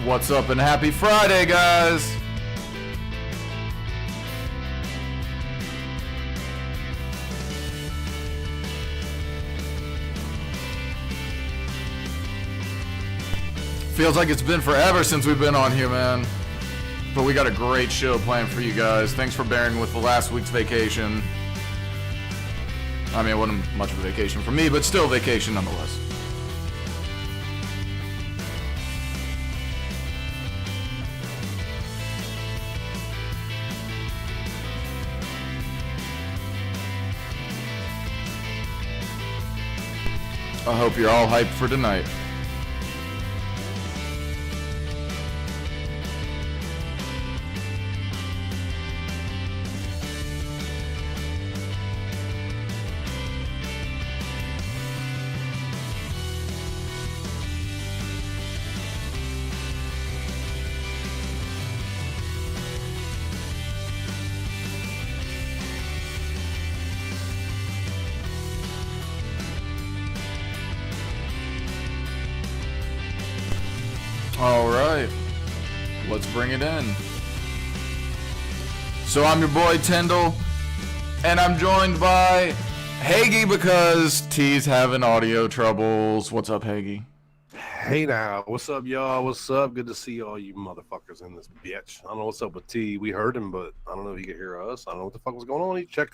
What's up and happy Friday, guys! Feels like it's been forever since we've been on here, man. But we got a great show planned for you guys. Thanks for bearing with the last week's vacation. I mean, it wasn't much of a vacation for me, but still vacation nonetheless. I hope you're all hyped for tonight. All right, let's bring it in. So I'm your boy Tyndall, and I'm joined by Hagy because T's having audio troubles. What's up, Hagy? Hey now, what's up, y'all? What's up? Good to see all you motherfuckers in this bitch. I don't know what's up with T. We heard him, but I don't know if he could hear us. I don't know what the fuck was going on. He check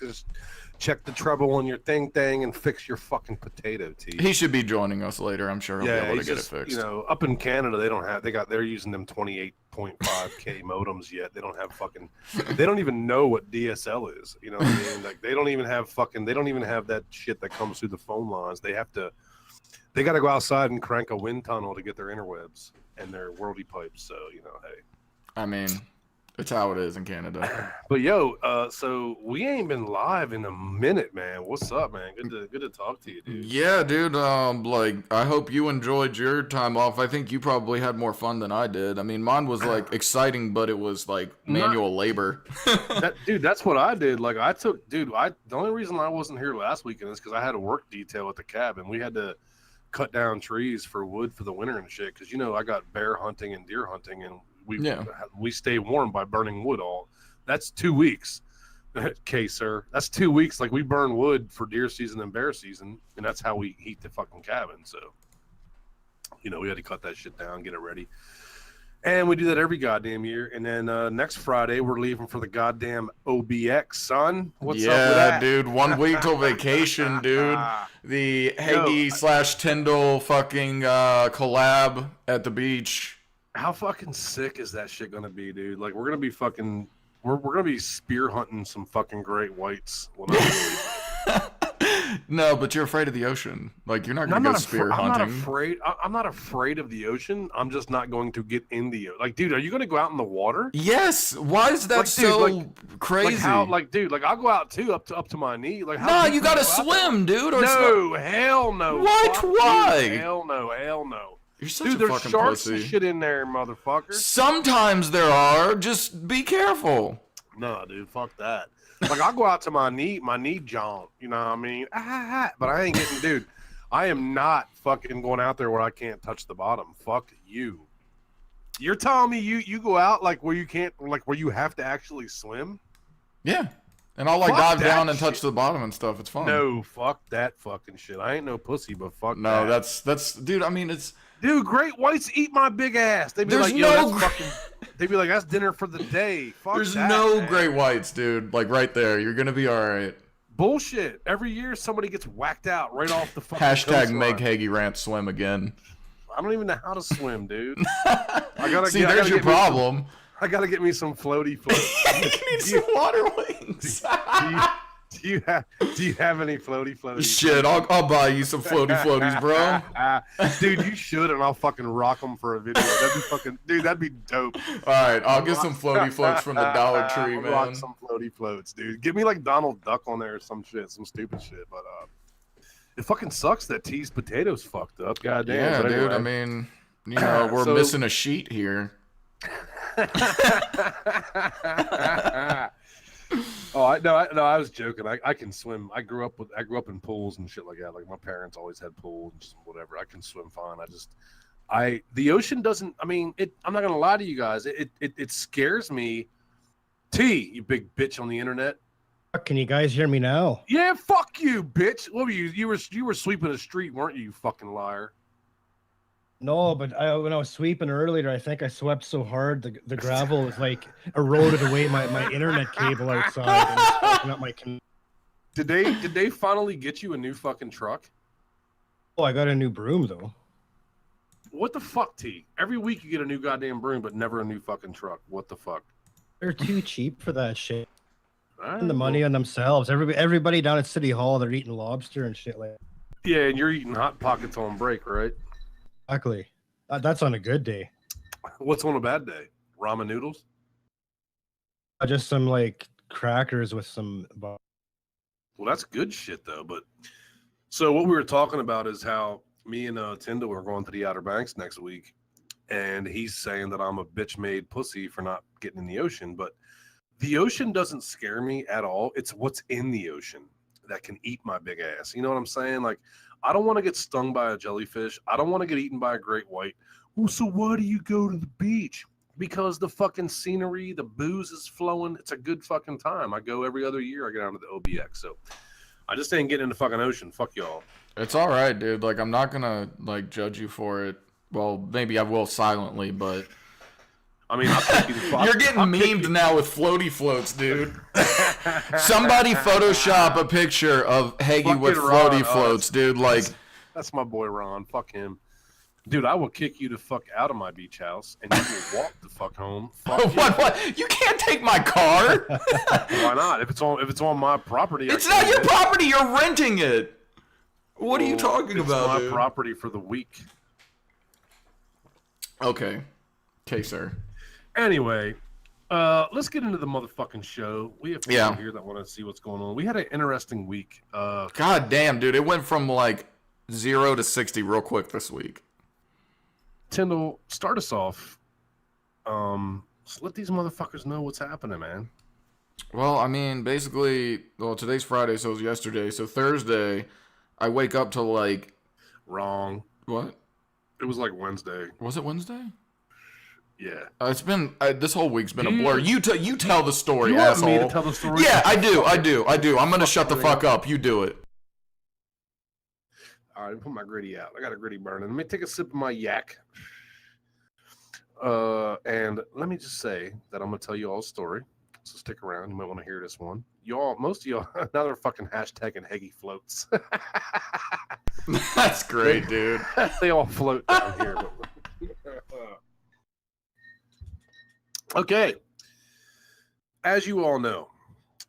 the treble on your thing and fix your fucking potato, T. He should be joining us later. I'm sure he'll be able to get it fixed. You know, up in Canada, they're using them 28.5K modems yet. They don't even know what DSL is. You know what I mean? Like they don't even have that shit that comes through the phone lines. They got to go outside and crank a wind tunnel to get their interwebs and their worldy pipes. So, you know, hey. I mean, it's how it is in Canada. But yo, so we ain't been live in a minute, man. What's up, man? Good to talk to you, dude. Yeah, dude. I hope you enjoyed your time off. I think you probably had more fun than I did. I mean, mine was like exciting, but it was like manual labor. That's what I did. Like the only reason I wasn't here last weekend is because I had a work detail at the cabin. We had to cut down trees for wood for the winter and shit. Because, you know, I got bear hunting and deer hunting, and we stay warm by burning wood all. That's 2 weeks. Okay, sir. That's 2 weeks. Like, we burn wood for deer season and bear season, and that's how we heat the fucking cabin. So, you know, we had to cut that shit down, get it ready. And we do that every goddamn year. And then next Friday, we're leaving for the goddamn OBX, son. What's up with that? Dude. 1 week till vacation, dude. The Hagy / Tyndall fucking collab at the beach. How fucking sick is that shit gonna be, dude? Like, we're gonna be fucking... We're gonna be spear hunting some fucking great whites. No, but you're afraid of the ocean. Like, you're not gonna go spear hunting. I'm not afraid of the ocean. I'm just not going to get in the ocean. Like, dude, are you gonna go out in the water? Yes. Why is that crazy? Like how? Like, dude, like I'll go out too, up to my knee. Like, no, you gotta swim, dude. No, hell no. What? Why? Dude, hell no. You're such Dude, a there's fucking sharks pussy. and shit in there, motherfucker. Sometimes there are. Just be careful. No, dude, fuck that. Like, I'll go out to my knee jaunt, you know what I mean? But I ain't getting, dude, I am not fucking going out there where I can't touch the bottom. Fuck you. You're telling me you go out like where you can't, like where you have to actually swim? Yeah. And I'll like dive down and touch the bottom and stuff. It's fun. No, fuck that fucking shit. I ain't no pussy, but fuck no, that. that's, dude, I mean, it's. Dude, great whites eat my big ass. They'd be like, yo, that's fucking. They'd be like, that's dinner for the day. Fuck There's that, no man. great whites, dude. Like right there. You're going to be all right. Bullshit. Every year somebody gets whacked out right off the fucking Hashtag coastline. make Hagy Rant swim again. I don't even know how to swim, dude. There's your problem. I got to get me some floaty floats. You need some water wings. Do you have any floaty? Shit, I'll buy you some floaties, bro. Dude, you should, and I'll fucking rock them for a video. That'd be dope. All right, I'll get some floaty floats from the Dollar Tree, man. Rock some floaty floats, dude. Give me like Donald Duck on there or some shit, some stupid shit. But it fucking sucks that T's potatoes fucked up. Goddamn. Yeah, anyway. dude. I mean, you know, we're missing a sheet here. Oh, I was joking. I can swim. I grew up in pools and shit like that. Like, my parents always had pools and just whatever. I can swim fine. The ocean doesn't. I mean, I'm not gonna lie to you guys. It scares me. T, you big bitch on the internet. Can you guys hear me now? Yeah, fuck you, bitch. What were you? You were sweeping the street, weren't you? You fucking liar. No, but when I was sweeping earlier, I think I swept so hard the gravel was like eroded away my internet cable outside and it's fucking up my. Did they finally get you a new fucking truck? Oh, I got a new broom though. What the fuck, T? Every week you get a new goddamn broom, but never a new fucking truck. What the fuck? They're too cheap for that shit. Right, And the money on themselves. Everybody down at City Hall, they're eating lobster and shit like that. Yeah, and you're eating Hot Pockets on break, right? Exactly. That's on a good day. What's on a bad day? Ramen noodles? Just some like crackers with some. Well, that's good shit though. But so what we were talking about is how me and Tyndall are going to the Outer Banks next week, and he's saying that I'm a bitch-made pussy for not getting in the ocean. But the ocean doesn't scare me at all. It's what's in the ocean that can eat my big ass. You know what I'm saying? Like, I don't want to get stung by a jellyfish. I don't want to get eaten by a great white. Well, so why do you go to the beach? Because the fucking scenery, the booze is flowing. It's a good fucking time. I go every other year. I get down to the OBX. So I just ain't getting in the fucking ocean. Fuck y'all. It's all right, dude. Like, I'm not gonna like judge you for it. Well, maybe I will silently, but I mean, you're getting memed now with floaty floats, dude. Somebody Photoshop a picture of Hagy with floaty floats, dude. Like, that's my boy Ron. Fuck him. Dude, I will kick you the fuck out of my beach house, and you will walk the fuck home. Fuck what? You can't take my car. Why not? If it's on my property, it's not your property. You're renting it. What are you talking about? It's my property for the week. Okay, sir. Anyway, let's get into the motherfucking show. We have people here that want to see what's going on. We had an interesting week. God damn, dude, it went from like 0 to 60 real quick this week. Tyndall, start us off. Just let these motherfuckers know what's happening, man. Well, I mean, basically, today's Friday, so it was yesterday. So Thursday, I wake up to like... Wrong. What? It was like Wednesday. Was it Wednesday? Yeah. It's been... this whole week's been a blur. You tell the story, you asshole. Want me to tell the story? Yeah, I do. I'm going to shut the fuck up. You do it. All right, put my gritty out. I got a gritty burning. Let me take a sip of my yak. And let me just say that I'm going to tell you all a story. So stick around. You might want to hear this one. Most of y'all, now they're fucking hashtagging Hagy floats. That's great, dude. They all float down here. Okay. As you all know,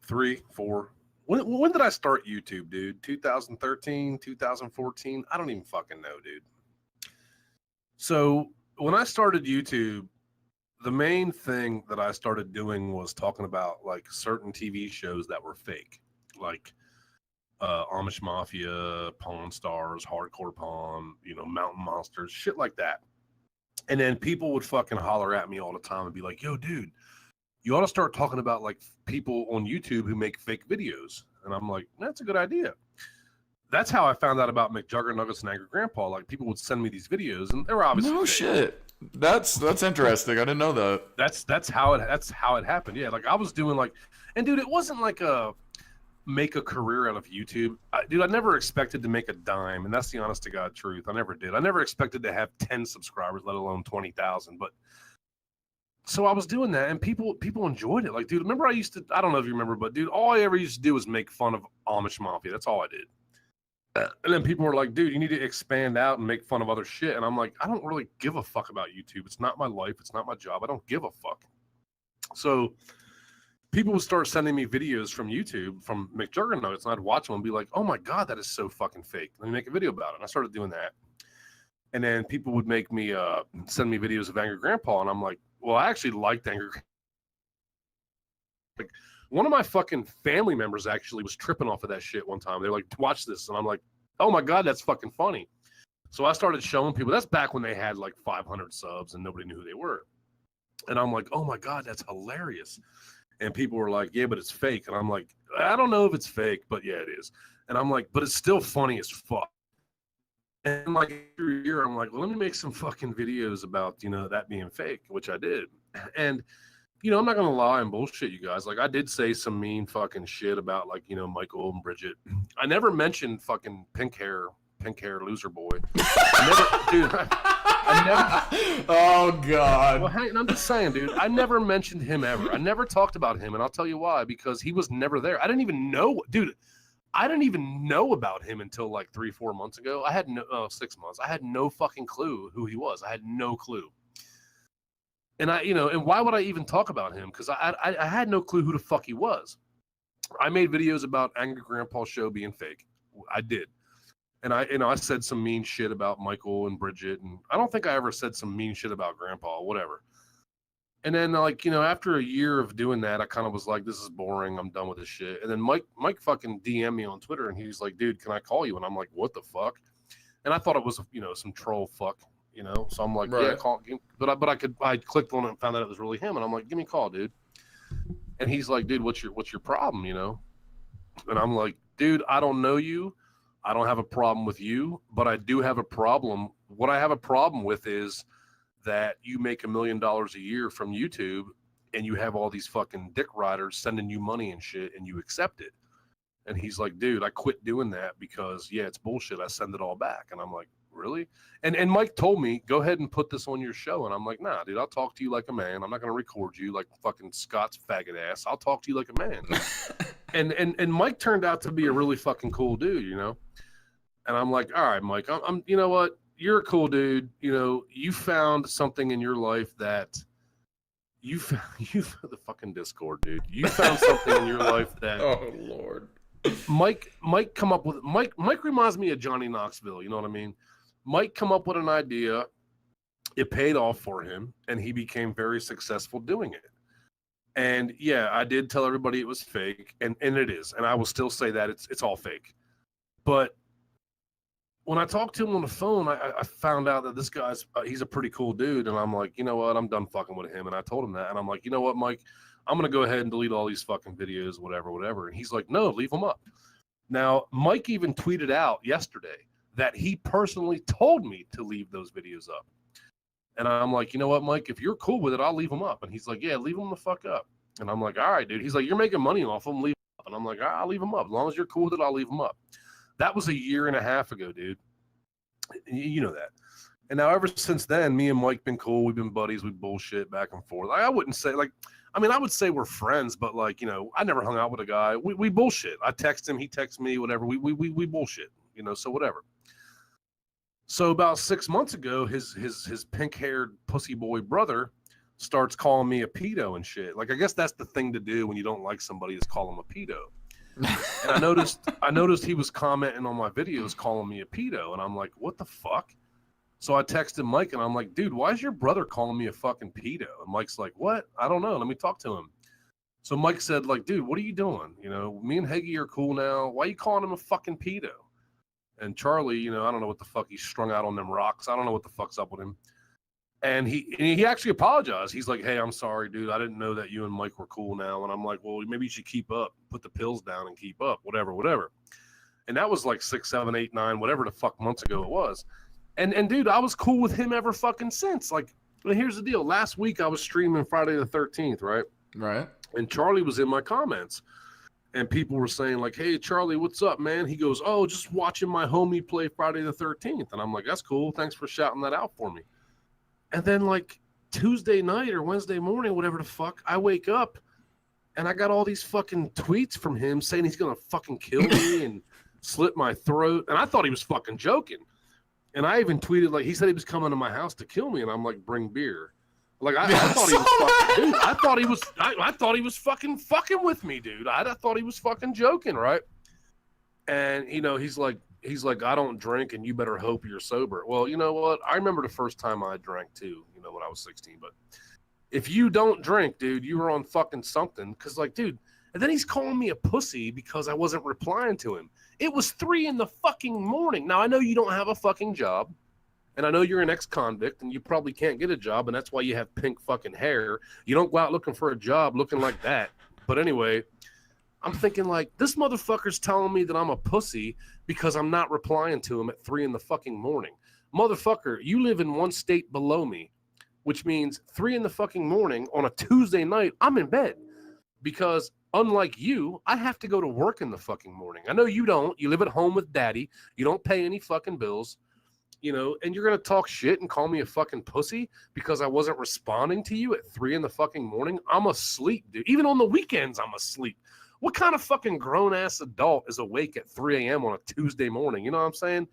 3, 4. When did I start YouTube, dude? 2013, 2014? I don't even fucking know, dude. So when I started YouTube, the main thing that I started doing was talking about like certain TV shows that were fake, like Amish Mafia, Pawn Stars, Hardcore Pawn, Mountain Monsters, shit like that. And then people would fucking holler at me all the time and be like, yo, dude, you ought to start talking about like people on YouTube who make fake videos. And I'm like, that's a good idea. That's how I found out about McJuggernuggets and Angry Grandpa. Like, people would send me these videos, and they were obviously no fake. Shit. That's interesting. I didn't know that. That's how it happened. Yeah, like I was doing like, and dude, it wasn't like a make a career out of YouTube. I never expected to make a dime, and that's the honest to God truth. I never did. I never expected to have 10 subscribers, let alone 20,000. But so I was doing that, and people enjoyed it. Like, dude, remember I don't know if you remember, but dude, all I ever used to do was make fun of Amish Mafia. That's all I did. And then people were like, dude, you need to expand out and make fun of other shit. And I'm like, I don't really give a fuck about YouTube. It's not my life. It's not my job. I don't give a fuck. So people would start sending me videos from YouTube, from McJuggernuggets, and I'd watch them and be like, oh my God, that is so fucking fake. Let me make a video about it. And I started doing that. And then people would make me send me videos of Angry Grandpa, and I'm like, well, I actually liked Angry Grandpa. Like, one of my fucking family members actually was tripping off of that shit one time. They're like, watch this. And I'm like, oh my God, that's fucking funny. So I started showing people. That's back when they had like 500 subs and nobody knew who they were. And I'm like, oh my God, that's hilarious. And people were like, yeah, but it's fake. And I'm like, I don't know if it's fake, but yeah, it is. And I'm like, but it's still funny as fuck. And like after a year, I'm like, well, let me make some fucking videos about, that being fake, which I did. And, I'm not going to lie and bullshit you guys. Like I did say some mean fucking shit about like, Michael and Bridget. I never mentioned fucking pink hair loser boy. I never, Oh God. well, hey, I'm just saying, dude, I never mentioned him ever. I never talked about him. And I'll tell you why, because he was never there. I didn't even know, dude. I didn't even know about him until like 3-4 months ago. 6 months. I had no fucking clue who he was. I had no clue. And and why would I even talk about him? Because I had no clue who the fuck he was. I made videos about Angry Grandpa's show being fake. I did. And I said some mean shit about Michael and Bridget. And I don't think I ever said some mean shit about Grandpa, whatever. And then, like, after a year of doing that, I kind of was like, this is boring. I'm done with this shit. And then Mike fucking DM'd me on Twitter, and he's like, dude, can I call you? And I'm like, what the fuck? And I thought it was, some troll fuck, So I'm like, right. Yeah, call. But I clicked on it and found out it was really him. And I'm like, give me a call, dude. And he's like, dude, what's your problem, And I'm like, dude, I don't know you. I don't have a problem with you, but I do have a problem. What I have a problem with is that you make $1 million a year from YouTube and you have all these fucking dick riders sending you money and shit and you accept it. And he's like, dude, I quit doing that because it's bullshit. I send it all back. And I'm like, really? And Mike told me, go ahead and put this on your show. And I'm like, nah, dude, I'll talk to you like a man. I'm not going to record you like fucking Scott's faggot ass. I'll talk to you like a man. and Mike turned out to be a really fucking cool dude, And I'm like, all right, Mike, I'm you know what? You're a cool dude. You found something in your life that you the fucking Discord, dude. You found something in your life that Oh Lord. Mike reminds me of Johnny Knoxville, you know what I mean? Mike come up with an idea, it paid off for him, and he became very successful doing it. And I did tell everybody it was fake, and it is, and I will still say that it's all fake. But when I talked to him on the phone, I found out that this guy's he's a pretty cool dude, and I'm like, you know what, I'm done fucking with him. And I told him that, and I'm like, you know what, Mike, I'm gonna go ahead and delete all these fucking videos, whatever. And he's like, no, leave them up. Now, Mike even tweeted out yesterday that he personally told me to leave those videos up. And I'm like, you know what, Mike, if you're cool with it, I'll leave them up. And he's like, yeah, leave them the fuck up. And I'm like, all right, dude. He's like, you're making money off them, leave them up. And I'm like, I'll leave them up. As long as you're cool with it, I'll leave them up. That was 1.5 years ago, dude. You know that. And now ever since then, me and Mike been cool. We've been buddies. We bullshit back and forth. I wouldn't say I would say we're friends, but I never hung out with a guy. We bullshit. I text him, he texts me, whatever. We bullshit, so whatever. So about 6 months ago, his pink-haired pussy boy brother starts calling me a pedo and shit. Like, I guess that's the thing to do when you don't like somebody, is call them a pedo. And I noticed he was commenting on my videos calling me a pedo, and I'm like, what the fuck? So I texted Mike, and I'm like, dude, why is your brother calling me a fucking pedo? And Mike's like, what? I don't know. Let me talk to him. So Mike said, like, dude, what are you doing? Me and Hagy are cool now. Why are you calling him a fucking pedo? And Charlie, I don't know what the fuck, he's strung out on them rocks. I don't know what the fuck's up with him. And he actually apologized. He's like, hey, I'm sorry, dude. I didn't know that you and Mike were cool now. And I'm like, well, maybe you should keep up. Put the pills down and keep up. Whatever. And that was like 6, 7, 8, 9, whatever the fuck months ago it was. And dude, I was cool with him ever fucking since. Like, here's the deal. Last week I was streaming Friday the 13th, right? Right. And Charlie was in my comments. And people were saying, like, hey, Charlie, what's up, man? He goes, oh, just watching my homie play Friday the 13th. And I'm like, that's cool. Thanks for shouting that out for me. And then, like, Tuesday night or Wednesday morning, whatever the fuck, I wake up and I got all these fucking tweets from him saying he's going to fucking kill me and slit my throat. And I thought he was fucking joking. And I even tweeted, like, he said he was coming to my house to kill me. And I'm like, bring beer. Like, I thought he was fucking, dude, I thought he was fucking with me, dude. I thought he was fucking joking, right? And, he's like, I don't drink, and you better hope you're sober. Well, you know what? I remember the first time I drank too, when I was 16. But if you don't drink, dude, you were on fucking something. Because, like, dude, and then he's calling me a pussy because I wasn't replying to him. It was 3 in the fucking morning. Now, I know you don't have a fucking job. And I know you're an ex-convict, and you probably can't get a job, and that's why you have pink fucking hair. You don't go out looking for a job looking like that. But anyway, I'm thinking like, this motherfucker's telling me that I'm a pussy because I'm not replying to him at 3 in the fucking morning. Motherfucker, you live in one state below me, which means 3 in the fucking morning on a Tuesday night, I'm in bed. Because unlike you, I have to go to work in the fucking morning. I know you don't. You live at home with daddy. You don't pay any fucking bills. And you're going to talk shit and call me a fucking pussy because I wasn't responding to you at 3 in the fucking morning? I'm asleep, dude. Even on the weekends, I'm asleep. What kind of fucking grown-ass adult is awake at 3 a.m. on a Tuesday morning? You know what I'm saying?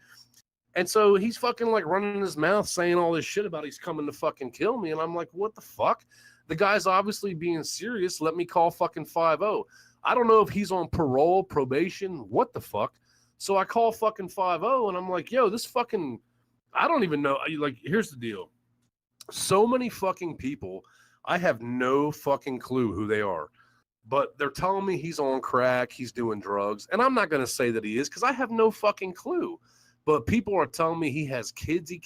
And so he's fucking like running his mouth saying all this shit about he's coming to fucking kill me. And I'm like, what the fuck? The guy's obviously being serious. Let me call fucking 5-0. I don't know if he's on parole, probation, what the fuck. So I call fucking 5-0 and I'm like, yo, this fucking... I don't even know. Like, here's the deal. So many fucking people, I have no fucking clue who they are. But they're telling me he's on crack, he's doing drugs. And I'm not going to say that he is because I have no fucking clue. But people are telling me he has kids he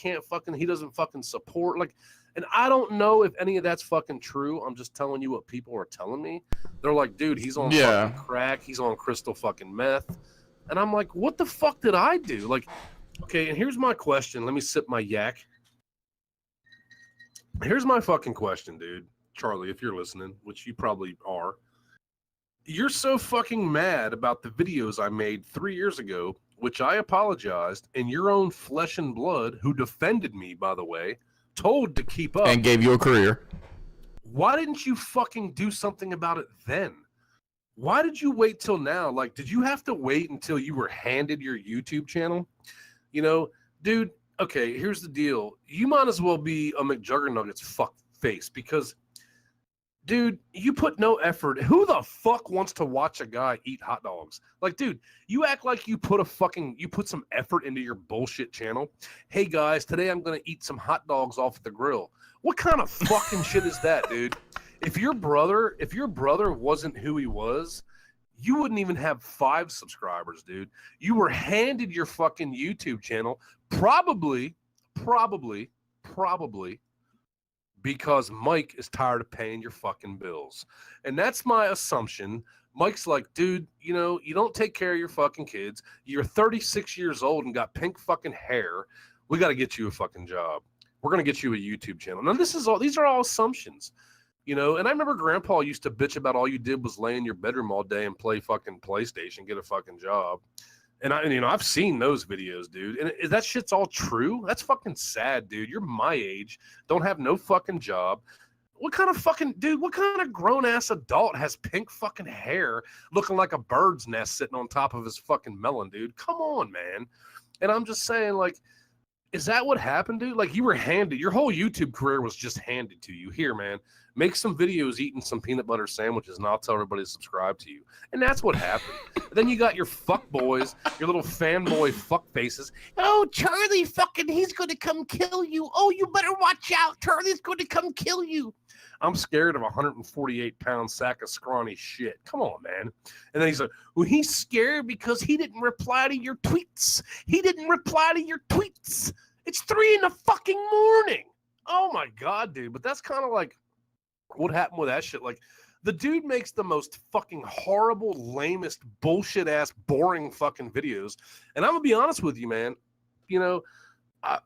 doesn't fucking support. Like, and I don't know if any of that's fucking true. I'm just telling you what people are telling me. They're like, dude, he's on fucking crack. He's on crystal fucking meth. And I'm like, what the fuck did I do? Like, okay, and here's my question. Let me sip my yak. Here's my fucking question, dude. Charlie, if you're listening, which you probably are. You're so fucking mad about the videos I made 3 years ago, which I apologized, and your own flesh and blood, who defended me, by the way, told to keep up. And gave you a career. Why didn't you fucking do something about it then? Why did you wait till now? Like, did you have to wait until you were handed your YouTube channel? Dude, okay, here's the deal. You might as well be a McJuggernuggets fuck face because, dude, you put no effort. Who the fuck wants to watch a guy eat hot dogs? Like, dude, you act like you put some effort into your bullshit channel. Hey, guys, today I'm going to eat some hot dogs off the grill. What kind of fucking shit is that, dude? If your brother wasn't who he was, you wouldn't even have 5 subscribers, dude. You were handed your fucking YouTube channel probably because Mike is tired of paying your fucking bills. And that's my assumption. Mike's like, dude, you don't take care of your fucking kids. You're 36 years old and got pink fucking hair. We got to get you a fucking job. We're going to get you a YouTube channel. Now, these are all assumptions. And I remember Grandpa used to bitch about all you did was lay in your bedroom all day and play fucking PlayStation, get a fucking job. And I've seen those videos, dude. And that shit's all true. That's fucking sad, dude. You're my age, don't have no fucking job. What kind of grown ass adult has pink fucking hair looking like a bird's nest sitting on top of his fucking melon, dude? Come on, man. And I'm just saying, like, is that what happened, dude? Like, you were handed, your whole YouTube career was just handed to you. Here, man, make some videos eating some peanut butter sandwiches, and I'll tell everybody to subscribe to you. And that's what happened. Then you got your fuck boys, your little fanboy fuck faces. Oh, Charlie fucking, he's going to come kill you. Oh, you better watch out. Charlie's going to come kill you. I'm scared of a 148-pound sack of scrawny shit. Come on, man. And then he's like, well, he's scared because he didn't reply to your tweets. He didn't reply to your tweets. It's 3 in the fucking morning. Oh, my God, dude. But that's kind of like what happened with that shit. Like, the dude makes the most fucking horrible, lamest, bullshit-ass, boring fucking videos. And I'm going to be honest with you, man. I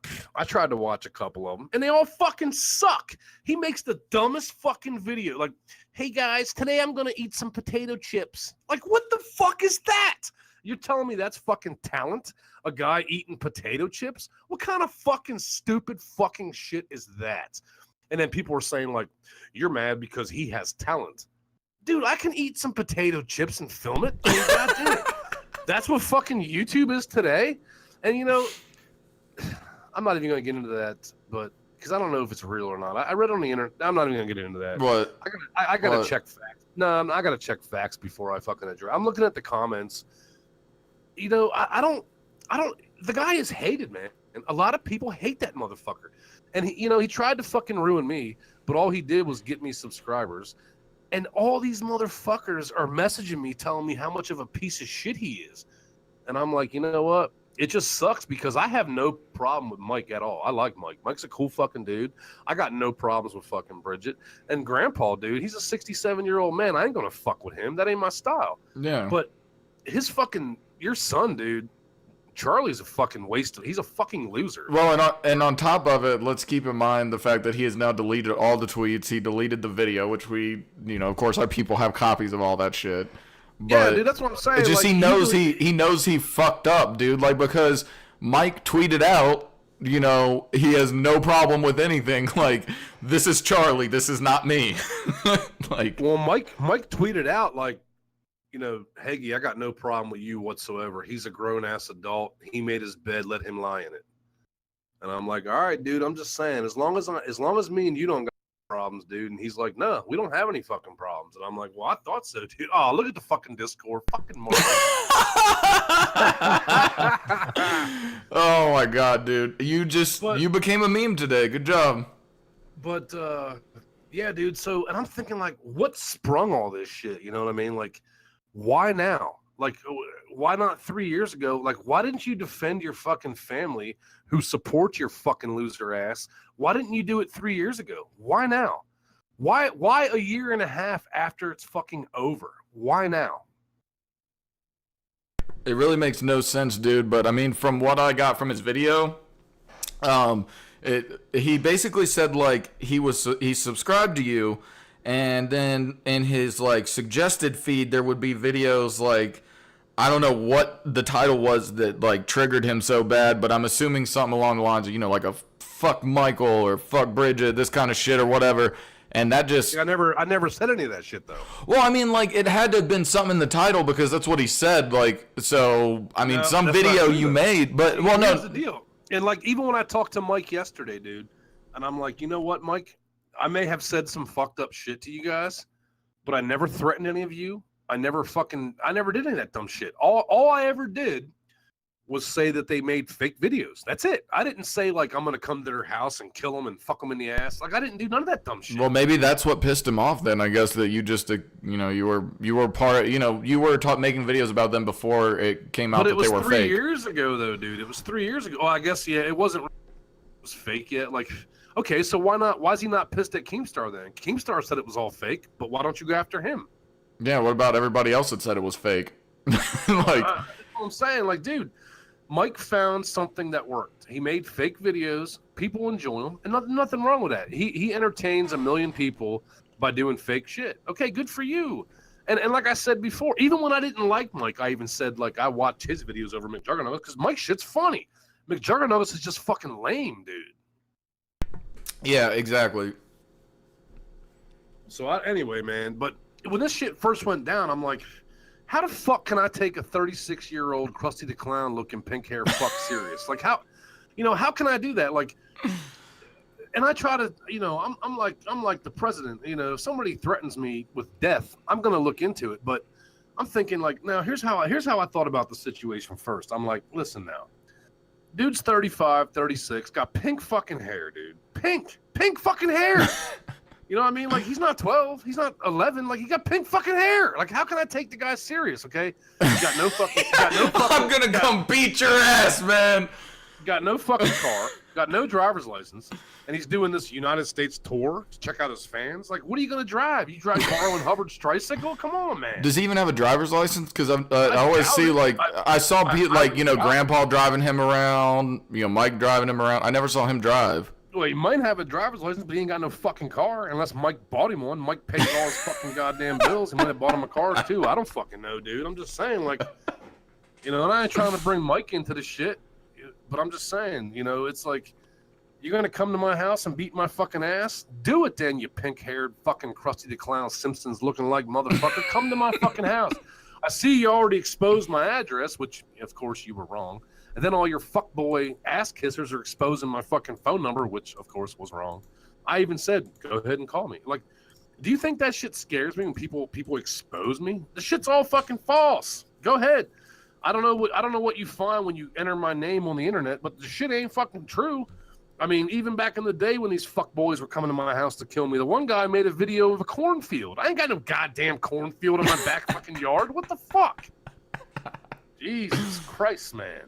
tried to watch a couple of them, and they all fucking suck. He makes the dumbest fucking video. Like, hey, guys, today I'm going to eat some potato chips. Like, what the fuck is that? You're telling me that's fucking talent? A guy eating potato chips? What kind of fucking stupid fucking shit is that? And then people were saying, like, you're mad because he has talent. Dude, I can eat some potato chips and film it. I mean, goddamn. That's what fucking YouTube is today. And, I'm not even going to get into that, but because I don't know if it's real or not. I read on the internet. I'm not even going to get into that. What? I got to check facts. No, I got to check facts before I fucking address. I'm looking at the comments. I don't. The guy is hated, man. And a lot of people hate that motherfucker. And he tried to fucking ruin me, but all he did was get me subscribers. And all these motherfuckers are messaging me, telling me how much of a piece of shit he is. And I'm like, you know what? it just sucks because I have no problem with Mike at all. I like Mike. Mike's a cool fucking dude. I got no problems with fucking Bridget. And Grandpa, dude, he's a 67-year-old man. I ain't gonna fuck with him. That ain't my style. Yeah. But your son, dude, Charlie's a fucking waste. He's a fucking loser. Well, and on top of it, let's keep in mind the fact that he has now deleted all the tweets. He deleted the video, which we, of course, our people have copies of all that shit. But yeah, dude, that's what I'm saying. It's just he knows he fucked up, dude. Like, because Mike tweeted out, he has no problem with anything. Like, this is Charlie. This is not me. Well, Mike tweeted out like, Hagy, I got no problem with you whatsoever. He's a grown-ass adult. He made his bed. Let him lie in it. And I'm like, all right, dude, I'm just saying, as long as me and you don't got problems, dude. And he's like, no, we don't have any fucking problems. And I'm like, well, I thought so, dude. Oh, look at the fucking Discord. Fucking Mark. Oh, my God, dude. You became a meme today. Good job. But, yeah, dude. So, and I'm thinking, like, what sprung all this shit? You know what I mean? Like, why now? Like, why not 3 years ago? Like, why didn't you defend your fucking family who support your fucking loser ass? Why didn't you do it 3 years ago? Why now? Why a year and a half after it's fucking over? Why now? It really makes no sense, dude. But I mean, from what I got from his video, he basically said like he subscribed to you. And then in his like suggested feed, there would be videos like, I don't know what the title was that like triggered him so bad, but I'm assuming something along the lines of, like a fuck Michael or fuck Bridget, this kind of shit or whatever. And that just... I never said any of that shit though. Well, I mean, like, it had to have been something in the title because that's what he said. Like, so, I mean, some video you made, but, well, no. Here's the deal. And like, even when I talked to Mike yesterday, dude, and I'm like, you know what, Mike? I may have said some fucked up shit to you guys, but I never threatened any of you. I never did any of that dumb shit. All I ever did was say that they made fake videos. That's it. I didn't say like I'm gonna come to their house and kill them and fuck them in the ass. Like I didn't do none of that dumb shit. Well, maybe that's what pissed him off. Then I guess that you just, you were part. You were making videos about them before it came out that they were fake. But it was 3 years ago, though, dude. It was 3 years ago. Oh, I guess it wasn't. It was fake yet. Like, okay, so why not? Why is he not pissed at Keemstar then? Keemstar said it was all fake, but why don't you go after him? Yeah. What about everybody else that said it was fake? That's what I'm saying. Like, dude. Mike found something that worked. He made fake videos. People enjoy them, and nothing wrong with that. He entertains 1 million people by doing fake shit. Okay, good for you. And like I said before, even when I didn't like Mike, I even said like I watched his videos over McJuggernaut because Mike's shit's funny. McJuggernaut is just fucking lame, dude. Yeah, exactly. So anyway, man. But when this shit first went down, I'm like, how the fuck can I take a 36-year-old Krusty the Clown looking pink hair fuck serious? Like how can I do that? Like, and I try to, I'm like the president. If somebody threatens me with death, I'm gonna look into it. But I'm thinking like, now here's how I thought about the situation first. I'm like, listen now, dude's 35, 36, got pink fucking hair, dude. Pink fucking hair. You know what I mean? Like, he's not 12. He's not 11. Like, he got pink fucking hair. Like, how can I take the guy serious, okay? He got no fucking... I'm gonna come beat your ass, man. Got no fucking car. Got no driver's license. And he's doing this United States tour to check out his fans. Like, what are you going to drive? You borrowing Hubbard's tricycle? Come on, man. Does he even have a driver's license? Because I always see, like... I saw, Grandpa driving him around. Mike driving him around. I never saw him drive. Well, he might have a driver's license, but he ain't got no fucking car unless Mike bought him one. Mike paid all his fucking goddamn bills. He might have bought him a car, too. I don't fucking know, dude. I'm just saying, like, and I ain't trying to bring Mike into the shit, but I'm just saying, it's like, you're going to come to my house and beat my fucking ass? Do it then, you pink-haired fucking Krusty the Clown Simpsons looking like motherfucker. Come to my fucking house. I see you already exposed my address, which, of course, you were wrong. And then all your fuckboy ass kissers are exposing my fucking phone number, which, of course, was wrong. I even said, go ahead and call me. Like, do you think that shit scares me when people expose me? The shit's all fucking false. Go ahead. I don't know what you find when you enter my name on the internet, but the shit ain't fucking true. I mean, even back in the day when these fuckboys were coming to my house to kill me, the one guy made a video of a cornfield. I ain't got no goddamn cornfield in my back fucking yard. What the fuck? Jesus Christ, man.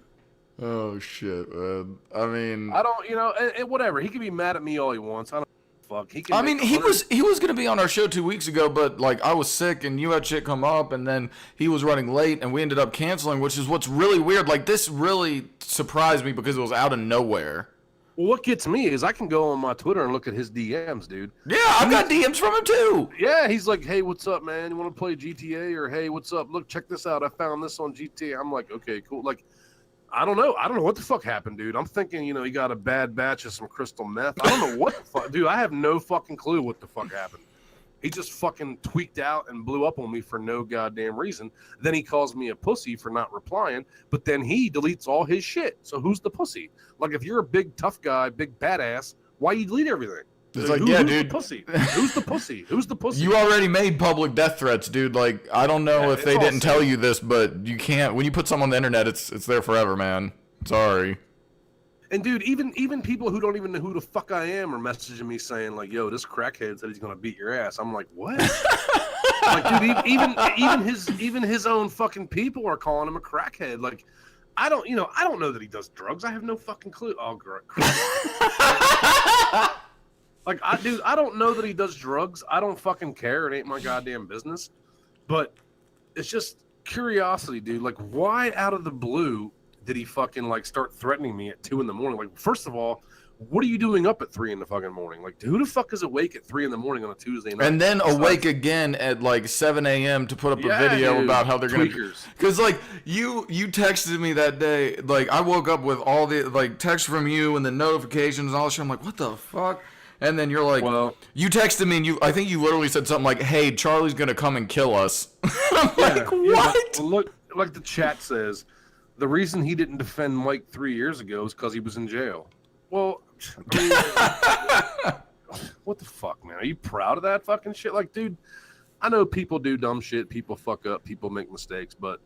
Oh shit, man. I mean, I don't, whatever. He can be mad at me all he wants. I don't fuck. He can. I mean, he was gonna be on our show 2 weeks ago, but like I was sick and you had shit come up, and then he was running late, and we ended up canceling, which is what's really weird. Like this really surprised me because it was out of nowhere. Well, what gets me is I can go on my Twitter and look at his DMs, dude. Yeah, I've got DMs from him too. Yeah, he's like, "Hey, what's up, man? You want to play GTA?" Or "Hey, what's up? Look, check this out. I found this on GTA." I'm like, "Okay, cool." Like, I don't know what the fuck happened, dude. I'm thinking, he got a bad batch of some crystal meth. I don't know what the fuck, dude. I have no fucking clue what the fuck happened. He just fucking tweaked out and blew up on me for no goddamn reason. Then he calls me a pussy for not replying, but then he deletes all his shit. So who's the pussy? Like, if you're a big tough guy, big badass, why you delete everything? It's like, yeah, who's dude. The pussy? Who's the pussy? Who's the pussy? You already made public death threats, dude. Like, I don't know if they didn't tell you this, but you can't. When you put something on the internet, it's there forever, man. Sorry. And dude, even people who don't even know who the fuck I am are messaging me saying like, "Yo, this crackhead said he's gonna beat your ass." I'm like, what? Like, dude, even his own fucking people are calling him a crackhead. Like, I don't know that he does drugs. I have no fucking clue. Oh, like, I don't know that he does drugs. I don't fucking care. It ain't my goddamn business. But it's just curiosity, dude. Like, why out of the blue did he fucking like start threatening me at 2 a.m? Like, first of all, what are you doing up at 3 a.m? Like, who the fuck is awake at 3 a.m. on a Tuesday night? And then awake again at like 7 a.m. to put up a video about how they're tweakers. Gonna. Because like you texted me that day, like I woke up with all the like texts from you and the notifications and all that shit. I'm like, what the fuck? And then you're like, well, you texted me and I think you literally said something like, "Hey, Charlie's gonna come and kill us." I'm like, what? Well, look, like the chat says, the reason he didn't defend Mike 3 years ago is because he was in jail. Well, I mean, what the fuck, man? Are you proud of that fucking shit? Like, dude, I know people do dumb shit, people fuck up, people make mistakes, but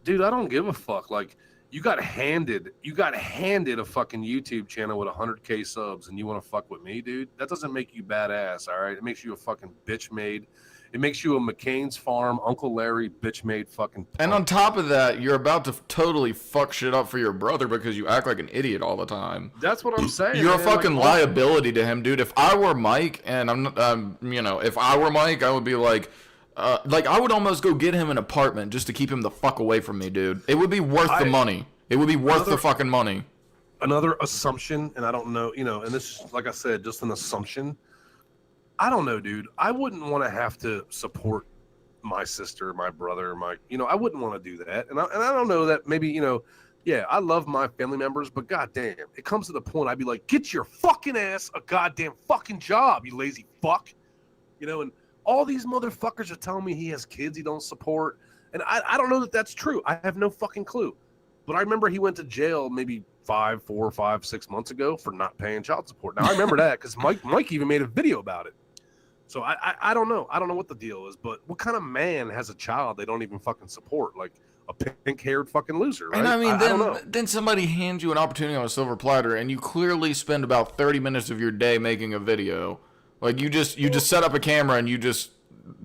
dude, I don't give a fuck. Like, you got handed a fucking YouTube channel with 100K subs, and you want to fuck with me, dude? That doesn't make you badass, all right? It makes you a fucking bitch made. It makes you a McCain's Farm, Uncle Larry, bitch made fucking punk. And on top of that, you're about to totally fuck shit up for your brother because you act like an idiot all the time. That's what I'm saying. You're a fucking liability to him, dude. If I were Mike, and if I were Mike, I would be like I would almost go get him an apartment just to keep him the fuck away from me, dude. It would be worth the money. It would be worth the fucking money. Another assumption, and I don't know, and this is, like I said, just an assumption. I don't know, dude. I wouldn't want to have to support my sister, my brother, I wouldn't want to do that. And I don't know that maybe, yeah, I love my family members, but goddamn, it comes to the point I'd be like, get your fucking ass a goddamn fucking job, you lazy fuck. And all these motherfuckers are telling me he has kids he don't support. And I don't know that that's true. I have no fucking clue. But I remember he went to jail maybe 4 or 5, 6 months ago for not paying child support. Now I remember that because Mike even made a video about it. So I don't know. I don't know what the deal is, but what kind of man has a child they don't even fucking support? Like a pink-haired fucking loser, right? And I mean, I don't know. then somebody hands you an opportunity on a silver platter, and you clearly spend about 30 minutes of your day making a video. Like you just set up a camera and you just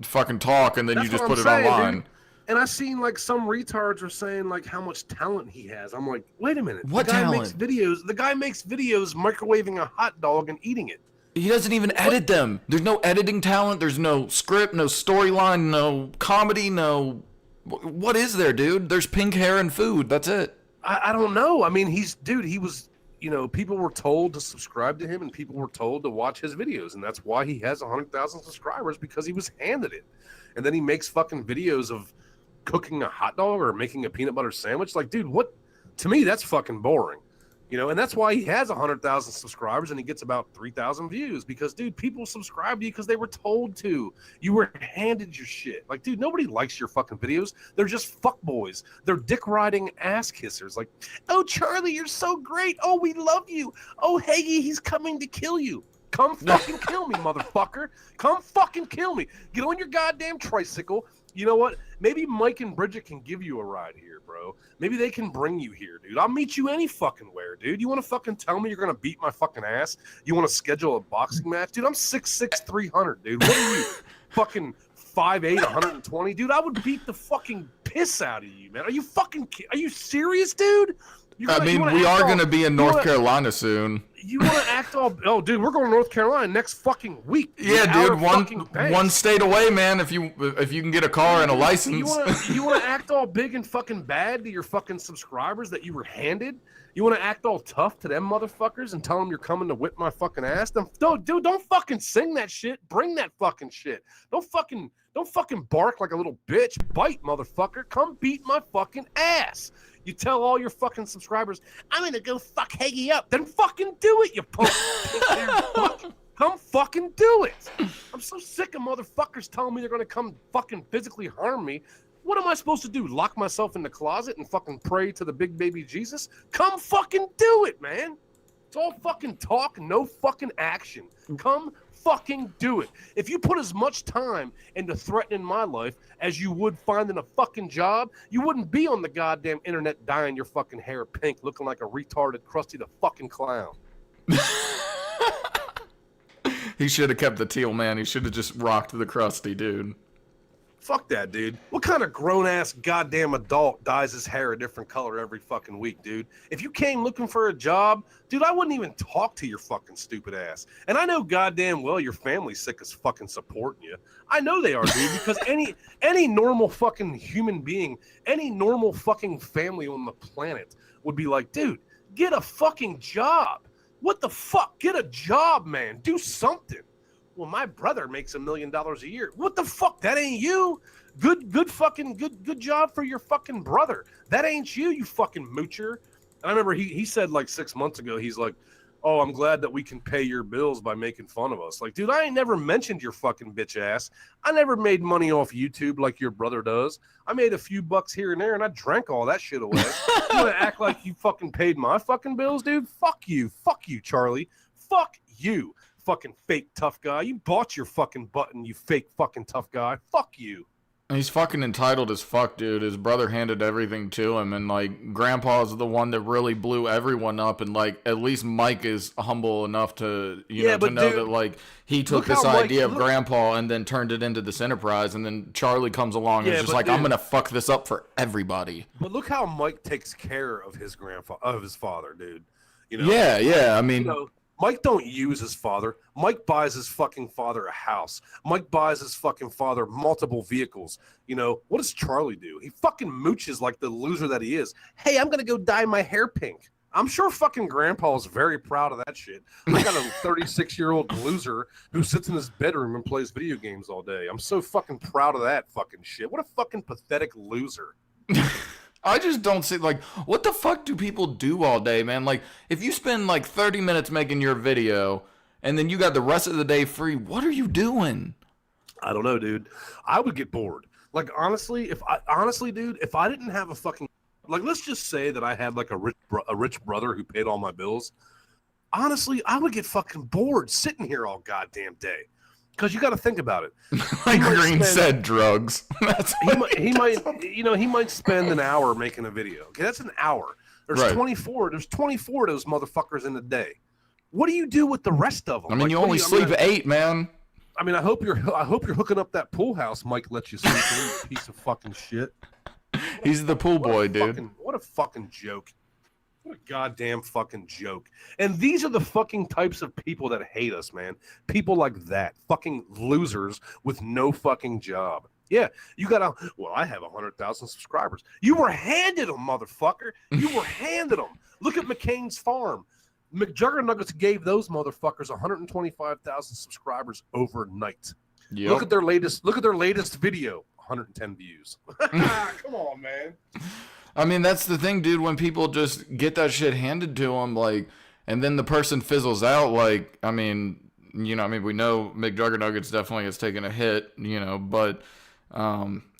fucking talk, and then you just put it online. Dude. And I seen like some retards were saying like how much talent he has. I'm like, wait a minute. What talent? The guy makes videos microwaving a hot dog and eating it. He doesn't even edit them. There's no editing talent. There's no script, no storyline, no comedy, no... What is there, dude? There's pink hair and food. That's it. I don't know. I mean, he was, people were told to subscribe to him and people were told to watch his videos. And that's why he has 100,000 subscribers, because he was handed it. And then he makes fucking videos of cooking a hot dog or making a peanut butter sandwich. Like, dude, what? To me, that's fucking boring. And that's why he has 100,000 subscribers and he gets about 3,000 views because, dude, people subscribe to you because they were told to. You were handed your shit. Like, dude, nobody likes your fucking videos. They're just fuckboys. They're dick-riding ass kissers. Like, oh, Charlie, you're so great. Oh, we love you. Oh, Hagy, he's coming to kill you. Come fucking kill me, motherfucker. Come fucking kill me. Get on your goddamn tricycle. You know what? Maybe Mike and Bridget can give you a ride here, bro. Maybe they can bring you here, dude. I'll meet you any fucking where, dude. You want to fucking tell me you're going to beat my fucking ass? You want to schedule a boxing match? Dude, I'm 6'6", 300, dude. What are you? Fucking 5'8", 120? Dude, I would beat the fucking piss out of you, man. Are you serious, dude? I mean, we are going to be in North Carolina soon. You want to act all... Oh, dude, we're going to North Carolina next fucking week. Yeah, dude, one state away, man, if you can get a car and a license. You want to act all big and fucking bad to your fucking subscribers that you were handed? You want to act all tough to them motherfuckers and tell them you're coming to whip my fucking ass? Don't fucking sing that shit. Bring that fucking shit. Don't fucking bark like a little bitch. Bite, motherfucker. Come beat my fucking ass. You tell all your fucking subscribers, I'm gonna go fuck Hagy up. Then fucking do it, you punk. Come fucking do it. I'm so sick of motherfuckers telling me they're gonna come fucking physically harm me. What am I supposed to do? Lock myself in the closet and fucking pray to the big baby Jesus? Come fucking do it, man. It's all fucking talk, no fucking action. Come fucking do it. If you put as much time into threatening my life as you would finding a fucking job, you wouldn't be on the goddamn internet dyeing your fucking hair pink looking like a retarded Krusty the fucking Clown. He should have kept the teal, man. He should have just rocked the Krusty, dude. Fuck that, dude. What kind of grown-ass goddamn adult dyes his hair a different color every fucking week, dude? If you came looking for a job, dude, I wouldn't even talk to your fucking stupid ass. And I know goddamn well your family's sick as fucking supporting you. I know they are, dude, because any normal fucking human being, any normal fucking family on the planet would be like, dude, get a fucking job. What the fuck? Get a job, man. Do something. Well, my brother makes $1 million a year. What the fuck? That ain't you. Good job for your fucking brother. That ain't you, you fucking moocher. And I remember he said like 6 months ago, he's like, oh, I'm glad that we can pay your bills by making fun of us. Like, dude, I ain't never mentioned your fucking bitch ass. I never made money off YouTube like your brother does. I made a few bucks here and there, and I drank all that shit away. You want to act like you fucking paid my fucking bills, dude? Fuck you, Charlie. Fuck you. Fucking fake tough guy. You bought your fucking button, you fake fucking tough guy. Fuck you. He's fucking entitled as fuck, dude. His brother handed everything to him, and like Grandpa's the one that really blew everyone up, and like at least Mike is humble enough to know that like he took this idea of Grandpa and then turned it into this enterprise, and then Charlie comes along and is just like, dude, I'm gonna fuck this up for everybody. But look how Mike takes care of his father, dude. You know? Yeah. I mean, Mike don't use his father. Mike buys his fucking father a house. Mike buys his fucking father multiple vehicles. You know, what does Charlie do? He fucking mooches like the loser that he is. Hey, I'm going to go dye my hair pink. I'm sure fucking Grandpa is very proud of that shit. I got a 36-year-old loser who sits in his bedroom and plays video games all day. I'm so fucking proud of that fucking shit. What a fucking pathetic loser. I just don't see, like, what the fuck do people do all day, man? Like, if you spend, like, 30 minutes making your video, and then you got the rest of the day free, what are you doing? I don't know, dude. I would get bored. Like, honestly, dude, if I didn't have a fucking, like, let's just say that I had, like, a rich brother who paid all my bills. Honestly, I would get fucking bored sitting here all goddamn day. Because you got to think about it. Like Green said, drugs. He might spend an hour making a video. Okay, that's an hour. There's 24 of those motherfuckers in a day. What do you do with the rest of them? I mean, you only sleep 8, man. I mean, I hope you're hooking up that pool house Mike lets you sleep in, you piece of fucking shit. He's the pool boy, dude. What a fucking joke. What a goddamn fucking joke. And these are the fucking types of people that hate us, man. People like that. Fucking losers with no fucking job. Yeah, you got I have 100,000 subscribers. You were handed them, motherfucker. You were handed them. Look at McCain's farm. McJuggernuggets gave those motherfuckers 125,000 subscribers overnight. Yep. Look at their latest video. 110 views. Come on, man. I mean, that's the thing, dude, when people just get that shit handed to them, like, and then the person fizzles out, like, I mean, we know McJuggernuggets definitely has taken a hit, but,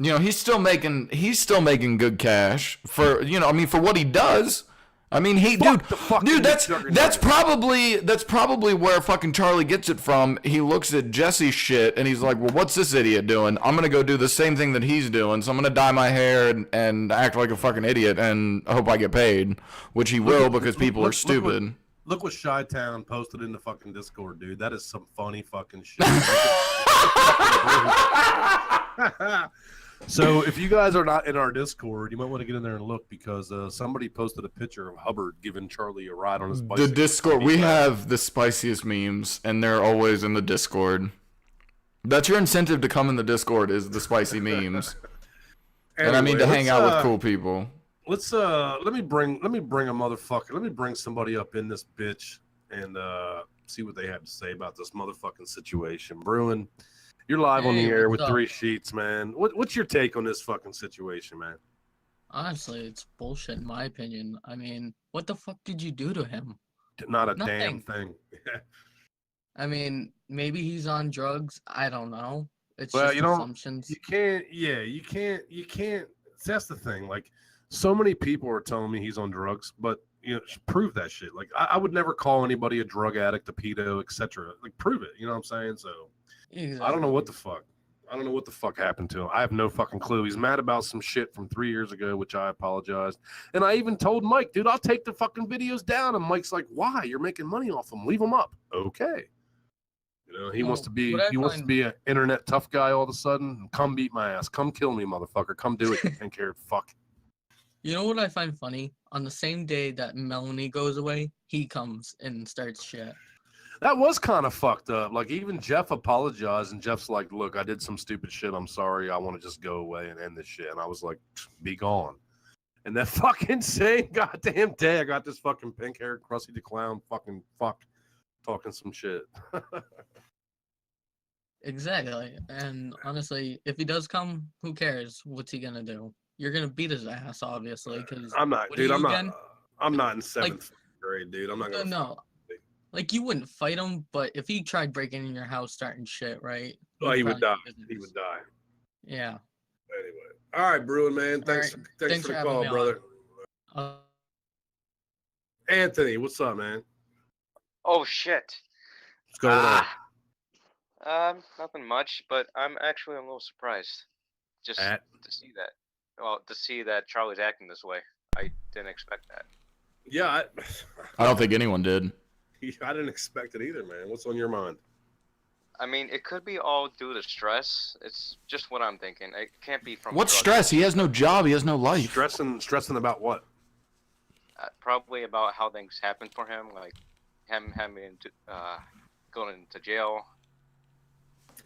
he's still making good cash for what he does. I mean, that's probably where fucking Charlie gets it from. He looks at Jesse's shit and he's like, well, what's this idiot doing? I'm going to go do the same thing that he's doing. So I'm going to dye my hair and act like a fucking idiot and hope I get paid, which he will because people are stupid. Look what Chi-Town posted in the fucking Discord, dude. That is some funny fucking shit. So if you guys are not in our Discord, you might want to get in there and look because somebody posted a picture of Hubbard giving Charlie a ride on his The bicycle. Discord, we have the spiciest memes, and they're always in the Discord. That's your incentive to come in the Discord, is the spicy memes. And I mean to hang out with cool people. Let me bring a motherfucker. Let me bring somebody up in this bitch and see what they have to say about this motherfucking situation. Bruin, you're live on the air with 3 sheets, man. What's your take on this fucking situation, man? Honestly, it's bullshit in my opinion. I mean, what the fuck did you do to him? Not a Nothing. damn thing. I mean, maybe he's on drugs. I don't know. It's Well, just assumptions. You can't. That's the thing. Like, so many people are telling me he's on drugs, but prove that shit. Like, I would never call anybody a drug addict, a pedo, etc. Like, prove it. You know what I'm saying? So, exactly. I don't know what the fuck. Happened to him. I have no fucking clue. He's mad about some shit from 3 years ago, which I apologized. And I even told Mike, dude, I'll take the fucking videos down. And Mike's like, why? You're making money off them. Leave them up. Okay. He wants to be an internet tough guy all of a sudden. Come beat my ass. Come kill me, motherfucker. Come do it. You think you're fuck. You know what I find funny? On the same day that Melanie goes away, he comes and starts shit. That was kind of fucked up. Like, even Jeff apologized, and Jeff's like, look, I did some stupid shit. I'm sorry. I want to just go away and end this shit. And I was like, be gone. And that fucking same goddamn day, I got this fucking pink-haired Krusty the Clown fucking fuck talking some shit. Exactly. And honestly, if he does come, who cares? What's he gonna do? You're gonna beat his ass, obviously. Because I'm not, dude. I'm not in 7th grade, dude. I'm not gonna. No. Like, you wouldn't fight him, but if he tried breaking in your house, starting shit, right? Oh, he would die. He would die. Yeah. Anyway, all right, Bruin, man. Thanks for the call, brother. Anthony, what's up, man? Oh shit. What's going on? Nothing much, but I'm actually a little surprised to see that. Well, to see that Charlie's acting this way. I didn't expect that. Yeah, I don't think anyone did. I didn't expect it either, man. What's on your mind? I mean, it could be all due to stress. It's just what I'm thinking. It can't be from. What stress? He has no job. He has no life. Stressing about what? Probably about how things happen for him, like him having to going into jail.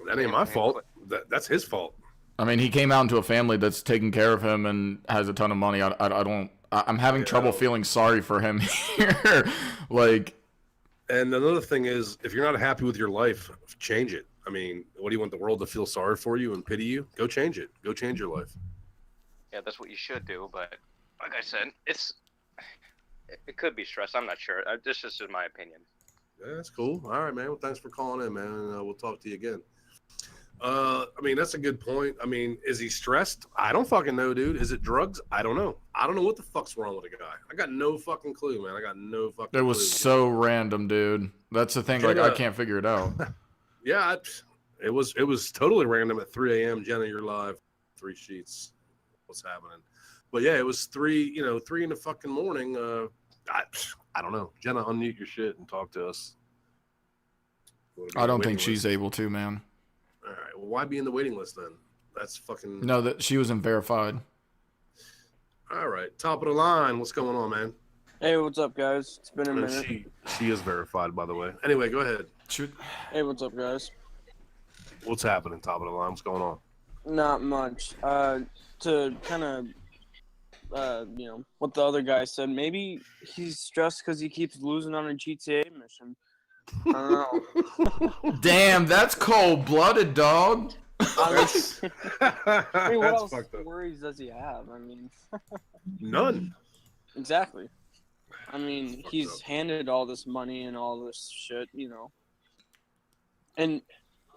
That ain't my fault. That's his fault. I mean, he came out into a family that's taking care of him and has a ton of money. I'm having trouble feeling sorry for him here. Like. And another thing is, if you're not happy with your life, change it. I mean, what do you want the world to feel sorry for you and pity you? Go change it. Go change your life. Yeah, that's what you should do. But like I said, it could be stress. I'm not sure. This is just my opinion. Yeah, that's cool. All right, man. Well, thanks for calling in, man. And we'll talk to you again. I mean, that's a good point. I mean, is he stressed? I don't fucking know, dude. Is it drugs? I don't know. I don't know what the fuck's wrong with the guy. I got no fucking clue, man. I got no fucking clue. It was so random, dude. That's the thing. Like, I can't figure it out. Yeah, it was totally random at 3 a.m. Jenna, you're live. 3 sheets. What's happening? But yeah, it was 3 in the fucking morning. I don't know. Jenna, unmute your shit and talk to us. I don't think she's able to, man. All right. Well, why be in the waiting list then? That's fucking. No, that she wasn't verified. All right. Top of the line. What's going on, man? Hey, what's up, guys? It's been a minute. She is verified, by the way. Anyway, go ahead. Shoot. Hey, what's up, guys? What's happening? Top of the line. What's going on? Not much. To kind of, what the other guy said. Maybe he's stressed because he keeps losing on a GTA mission. I don't know. Damn, that's cold-blooded, dog. I mean, what else worries does he have? I mean, none. Exactly. I mean, he's handed all this money and all this shit, And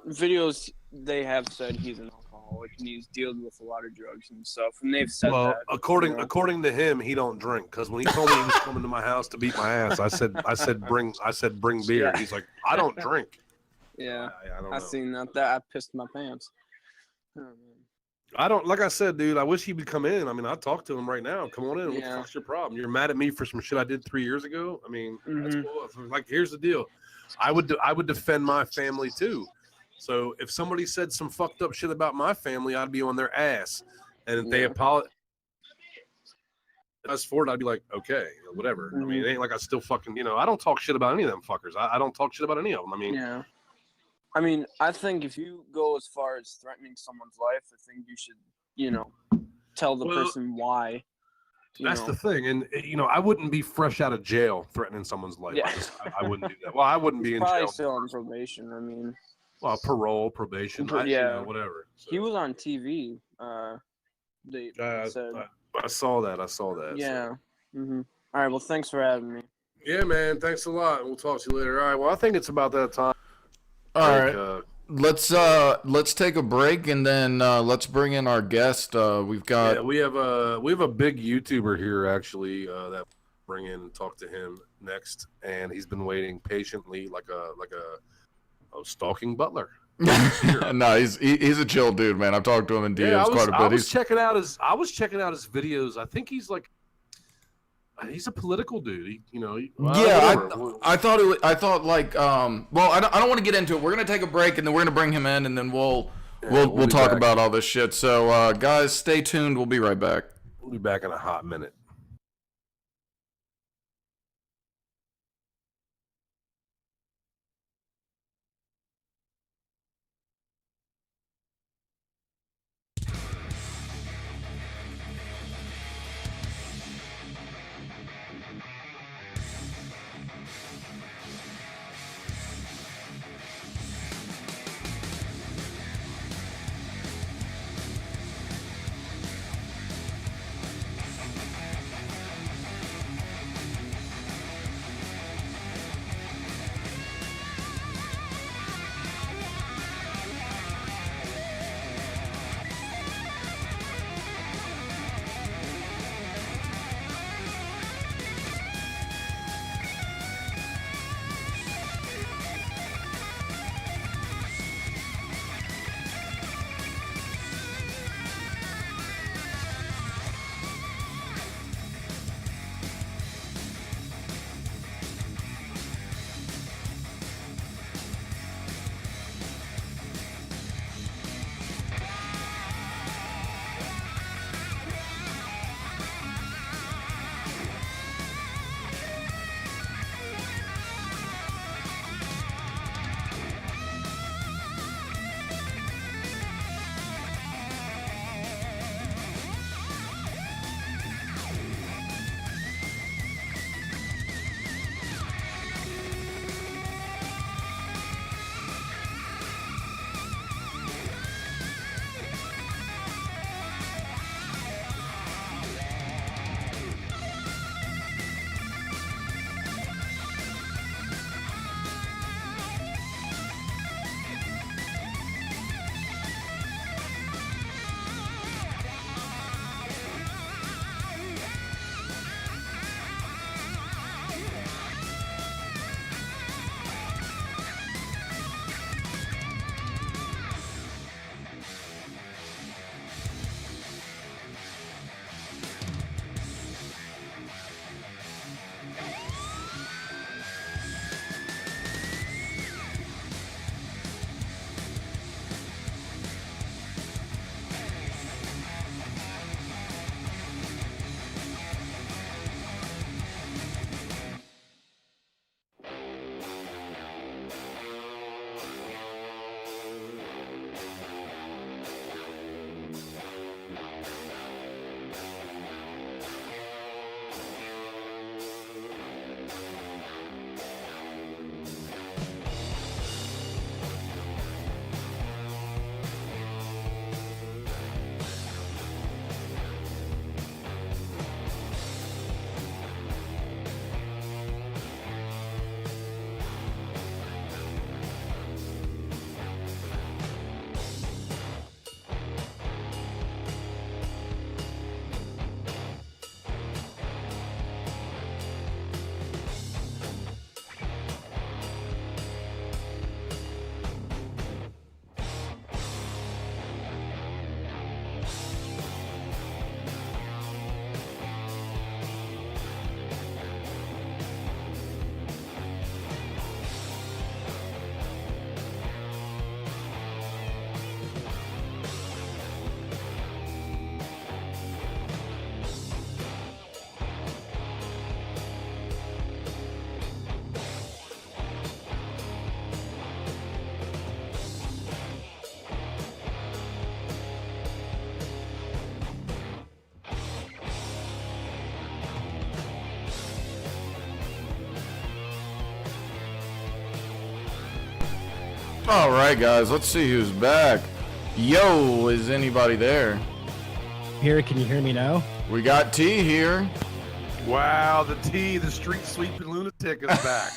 videos, they have said he's an alcoholic and he's dealing with a lot of drugs and stuff. And they've said that. According to him, he don't drink. Because when he told me he was coming to my house to beat my ass, I said bring beer. Yeah. He's like, I don't drink. Yeah, I don't know. I seen that. I pissed my pants. Oh, man. I don't, like I said, dude, I wish he would come in. I mean, I'll talk to him right now. Come on in. What the fuck's your problem? You're mad at me for some shit I did 3 years ago? I mean, that's cool. Like, here's the deal. I would defend my family too. So if somebody said some fucked up shit about my family, I'd be on their ass. And if they apologize for it, I'd be like, okay, whatever. I mean, it ain't like I still fucking, I don't talk shit about any of them fuckers. I don't talk shit about any of them. I mean, yeah. I mean, I think if you go as far as threatening someone's life, I think you should, tell the person why. That's the thing. And, I wouldn't be fresh out of jail threatening someone's life. Yeah. I wouldn't do that. Well, I wouldn't be in Probably jail. still on probation. I mean, Well, parole, probation, whatever. So. He was on TV. They said. I saw that. Yeah. So. All right. Well, thanks for having me. Yeah, man. Thanks a lot. We'll talk to you later. All right. Well, I think it's about that time. All right. Let's take a break and then let's bring in our guest. We've got we have a big YouTuber here actually that we'll bring in and talk to him next, and he's been waiting patiently like a stalking butler. No, he's a chill dude, man. I've talked to him in DMs quite a bit. I was checking out his videos. I think he's a political dude. I thought like well, I don't want to get into it. We're gonna take a break and then we're gonna bring him in and then we'll talk about all this shit. So guys, stay tuned. We'll be right back. We'll be back in a hot minute. All right, guys, let's see who's back. Yo, is anybody there? Here, can you hear me now? We got T here. Wow, the street sweeping lunatic is back.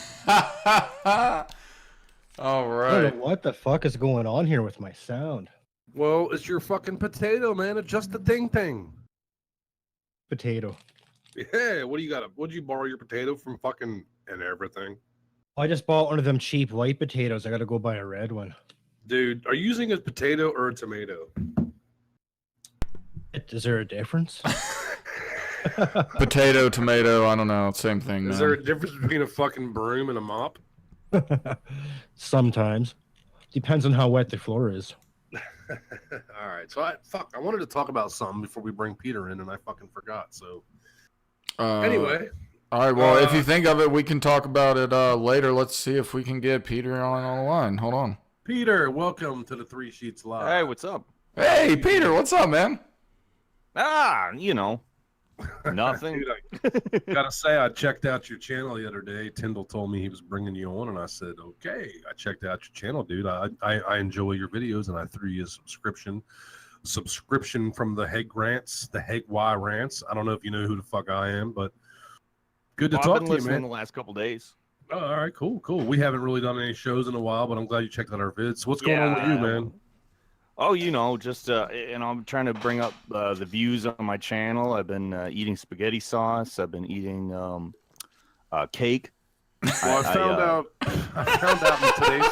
All I don't right. know what the fuck is going on here with my sound. Well, it's your fucking potato, man. Adjust the thing. Potato. Yeah, what do you got? What'd you borrow your potato from fucking and everything? I just bought one of them cheap white potatoes. I gotta go buy a red one. Dude, are you using a potato or a tomato? Is there a difference? Potato, tomato, I don't know. Same thing, Is man. there a difference between a fucking broom and a mop? Sometimes. Depends on how wet the floor is. All right. So I wanted to talk about something before we bring Peter in, and I fucking forgot. So anyway. All right, well, if you think of it, we can talk about it later. Let's see if we can get Peter on the line. Hold on. Peter, welcome to the Three Sheets Live. Hey, what's up? Hey, Peter, what's up, man? Nothing. Dude, I gotta say, I checked out your channel the other day. Tyndall told me he was bringing you on, and I said, okay. I checked out your channel, dude. I enjoy your videos, and I threw you a subscription from the Hagy Rants, the Hagy Rants. I don't know if you know who the fuck I am, but good to I've talk been to you, listening man. the last couple days. Oh, all right, cool. We haven't really done any shows in a while, but I'm glad you checked out our vids. So what's going on with you, man? Oh, just I'm trying to bring up the views on my channel. I've been eating spaghetti sauce. I've been eating cake. Well, I found out in today's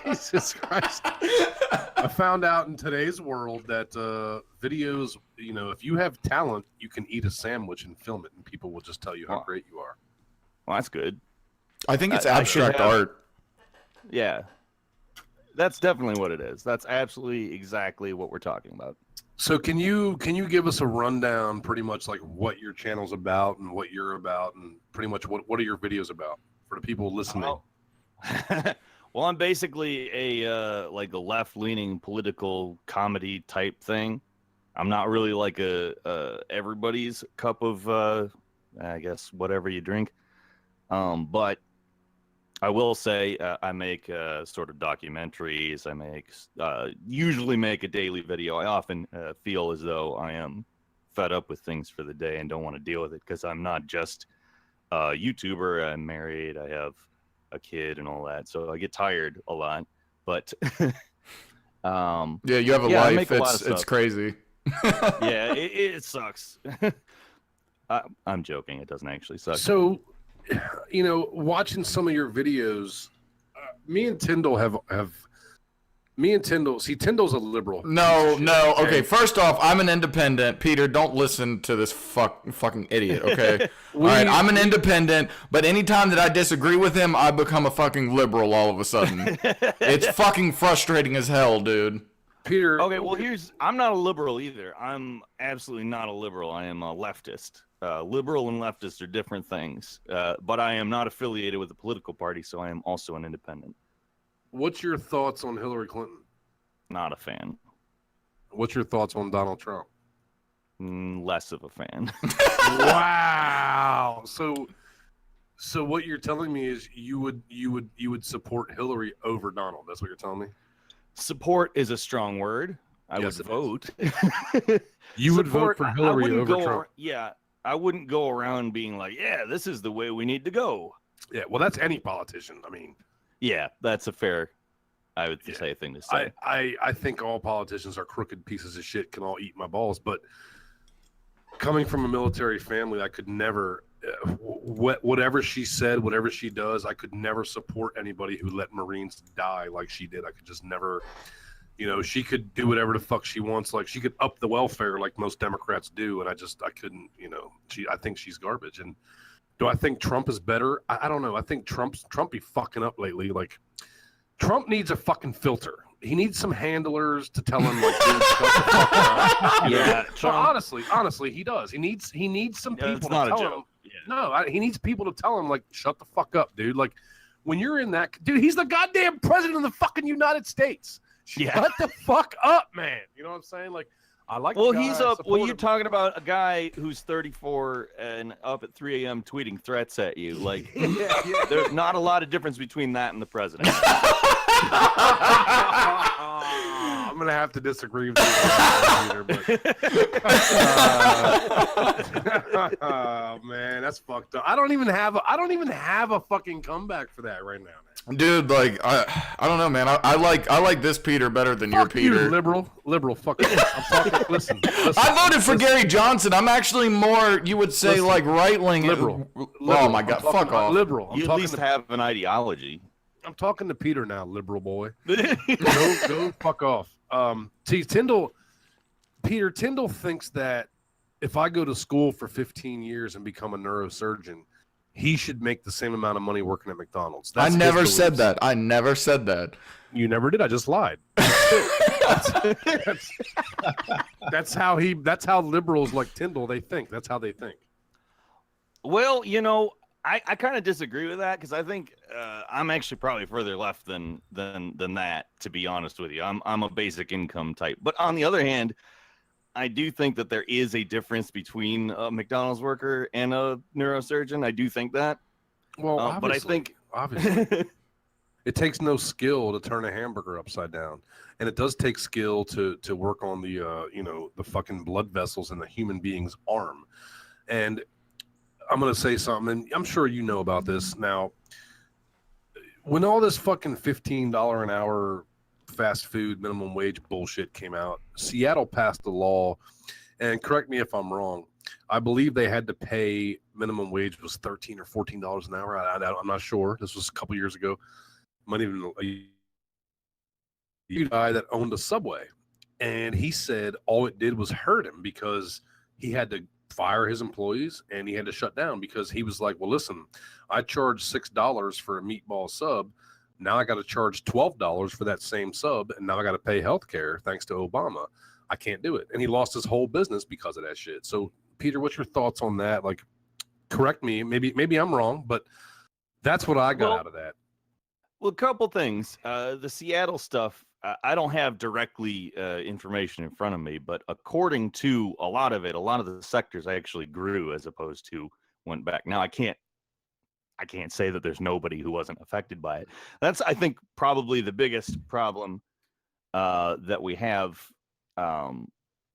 Jesus Christ. I found out in today's world that videos, if you have talent, you can eat a sandwich and film it, and people will just tell you how great you are. Well, that's good. I think it's I should abstract have- art. Yeah, that's definitely what it is. That's absolutely exactly what we're talking about. So can you give us a rundown, pretty much like what your channel's about and what you're about, and pretty much what are your videos about for the people listening? Oh. Well, I'm basically a left-leaning political comedy type thing. I'm not really like a everybody's cup of I guess whatever you drink. But I will say I make sort of documentaries. I usually make a daily video. I often feel as though I am fed up with things for the day and don't want to deal with it because I'm not just a YouTuber. I'm married. I have a kid and all that, so I get tired a lot. But Yeah, you have a I life. make a lot of It's stuff. crazy. Yeah, it sucks. I'm joking. It doesn't actually suck. So, watching some of your videos, me and Tyndall Tyndall's a liberal. No. Okay. Okay, first off, I'm an independent. Peter, don't listen to this fucking idiot, okay? All right, I'm an independent, but anytime that I disagree with him, I become a fucking liberal all of a sudden. It's fucking frustrating as hell, dude. Peter. Okay, well, I'm not a liberal either. I'm absolutely not a liberal. I am a leftist. Liberal and leftist are different things, but I am not affiliated with a political party, so I am also an independent. What's your thoughts on Hillary Clinton? Not a fan. What's your thoughts on Donald Trump? Less of a fan. Wow. So what you're telling me is you would support Hillary over Donald. That's what you're telling me? Support is a strong word. I Yes, would it vote. You would vote Support, for I Hillary wouldn't over go Trump. Yeah, I wouldn't go around being like, yeah, this is the way we need to go. Yeah, well, that's any politician. I mean, Yeah, that's a fair, I would say, thing to say. I think all politicians are crooked pieces of shit, can all eat my balls. But coming from a military family, I could never, whatever she said, whatever she does, I could never support anybody who let Marines die like she did. I could just never, she could do whatever the fuck she wants. Like she could up the welfare like most Democrats do. And I couldn't, I think she's garbage. And do I think Trump is better? I don't know. I think Trump be fucking up lately. Like Trump needs a fucking filter. He needs some handlers to tell him like, dude, shut the fuck up. Yeah, So Trump- honestly, he does. He needs some Yeah, people it's to not a tell joke. him. Yeah. No, he needs people to tell him like, shut the fuck up, dude. Like when you're in that, dude, he's the goddamn president of the fucking United States. Yeah. Shut the fuck up, man. You know what I'm saying? Like, I like. Well, the guy, he's I up. Well, support you're him. talking about a guy who's 34 and up at 3 a.m. tweeting threats at you. Like, yeah. there's not a lot of difference between that and the president. I'm gonna have to disagree with you, Peter, but oh man, that's fucked up. I don't even have a fucking comeback for that right now, man. Dude, like I don't know, man. I like this Peter better than your Fuck you, Peter. liberal. Fuck you. I'm talking. Listen. I voted for Gary Johnson. I'm actually more, you would say, Listen, like right wing. liberal. Oh my God, fuck off. Liberal. You at least have an ideology. I'm talking to Peter now, liberal boy. Go fuck off. See, Peter Tyndall thinks that if I go to school for 15 years and become a neurosurgeon, he should make the same amount of money working at McDonald's. I That's never his said beliefs. that. I never said that. You never did. I just lied. That's how liberals like Tyndall, they think. That's how they think. Well, I kind of disagree with that because I think I'm actually probably further left than that, to be honest with you. I'm a basic income type. But on the other hand, I do think that there is a difference between a McDonald's worker and a neurosurgeon. I do think that. Well, but I think obviously it takes no skill to turn a hamburger upside down, and it does take skill to work on the the fucking blood vessels in the human being's arm. And I'm gonna say something, and I'm sure you know about this now. When all this fucking $15 an hour fast food minimum wage bullshit came out, Seattle passed a law, and correct me if I'm wrong, I believe they had to pay minimum wage was $13 or $14 an hour. I'm not sure. This was a couple years ago. Might even a guy that owned a Subway, and he said all it did was hurt him because he had to fire his employees and he had to shut down because he was like, well, listen, I charged $6 for a meatball sub. Now I got to charge $12 for that same sub, and now I got to pay health care thanks to Obama. I can't do it. And he lost his whole business because of that shit. So, Peter, what's your thoughts on that? Like, correct me. Maybe I'm wrong, but that's what I got out of that. Well, a couple things. The Seattle stuff, I don't have directly information in front of me, but according to a lot of the sectors actually grew as opposed to went back. Now, I can't say that there's nobody who wasn't affected by it. That's, I think, probably the biggest problem that we have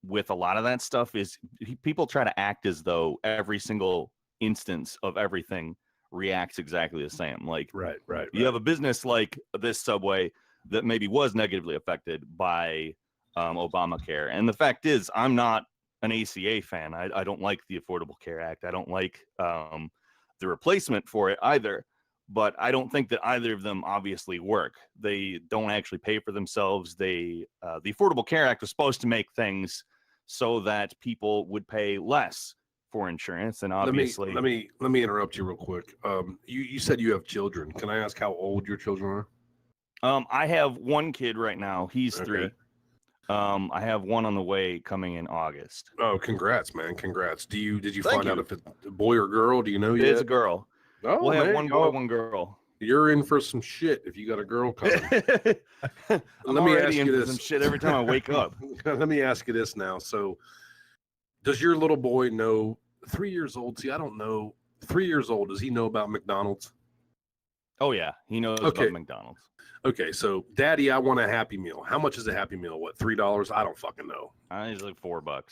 with a lot of that stuff is people try to act as though every single instance of everything reacts exactly the same. Like, right. You have a business like this Subway that maybe was negatively affected by Obamacare. And the fact is, I'm not an ACA fan. I don't like the Affordable Care Act. I don't like the replacement for it either, but I don't think that either of them obviously work. They don't actually pay for themselves. The Affordable Care Act was supposed to make things so that people would pay less for insurance, and obviously let me interrupt you real quick. You said you have children. Can I ask how old your children are? I have one kid right now. He's 3. I have one on the way coming in August. Oh, congrats, man! Congrats. Did you find out if it's a boy or girl? Do you know yet? It's a girl. Oh, we'll have man, one boy, one girl. You're in for some shit if you got a girl coming. Let me ask you this. Some shit every time I wake up. Let me ask you this now. So, does your little boy know? 3 years old. See, I don't know. 3 years old. Does he know about McDonald's? Oh yeah, he knows about McDonald's. Okay, so Daddy, I want a Happy Meal. How much is a Happy Meal? What, $3? I don't fucking know. It's like $4.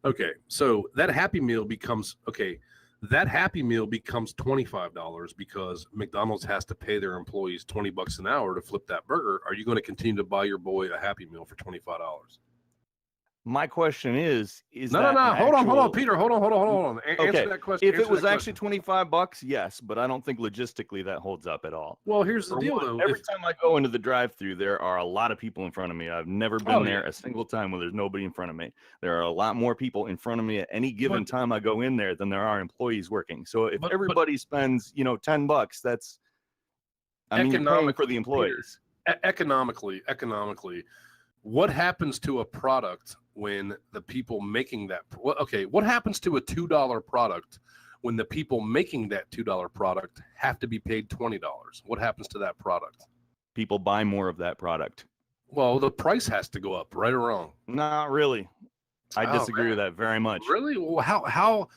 Okay, so that Happy Meal becomes $25 because McDonald's has to pay their employees $20 an hour to flip that burger. Are you going to continue to buy your boy a Happy Meal for $25? My question is no. Hold on, Peter. Hold on. Answer that question. If it was actually $25, yes, but I don't think logistically that holds up at all. Well, here's the deal, though. Every time I go into the drive-thru, there are a lot of people in front of me. I've never been there a single time where there's nobody in front of me. There are a lot more people in front of me at any given time I go in there than there are employees working. So if everybody spends, $10, that's you're paying for the employees. Economically, what happens to a product when the people making that what happens to a $2 product when the people making that $2 product have to be paid $20? What happens to that product? People buy more of that product. Well, the price has to go up, right or wrong? Not really. I Oh, disagree with that very much. Really? Well, how?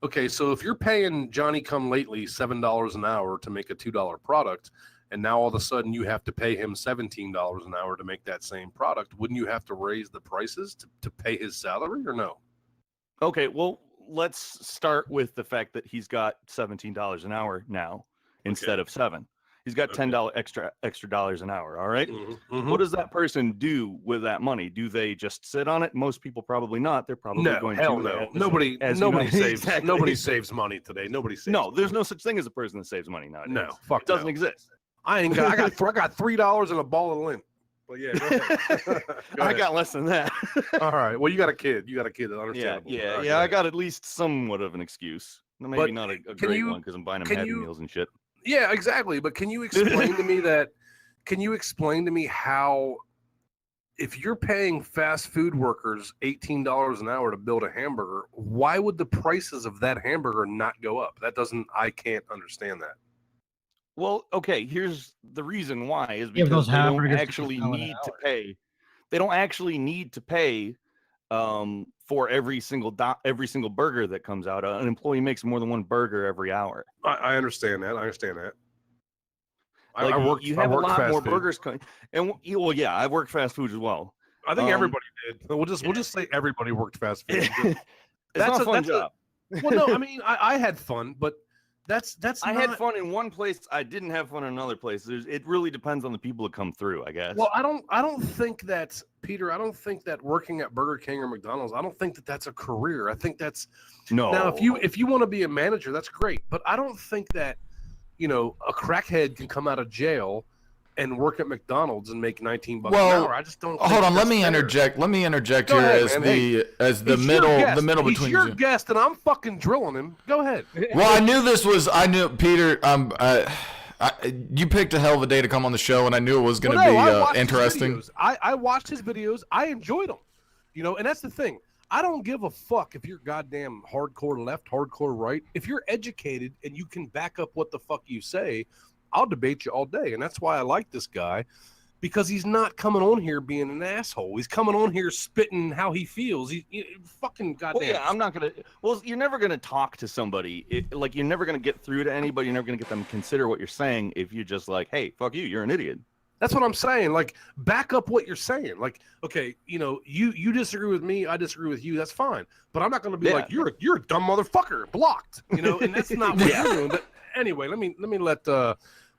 Okay, so if you're paying Johnny Come Lately $7 an hour to make a $2 product, and now all of a sudden you have to pay him $17 an hour to make that same product, wouldn't you have to raise the prices to pay his salary or no? Okay, well, let's start with the fact that he's got $17 an hour now instead of $7. He's got $10 extra dollars an hour. All right? What does that person do with that money? Do they just sit on it? Most people probably not. They're probably going hell to. no. Nobody saves. Exactly. Nobody saves money today. Nobody saves. No, there's no such thing as a person that saves money nowadays. No, fuck, it doesn't exist. I got $3 and a ball of lint. But yeah, go ahead. I got less than that. All right. Well, you got a kid. That's understandable. Yeah. I got at least somewhat of an excuse. Maybe not a great one because I'm buying them Happy Meals and shit. Yeah, exactly. But can you explain to me that? Can you explain to me how, if you're paying fast food workers $18 an hour to build a hamburger, why would the prices of that hamburger not go up? I can't understand that. Well, okay, here's the reason why is because those they don't hamburgers actually $2 an need to hour. pay. They don't actually need to pay for every single burger that comes out. An employee makes more than one burger every hour. I understand that. Like, you have a lot more food. burgers coming, and well, yeah, I've worked fast food as well. I think everybody did. We'll just say everybody worked fast food. That's a fun job. Well, no, I mean I had fun, but that's I had fun in one place. I didn't have fun in another place. It really depends on the people that come through, I guess. Well, I don't think that, Peter. I don't think that working at Burger King or McDonald's. I don't think that that's a career. I think that's no. Now, if you want to be a manager, that's great. But I don't think that, a crackhead can come out of jail and work at McDonald's and make $19 an hour. I just don't. Hold on, let me interject. Let me interject here as the middle between He's your guest, and I'm fucking drilling him. Go ahead. Well, I knew Peter. You picked a hell of a day to come on the show, and I knew it was going to be interesting. I watched his videos. I enjoyed them. And that's the thing. I don't give a fuck if you're goddamn hardcore left, hardcore right. If you're educated and you can back up what the fuck you say, I'll debate you all day. And that's why I like this guy, because he's not coming on here being an asshole. He's coming on here spitting how he feels. He fucking goddamn. Well, yeah, I'm not going to. Well, you're never going to talk to somebody. You're never going to get through to anybody. You're never going to get them to consider what you're saying if you're just like, hey, fuck you. You're an idiot. That's what I'm saying. Like, back up what you're saying. Like, okay, you disagree with me, I disagree with you. That's fine. But I'm not going to be like, you're a dumb motherfucker, blocked. And that's not what you're doing. But anyway, let me let.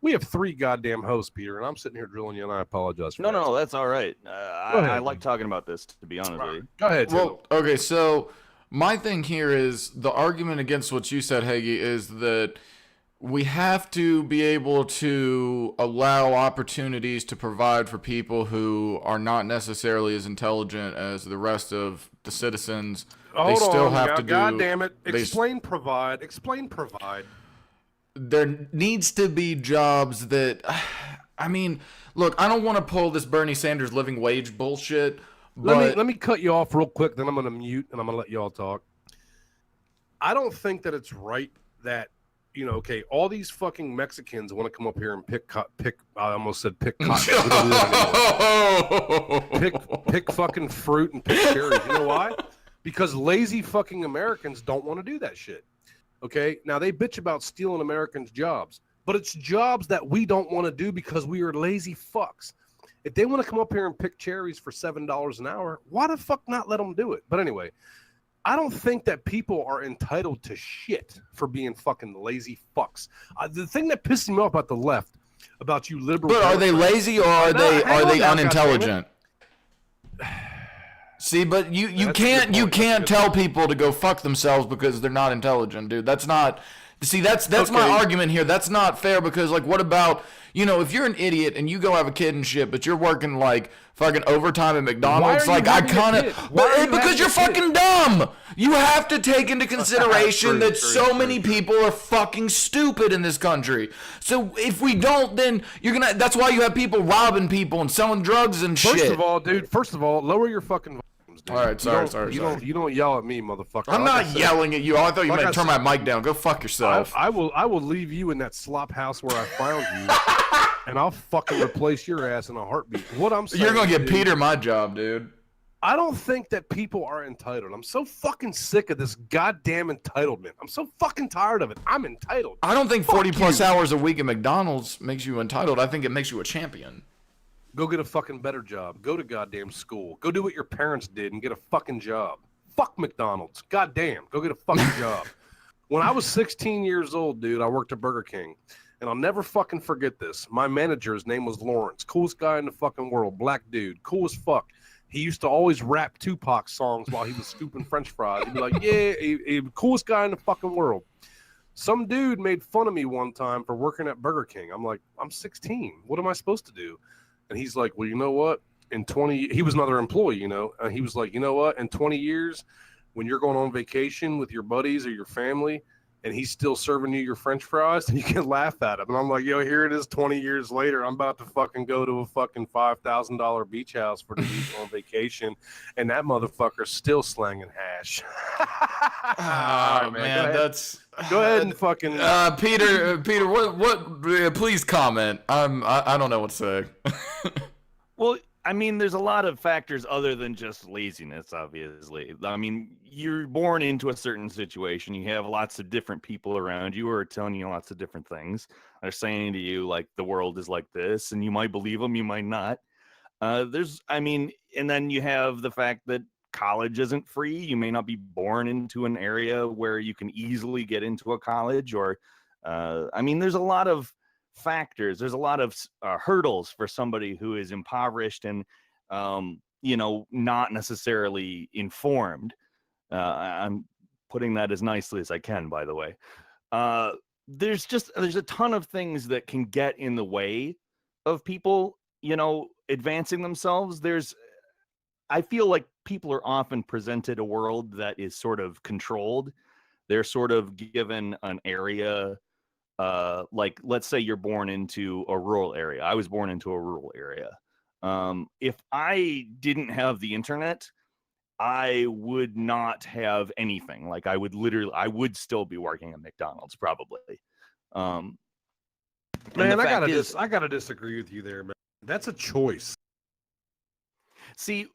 We have 3 goddamn hosts, Peter, and I'm sitting here drilling you, and I apologize for that. No, that's all right. I like talking about this, to be honest with you. Go ahead, Tim. Well, okay, so my thing here is the argument against what you said, Hagy, is that we have to be able to allow opportunities to provide for people who are not necessarily as intelligent as the rest of the citizens. God damn it. Explain provide. There needs to be jobs that, look, I don't want to pull this Bernie Sanders living wage bullshit. But let me cut you off real quick, then I'm going to mute and I'm going to let you all talk. I don't think that it's right that, all these fucking Mexicans want to come up here and pick I almost said pick cotton. pick fucking fruit and pick cherries. You know why? Because lazy fucking Americans don't want to do that shit. Okay? Now, they bitch about stealing Americans' jobs, but it's jobs that we don't want to do because we are lazy fucks. If they want to come up here and pick cherries for $7 an hour, why the fuck not let them do it? But anyway, I don't think that people are entitled to shit for being fucking lazy fucks. The thing that pisses me off about the left, about you liberals. But are they lazy or are they unintelligent? See, but you can't tell people to go fuck themselves because they're not intelligent, dude. That's not. See, that's my argument here. That's not fair because, like, what about, if you're an idiot and you go have a kid and shit, but you're working like fucking overtime at McDonald's, because you're fucking dumb. You have to take into consideration that so many people are fucking stupid in this country. So if we don't, then that's why you have people robbing people and selling drugs and shit. First of all, lower your fucking volumes, dude. All right, sorry. You don't yell at me, motherfucker. I'm not yelling at you. I thought you meant turn my mic down. Go fuck yourself. I will leave you in that slop house where I found you, and I'll fucking replace your ass in a heartbeat. What I'm saying, you're gonna get Peter my job, dude. I don't think that people are entitled. I'm so fucking sick of this goddamn entitlement. I'm so fucking tired of it. I'm entitled. I don't think Fuck 40 plus you. hours a week at McDonald's makes you entitled. I think it makes you a champion. Go get a fucking better job. Go to goddamn school. Go do what your parents did and get a fucking job. Fuck McDonald's. Goddamn. Go get a fucking job. When I was 16 years old, dude, I worked at Burger King. And I'll never fucking forget this. My manager, his name was Lawrence. Coolest guy in the fucking world. Black dude. Cool as fuck. He used to always rap Tupac songs while he was scooping French fries. He'd be like, yeah, coolest guy in the fucking world. Some dude made fun of me one time for working at Burger King. I'm like, I'm 16. What am I supposed to do? And he's like, well, you know what? In 20, he was another employee, you know. And he was like, you know what? In 20 years, when you're going on vacation with your buddies or your family, and he's still serving you your French fries, and you can laugh at him. And I'm like, yo, here it is 20 years later. I'm about to fucking go to a fucking $5,000 beach house for the week on vacation, and that motherfucker's still slanging hash. Oh, man, that's... Go ahead and fucking... Peter, what, please comment. I don't know what to say. Well, I mean, there's a lot of factors other than just laziness, obviously. I mean, you're born into a certain situation. You have lots of different people around you who are telling you lots of different things. They're saying to you, like, the world is like this, and you might believe them, you might not. And then you have the fact that college isn't free. You may not be born into an area where you can easily get into a college, or, there's a lot of factors. There's a lot of hurdles for somebody who is impoverished and not necessarily informed. I'm putting that as nicely as I can, by the way. There's a ton of things that can get in the way of people advancing themselves. I feel like people are often presented a world that is sort of controlled. They're sort of given an area. Like, let's say you're born into a rural area. I was born into a rural area. If I didn't have the internet, I would not have anything. Like, I would still be working at McDonald's probably. Man, I gotta disagree with you there, man. That's a choice. See,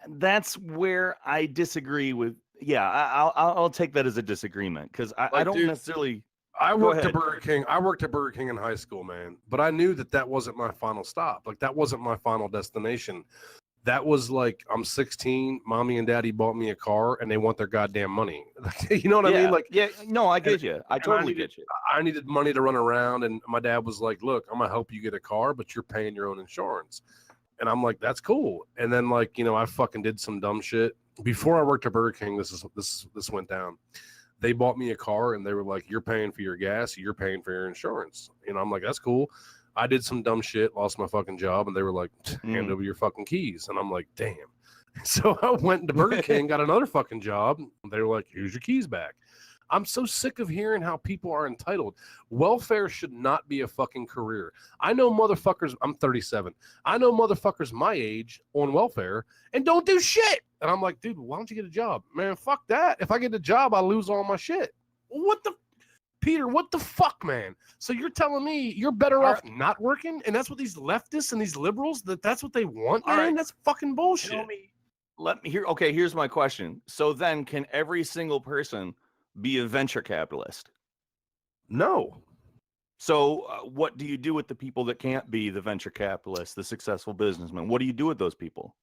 that's where I disagree with. Yeah, I'll take that as a disagreement, because I don't necessarily. I worked at Burger King. I worked at Burger King in high school, man. But I knew that wasn't my final stop. Like, that wasn't my final destination. That was like, I'm 16. Mommy and daddy bought me a car, and they want their goddamn money. You know what I mean? Like, yeah, no, I get you. I totally get you. I needed money to run around, and my dad was like, "Look, I'm gonna help you get a car, but you're paying your own insurance." And I'm like, "That's cool." And then, like, I fucking did some dumb shit before I worked at Burger King. This went down. They bought me a car, and they were like, "You're paying for your gas, you're paying for your insurance." I'm like, "That's cool." I did some dumb shit, lost my fucking job, and they were like, "Hand over your fucking keys." And I'm like, "Damn." So I went to Burger King, got another fucking job. And they were like, "Here's your keys back." I'm so sick of hearing how people are entitled. Welfare should not be a fucking career. I know motherfuckers, I'm 37. I know motherfuckers my age on welfare and don't do shit. And I'm like, dude, why don't you get a job? Man, fuck that. If I get a job, I lose all my shit. Peter, what the fuck, man? So you're telling me you're better off not working? And that's what these leftists and these liberals, that's what they want, man? Right. That's fucking bullshit. Let me hear. Okay, here's my question. So then, can every single person be a venture capitalist? No. So what do you do with the people that can't be the venture capitalists, the successful businessmen? What do you do with those people?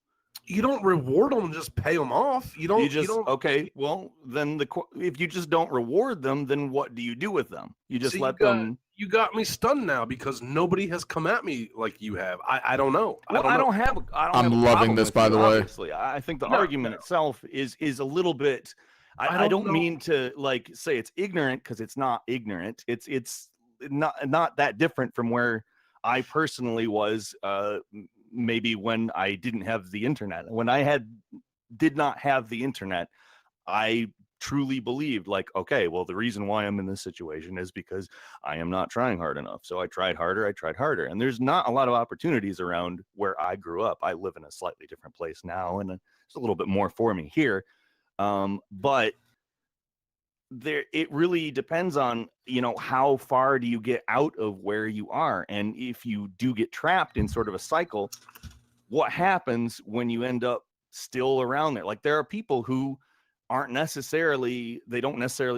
You don't reward them and just pay them off. You don't. Okay. Well, then if you just don't reward them, then what do you do with them? You just let them. You got me stunned now because nobody has come at me like you have. I don't know. I'm loving this, by the way. Obviously, I think the argument itself is a little bit. I don't mean to like say it's ignorant, because it's not ignorant. It's not that different from where I personally was. Maybe when I didn't have the internet. When I did not have the internet, I truly believed, like, okay, well, the reason why I'm in this situation is because I am not trying hard enough. So I tried harder. And there's not a lot of opportunities around where I grew up. I live in a slightly different place now, and it's a little bit more for me here. But it really depends on, how far do you get out of where you are? And if you do get trapped in sort of a cycle, what happens when you end up still around there. Like there are people who don't necessarily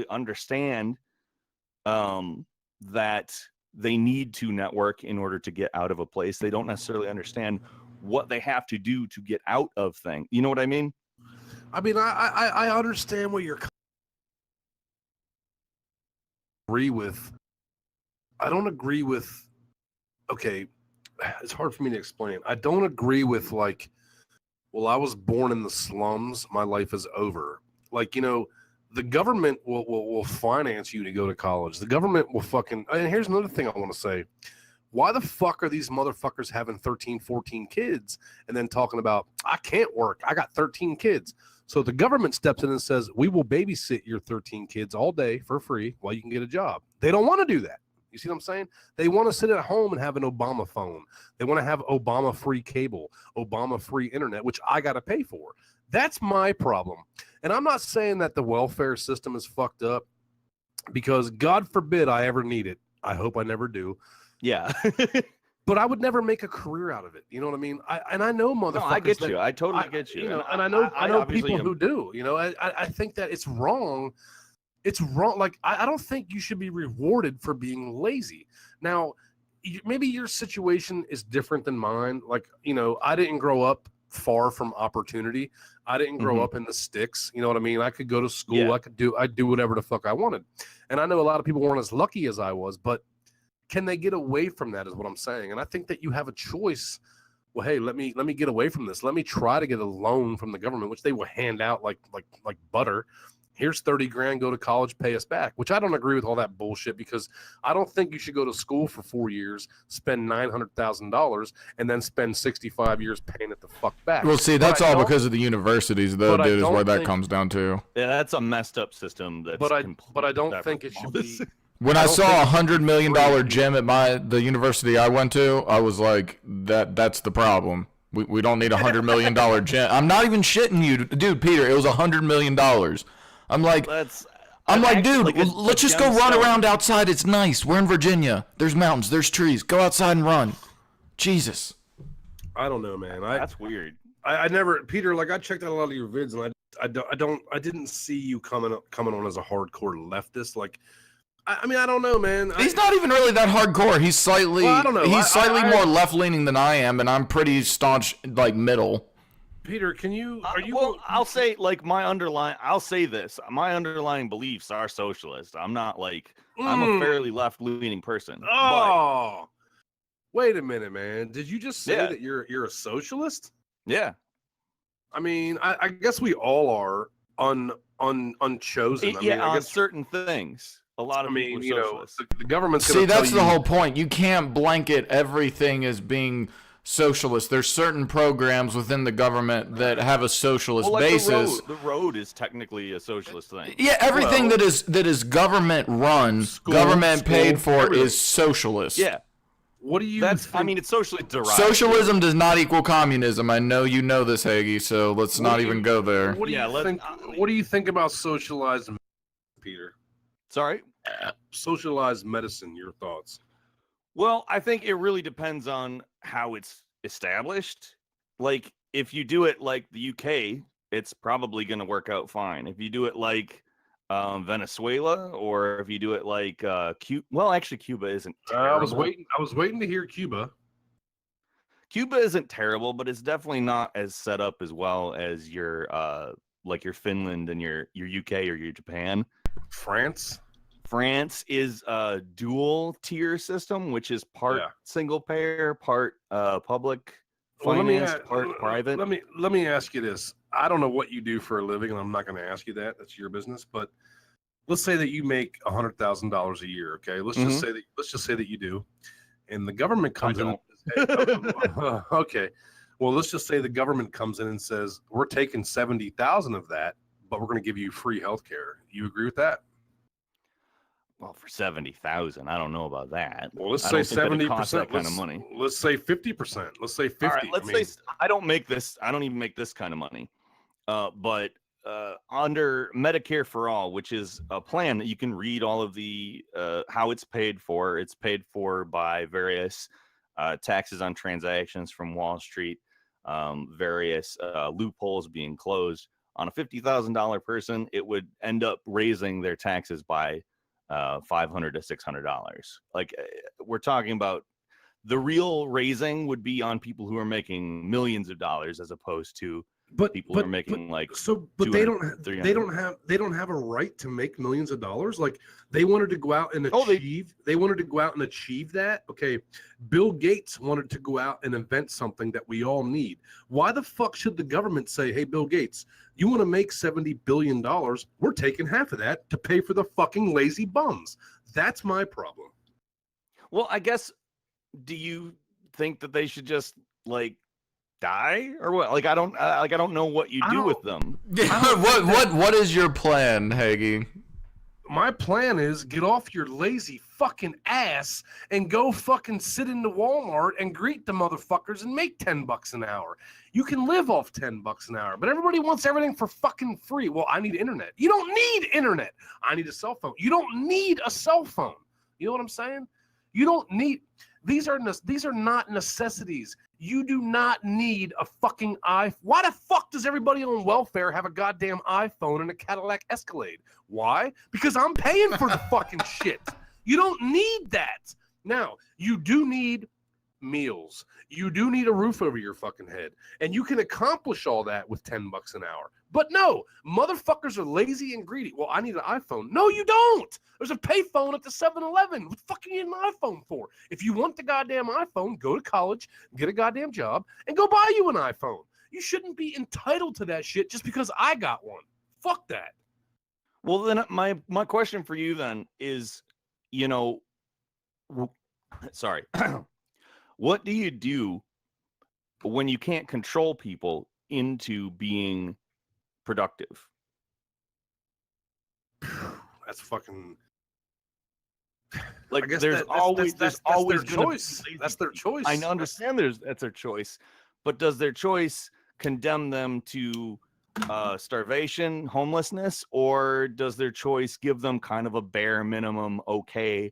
understand that they need to network in order to get out of a place. They don't necessarily understand what they have to do to get out of things. You know what I mean? I mean, I understand what you're agree with. I don't agree with. Okay, it's hard for me to explain. I don't agree with like, well, I was born in the slums. My life is over. Like, you know, the government will finance you to go to college. The government will fucking. And here's another thing I want to say. Why the fuck are these motherfuckers having 13, 14 kids and then talking about, I can't work. I got 13 kids. So the government steps in and says, we will babysit your 13 kids all day for free while you can get a job. They don't want to do that. You see what I'm saying? They want to sit at home and have an Obama phone. They want to have Obama-free cable, Obama-free internet, which I got to pay for. That's my problem. And I'm not saying that the welfare system is fucked up because God forbid I ever need it. I hope I never do. Yeah. But I would never make a career out of it. You know what I mean? I know motherfuckers. No, I get you. I totally get you. You know, and I know people who do. You know, I think that it's wrong. It's wrong. Like I don't think you should be rewarded for being lazy. Now, maybe your situation is different than mine. Like, you know, I didn't grow up far from opportunity. I didn't grow up in the sticks. You know what I mean? I could go to school. Yeah. I'd do whatever the fuck I wanted. And I know a lot of people weren't as lucky as I was, but can they get away from that is what I'm saying. And I think that you have a choice. Well, hey, let me get away from this. Let me try to get a loan from the government, which they will hand out like butter. Here's 30 grand, go to college, pay us back, which I don't agree with all that bullshit because I don't think you should go to school for 4 years, spend $900,000 and then spend 65 years paying it the fuck back. Well, see, that's all because of the universities, though, dude, is where that comes down to. Yeah, that's a messed up system. That's but I don't think it should be. When I saw $100 million gym at the university I went to, I was like, that's the problem. We don't need $100 million gym. I'm not even shitting you, dude, Peter. It was $100 million. I'm like, dude, let's just go run around outside. It's nice. We're in Virginia. There's mountains. There's trees. Go outside and run. Jesus. I don't know, man. That's weird. I never, Peter. Like I checked out a lot of your vids, and I didn't see you coming on as a hardcore leftist. Like, I mean, I don't know, man. He's not even really that hardcore. He's slightly, well, I don't know. He's slightly more left leaning than I am, and I'm pretty staunch, like middle. Peter, are you? Well, I'll say I'll say this. My underlying beliefs are socialist. I'm not like I'm a fairly left-leaning person. Oh, wait a minute, man. Did you just say that you're a socialist? Yeah. I mean, I guess we all are unchosen. I mean, on certain things. A lot of people are socialists. The government's see, that's the whole point. You can't blanket everything as being socialist. There's certain programs within the government that have a socialist basis. The road is technically a socialist thing. Yeah, everything that is government run, government paid for is socialist. Yeah. What do you? I mean, it's socially derived. Socialism does not equal communism. I know you know this, Hagy. So let's not even go there. What do you think? What do you think about socialized, Peter? Sorry? Socialized medicine, your thoughts? Well, I think it really depends on how it's established. Like, if you do it like the UK, it's probably going to work out fine. If you do it like Venezuela, or if you do it like Cuba, well, actually, Cuba isn't terrible. I was waiting to hear Cuba. Cuba isn't terrible, but it's definitely not as set up as well as your like your Finland and your UK or your Japan. France is a dual tier system, which is part single payer, part public finance, part private. Let me ask you this. I don't know what you do for a living, and I'm not going to ask you that. That's your business. But let's say that you make $100,000 a year. Okay, let's just say that you do, and the government comes in. Okay, well, let's just say the government comes in and says we're taking 70,000 of that, but we're going to give you free health care. You agree with that? Well, for 70,000, I don't know about that. Well, let's say 70% kind of money. Let's say 50%. Let's say 50. All right, let's say I don't even make this kind of money. But under Medicare for All, which is a plan that you can read all of the how it's paid for. It's paid for by various taxes on transactions from Wall Street. various loopholes being closed. On a $50,000 person, it would end up raising their taxes by $500 to $600. Like we're talking about the real raising would be on people who are making millions of dollars as opposed to people who are making like but they don't have a right to make millions of dollars. Like they wanted to go out and achieve they wanted to go out and achieve that. Okay, Bill Gates wanted to go out and invent something that we all need. Why the fuck should the government say, hey, Bill Gates, you want to make $70 billion, we're taking half of that to pay for the fucking lazy bums? That's my problem. Well, I guess, do you think that they should just like die or what? Like I don't know what you do with them. What is your plan, Hagy? My plan is get off your lazy fucking ass and go fucking sit in the Walmart and greet the motherfuckers and make $10 an hour. You can live off $10 an hour, but everybody wants everything for fucking free. Well, I need internet. You don't need internet. I need a cell phone. You don't need a cell phone. You know what I'm saying? You don't need. These are not necessities. You do not need a fucking iPhone. Why the fuck does everybody on welfare have a goddamn iPhone and a Cadillac Escalade? Why? Because I'm paying for the fucking shit. You don't need that. Now, you do need meals. You do need a roof over your fucking head. And you can accomplish all that with $10 an hour. But no, motherfuckers are lazy and greedy. Well, I need an iPhone. No, you don't. There's a payphone at the 7-Eleven. What the fuck are you need an iPhone for? If you want the goddamn iPhone, go to college, get a goddamn job, and go buy you an iPhone. You shouldn't be entitled to that shit just because I got one. Fuck that. Well, then my question for you then is, you know, sorry. What do you do when you can't control people into being productive? That's fucking. Like there's always their choice. That's their choice. I understand that's their choice, but does their choice condemn them to starvation, homelessness, or does their choice give them kind of a bare minimum? Okay,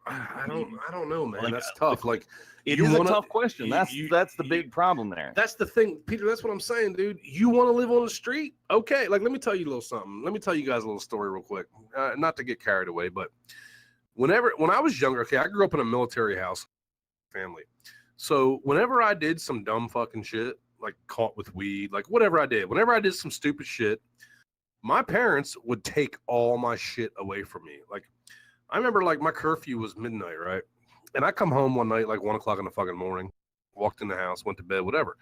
I don't know, man. Like, that's tough. Like it is a tough question. That's the big problem there. That's the thing, Peter. That's what I'm saying, dude. You want to live on the street? Okay. Like, let me tell you a little something. Let me tell you guys a little story real quick. Not to get carried away, but when I was younger, okay, I grew up in a military house family. So whenever I did some dumb fucking shit, like caught with weed, like whatever I did, whenever I did some stupid shit, my parents would take all my shit away from me. Like, I remember, like, my curfew was midnight, right? And I come home one night, like 1 o'clock in the fucking morning, walked in the house, went to bed, whatever.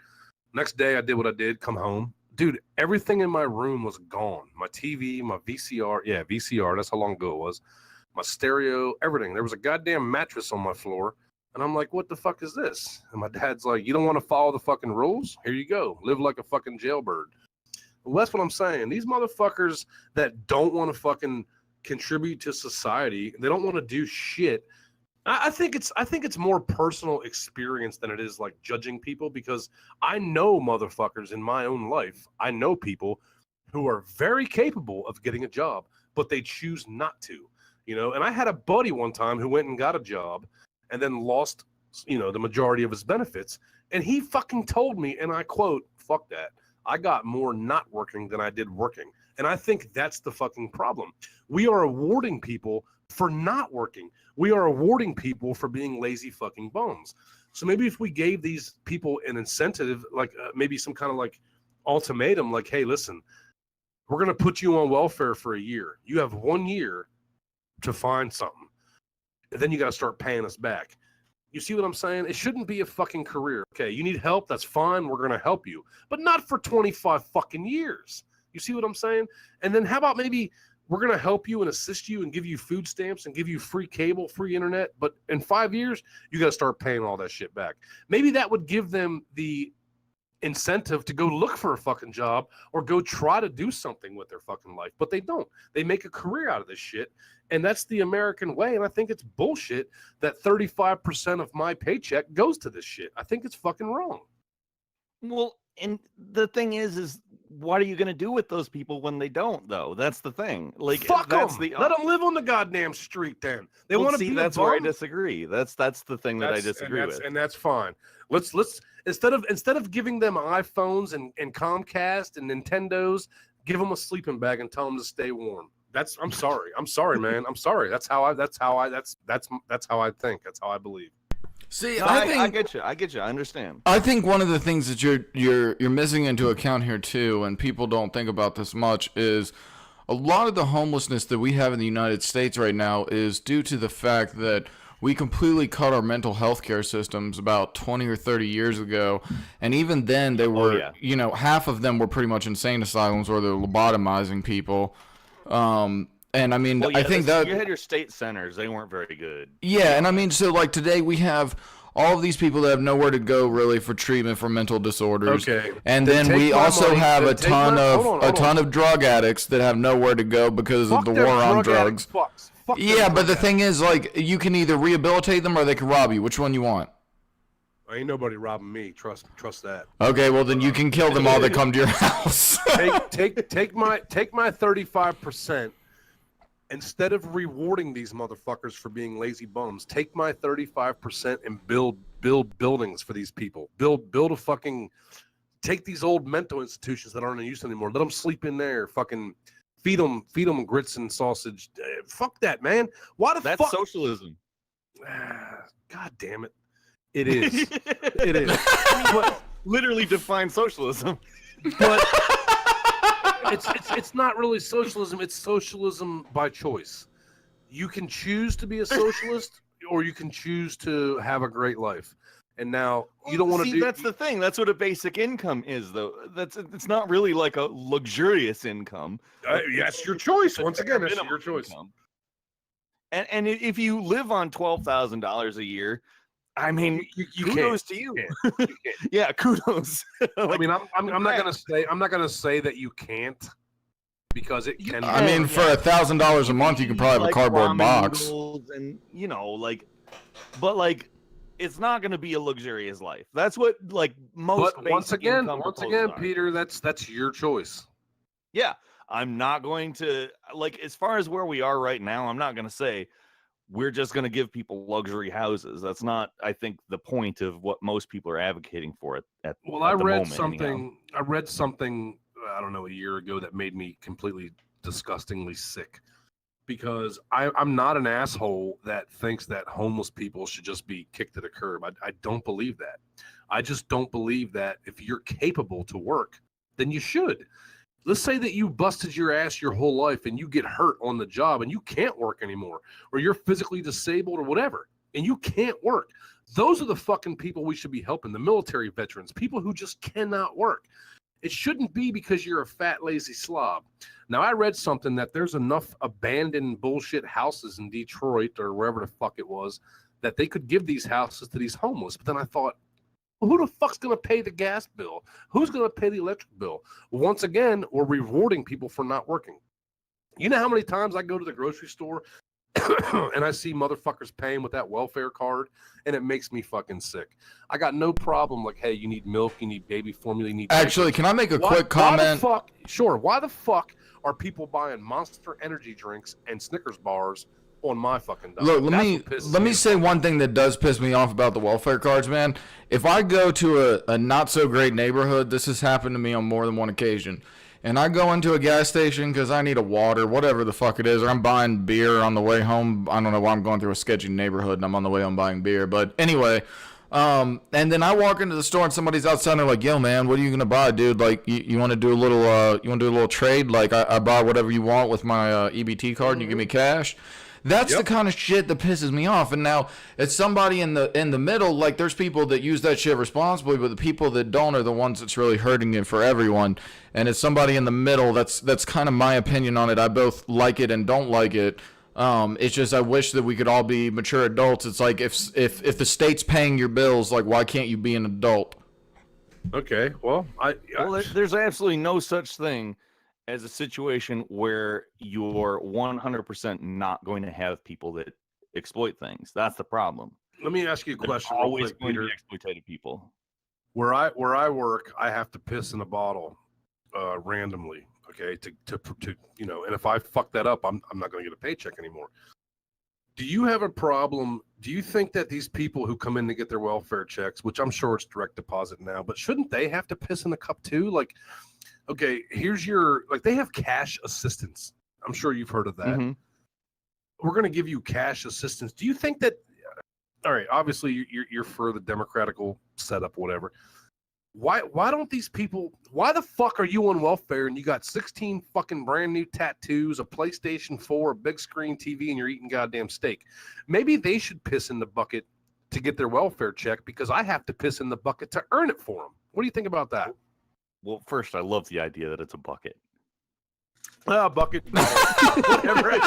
Next day, I did what I did, come home. Dude, everything in my room was gone. My TV, my VCR, VCR, that's how long ago it was. My stereo, everything. There was a goddamn mattress on my floor. And I'm like, what the fuck is this? And my dad's like, you don't want to follow the fucking rules? Here you go. Live like a fucking jailbird. Well, that's what I'm saying. These motherfuckers that don't want to fucking contribute to society, they don't want to do shit. I think it's more personal experience than it is like judging people, because I know motherfuckers in my own life. I know people who are very capable of getting a job, but they choose not to, you know. And I had a buddy one time who went and got a job and then lost, you know, the majority of his benefits. And he fucking told me, and I quote, fuck that. I got more not working than I did working. And I think that's the fucking problem. We are awarding people for not working. We are awarding people for being lazy fucking bums. So maybe if we gave these people an incentive, like maybe some kind of like ultimatum, like, hey, listen, we're going to put you on welfare for a year. You have 1 year to find something. And then you got to start paying us back. You see what I'm saying? It shouldn't be a fucking career. Okay, you need help? That's fine. We're going to help you. But not for 25 fucking years. You see what I'm saying? And then how about maybe we're going to help you and assist you and give you food stamps and give you free cable, free internet. But in 5 years, you got to start paying all that shit back. Maybe that would give them the incentive to go look for a fucking job or go try to do something with their fucking life. But they don't. They make a career out of this shit. And that's the American way. And I think it's bullshit that 35% of my paycheck goes to this shit. I think it's fucking wrong. Well, and the thing is what are you going to do with those people when they don't, though? That's the thing. Like, Fuck that's them. the Let them live on the goddamn street. Then they Well, want to see, be. that's a where I bum? disagree. That's the thing that I disagree with. And that's fine. Let's instead of giving them iPhones and Comcast and Nintendos, give them a sleeping bag and tell them to stay warm. I'm sorry. I'm sorry, man. I'm sorry. That's how I think. That's how I believe. See, No, I think I get you. I get you. I understand. I think one of the things that you're missing into account here too, and people don't think about this much, is a lot of the homelessness that we have in the United States right now is due to the fact that we completely cut our mental health care systems about 20 or 30 years ago, and even then they were, half of them were pretty much insane asylums where they're lobotomizing people. And I mean, I think that you had your state centers; they weren't very good. Yeah, and I mean, so like today we have all of these people that have nowhere to go really for treatment for mental disorders. Okay. And then we also have a ton of drug addicts that have nowhere to go because of the war on drugs. Yeah, but the thing is, like, you can either rehabilitate them or they can rob you. Which one you want? Ain't nobody robbing me. Trust that. Okay, well then you can kill them all that come to your house. take my 35%. Instead of rewarding these motherfuckers for being lazy bums, take my 35% and build buildings for these people. Build a fucking, take these old mental institutions that aren't in use anymore. Let them sleep in there. Fucking feed them grits and sausage. Fuck that, man. Why the fuck? That's socialism. God damn it. It is. It is. But literally define socialism. But it's not really socialism. It's socialism by choice. You can choose to be a socialist, or you can choose to have a great life. And now you don't want to do. That's the thing. That's what a basic income is, though. It's not really like a luxurious income. That's your choice. Once again, it's your choice. Income. And if you live on $12,000 a year, I mean, kudos to you. Yeah, kudos. I mean, I'm not gonna say that you can't, because it can. I mean, for $1,000 a month, you can probably have a cardboard box. And but it's not going to be a luxurious life. That's what most. But once again, Peter, that's your choice. Yeah, I'm not going to as far as where we are right now. I'm not going to say we're just going to give people luxury houses. That's not, I think, the point of what most people are advocating for it at the moment. I read something, I don't know, a year ago that made me completely disgustingly sick, because I'm not an asshole that thinks that homeless people should just be kicked to the curb. I don't believe that. I just don't believe that if you're capable to work, then you should. Let's say that you busted your ass your whole life and you get hurt on the job and you can't work anymore, or you're physically disabled or whatever, and you can't work. Those are the fucking people we should be helping, the military veterans, people who just cannot work. It shouldn't be because you're a fat, lazy slob. Now, I read something that there's enough abandoned bullshit houses in Detroit or wherever the fuck it was that they could give these houses to these homeless. But then I thought, who the fuck's going to pay the gas bill? Who's going to pay the electric bill? Once again, we're rewarding people for not working. You know how many times I go to the grocery store and I see motherfuckers paying with that welfare card, and it makes me fucking sick. I got no problem hey, you need milk, you need baby formula, you need... Actually, can I make a quick comment? Why the fuck are people buying Monster energy drinks and Snickers bars on my fucking dime? Look, let me say one thing that does piss me off about the welfare cards, man. If I go to a not so great neighborhood, this has happened to me on more than one occasion, and I go into a gas station because I need a water, whatever the fuck it is, or I'm buying beer on the way home. I don't know why I'm going through a sketchy neighborhood and I'm on the way home buying beer, but anyway. And then I walk into the store and somebody's outside and they're like, yo man, what are you gonna buy, dude? Like, you want to do a little trade? Like, I buy whatever you want with my EBT card and you give me cash. That's the kind of shit that pisses me off. And now it's somebody in the middle. Like, there's people that use that shit responsibly, but the people that don't are the ones that's really hurting it for everyone. And it's somebody in the middle. That's kind of my opinion on it. I both like it and don't like it. It's just I wish that we could all be mature adults. It's like if the state's paying your bills, like, why can't you be an adult? Okay, well, there's absolutely no such thing as a situation where you're 100% not going to have people that exploit things. That's the problem. Let me ask you a question. There's always going to be exploited people. Where I work, I have to piss in a bottle randomly. Okay, to you know, and if I fuck that up, I'm not going to get a paycheck anymore. Do you have a problem? Do you think that these people who come in to get their welfare checks, which I'm sure it's direct deposit now, but shouldn't they have to piss in the cup too? Like, okay, here's your, like, they have cash assistance. I'm sure you've heard of that. Mm-hmm. We're going to give you cash assistance. Do you think that, all right, obviously you're for the democratical setup, whatever. Why don't these people, why the fuck are you on welfare and you got 16 fucking brand new tattoos, a PlayStation 4, a big screen TV, and you're eating goddamn steak? Maybe they should piss in the bucket to get their welfare check, because I have to piss in the bucket to earn it for them. What do you think about that? Well, first, I love the idea that it's a bucket. Bucket. Whatever. You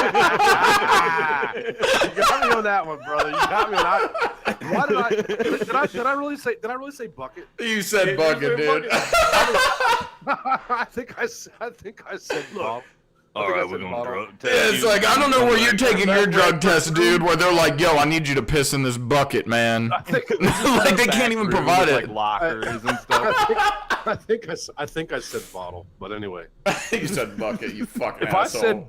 got me on that one, brother. You got me on that. Why did I really say bucket? You said bucket, dude. I think I said Bob. All right, we're going to drug test. It's like, I don't know where you're taking your drug test, dude, where they're like, yo, I need you to piss in this bucket, man. Like, they can't even provide it. Like lockers and stuff. I think I said bottle, but anyway. You said bucket, you fucking If asshole.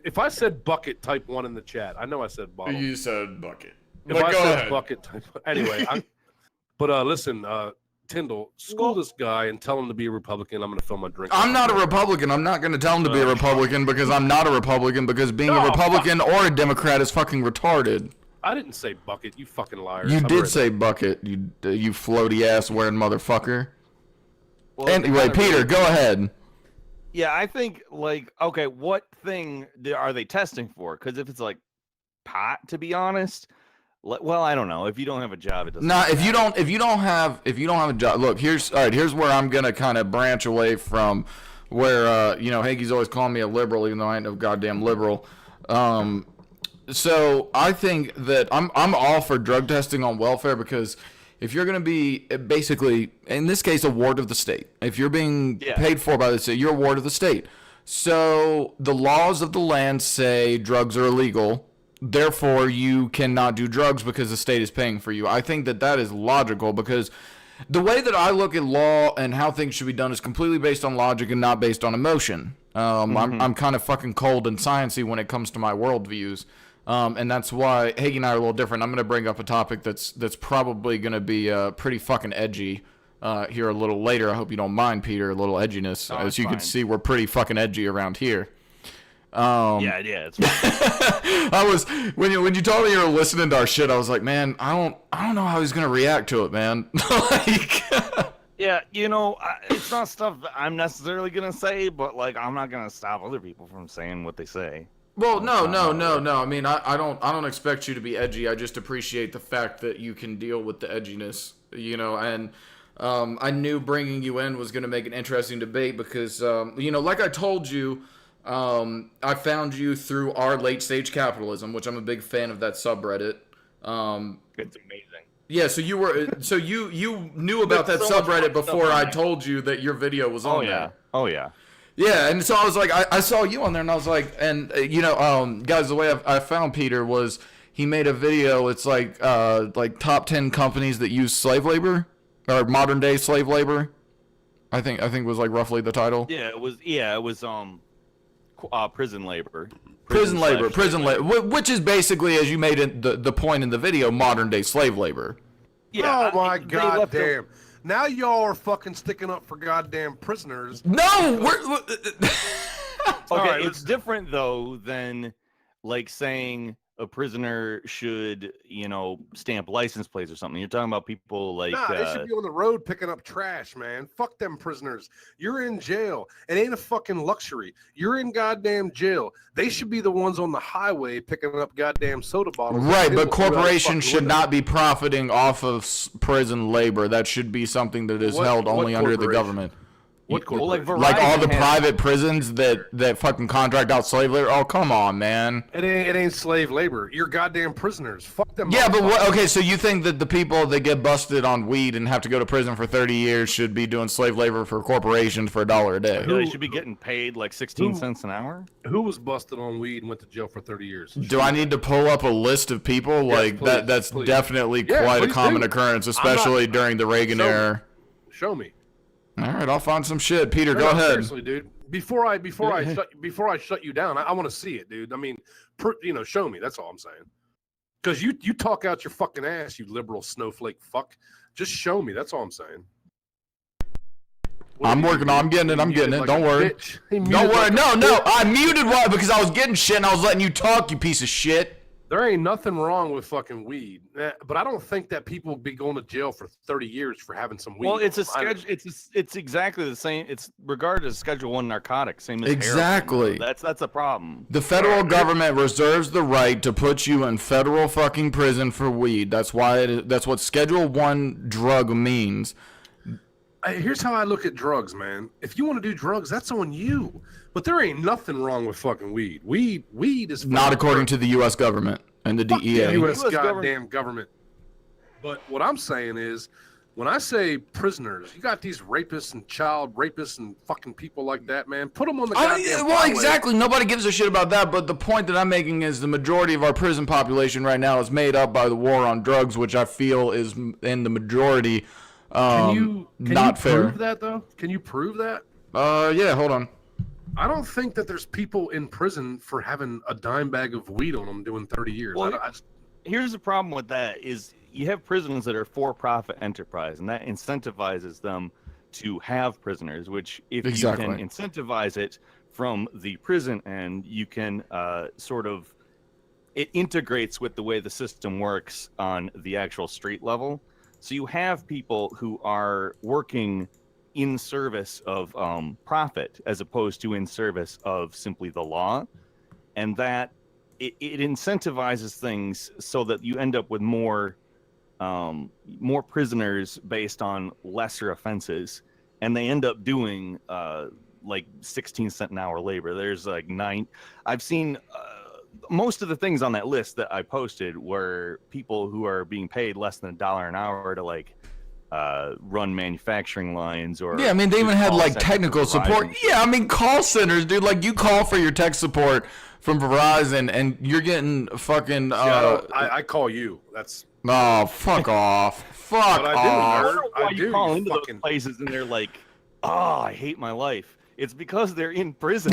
if I said bucket, type 1 in the chat. I know I said bottle. You said bucket. If But I go said ahead. bucket, anyway. But listen, Tyndall, school this guy and tell him to be a Republican. I'm going to fill my drink. I'm not a Republican. I'm not going to tell him to be a Republican because I'm not a Republican, because being a Republican or a Democrat is fucking retarded. I didn't say bucket. You fucking liars. You I've did read say bucket, you floaty ass wearing motherfucker. Well, Anyway, Peter, go ahead. Yeah, I think, like, okay, what thing are they testing for? Because if it's like pot, to be honest, well, I don't know. If you don't have a job, it doesn't. Nah, if you don't have a job, look, here's where I'm gonna kind of branch away from where Hagy's always calling me a liberal, even though I ain't no goddamn liberal. So I think that I'm all for drug testing on welfare, because if you're going to be basically, in this case, a ward of the state, if you're being paid for by the state, you're a ward of the state. So the laws of the land say drugs are illegal. Therefore, you cannot do drugs because the state is paying for you. I think that is logical, because the way that I look at law and how things should be done is completely based on logic and not based on emotion. I'm kind of fucking cold and sciencey when it comes to my worldviews. And that's why Hagy and I are a little different. I'm going to bring up a topic that's probably going to be pretty fucking edgy here a little later. I hope you don't mind, Peter, a little edginess. As you can see, we're pretty fucking edgy around here. Yeah, it's fine. I was when you told me you were listening to our shit, I was like, man, I don't know how he's going to react to it, man. Like yeah, it's not stuff that I'm necessarily going to say, but like I'm not going to stop other people from saying what they say. Well, no. I mean, I don't expect you to be edgy. I just appreciate the fact that you can deal with the edginess, and I knew bringing you in was going to make an interesting debate because, like I told you, I found you through our late stage capitalism, which I'm a big fan of that subreddit. It's amazing. Yeah, so you knew about that subreddit before I told you that your video was on there. Oh yeah. Yeah, and so I was like, I saw you on there, and I was like, and guys, the way I found Peter was he made a video. It's like top 10 companies that use slave labor or modern day slave labor. I think was like roughly the title. Yeah, it was prison labor. Prison labor, which is basically, as you made it the point in the video, modern day slave labor. Yeah. Oh my god damn. Now y'all are fucking sticking up for goddamn prisoners. No, okay, right, it's different though than like saying a prisoner should, stamp license plates or something. You're talking about people like they should be on the road picking up trash, man. Fuck them prisoners. You're in jail. It ain't a fucking luxury. You're in goddamn jail. They should be the ones on the highway picking up goddamn soda bottles. Right, but corporations should not be profiting off of prison labor. That should be something that is held only under the government. What like all the private prisons that fucking contract out slave labor? Oh, come on, man. It ain't slave labor. You're goddamn prisoners. Fuck them. Yeah, but okay, so you think that the people that get busted on weed and have to go to prison for 30 years should be doing slave labor for corporations for $1 a day? They should be getting paid like 16 cents an hour? Who was busted on weed and went to jail for 30 years? Do I need to pull up a list of people? Yes, please, that's please. definitely quite a common occurrence, especially during the Reagan era. Show me. All right, I'll find some shit. Peter, No, go ahead. Seriously, dude. Before I shut you down, I want to see it, dude. I mean, show me. That's all I'm saying. Because you talk out your fucking ass, you liberal snowflake fuck. Just show me. That's all I'm saying. I'm working on. I'm getting it. Don't worry. Don't worry. No. I muted why? Because I was getting shit and I was letting you talk. You piece of shit. There ain't nothing wrong with fucking weed, but I don't think that people be going to jail for 30 years for having some weed. Well, it's a schedule. It's exactly the same. It's regarded as Schedule 1 narcotic, same as exactly. Heroin. That's a problem. The federal government reserves the right to put you in federal fucking prison for weed. That's why. That's what Schedule 1 drug means. Here's how I look at drugs, man. If you want to do drugs, that's on you. But there ain't nothing wrong with fucking weed. Weed is not according to the U.S. government and the DEA. The U.S. goddamn government. But what I'm saying is, when I say prisoners, you got these rapists and child rapists and fucking people like that, man. Put them on the goddamn well, exactly. Nobody gives a shit about that. But the point that I'm making is the majority of our prison population right now is made up by the war on drugs, which I feel is in the majority. Can you not fair. Prove that though? Can you prove that? Yeah. Hold on. I don't think that there's people in prison for having a dime bag of weed on them doing 30 years. Well, here's the problem with that is you have prisons that are for-profit enterprise, and that incentivizes them to have prisoners, which if you can incentivize it from the prison end, you can it integrates with the way the system works on the actual street level. So you have people who are working in service of profit as opposed to in service of simply the law, and that it incentivizes things so that you end up with more prisoners based on lesser offenses, and they end up doing like 16-cent an hour labor. There's like I've seen most of the things on that list that I posted were people who are being paid less than $1 an hour to like run manufacturing lines or yeah. I mean, they even had like technical support. Yeah, I mean, call centers, dude. Like you call for your tech support from Verizon, and you're getting fucking. I call you. That's. Oh, fuck off! Fuck off! Why you call into those places and they're like, "Oh, I hate my life." It's because they're in prison.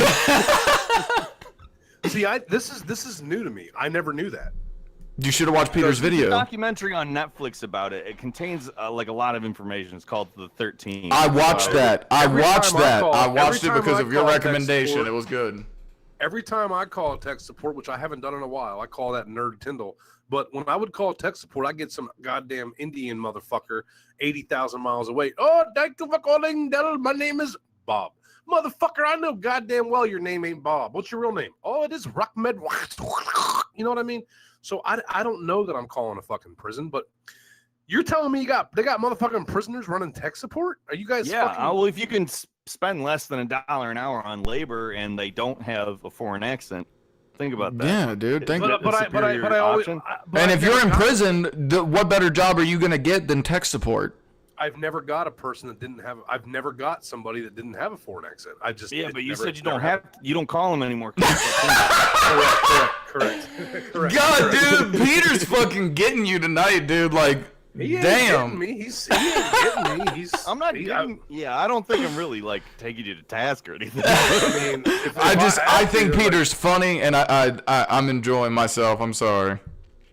See, this is new to me. I never knew that. You should have watched Peter's video. There's a documentary on Netflix about it. It contains like a lot of information. It's called The 13. I watched that. I watched it because of your recommendation. It was good. Every time I call tech support, which I haven't done in a while, I call that Nerd Tyndall. But when I would call tech support, I get some goddamn Indian motherfucker 80,000 miles away. Oh, thank you for calling. My name is Bob. Motherfucker, I know goddamn well your name ain't Bob. What's your real name? Oh, it is Rockmed. You know what I mean? So I don't know that I'm calling a fucking prison, but you're telling me they got motherfucking prisoners running tech support? Are you guys well, if you can spend less than $1 an hour on labor and they don't have a foreign accent, think about that. Yeah, dude. But I always. And if you're in prison, what better job are you gonna get than tech support? I've never got a person that didn't have. I've never got somebody that didn't have a foreign accent. I just but you said you don't call them anymore. Correct. God, dude, Peter's fucking getting you tonight, dude. Like, he ain't damn. Getting me. He ain't getting me. I'm not getting. I don't think I'm really like taking you to task or anything. I mean, I think Peter's funny, and I'm enjoying myself. I'm sorry.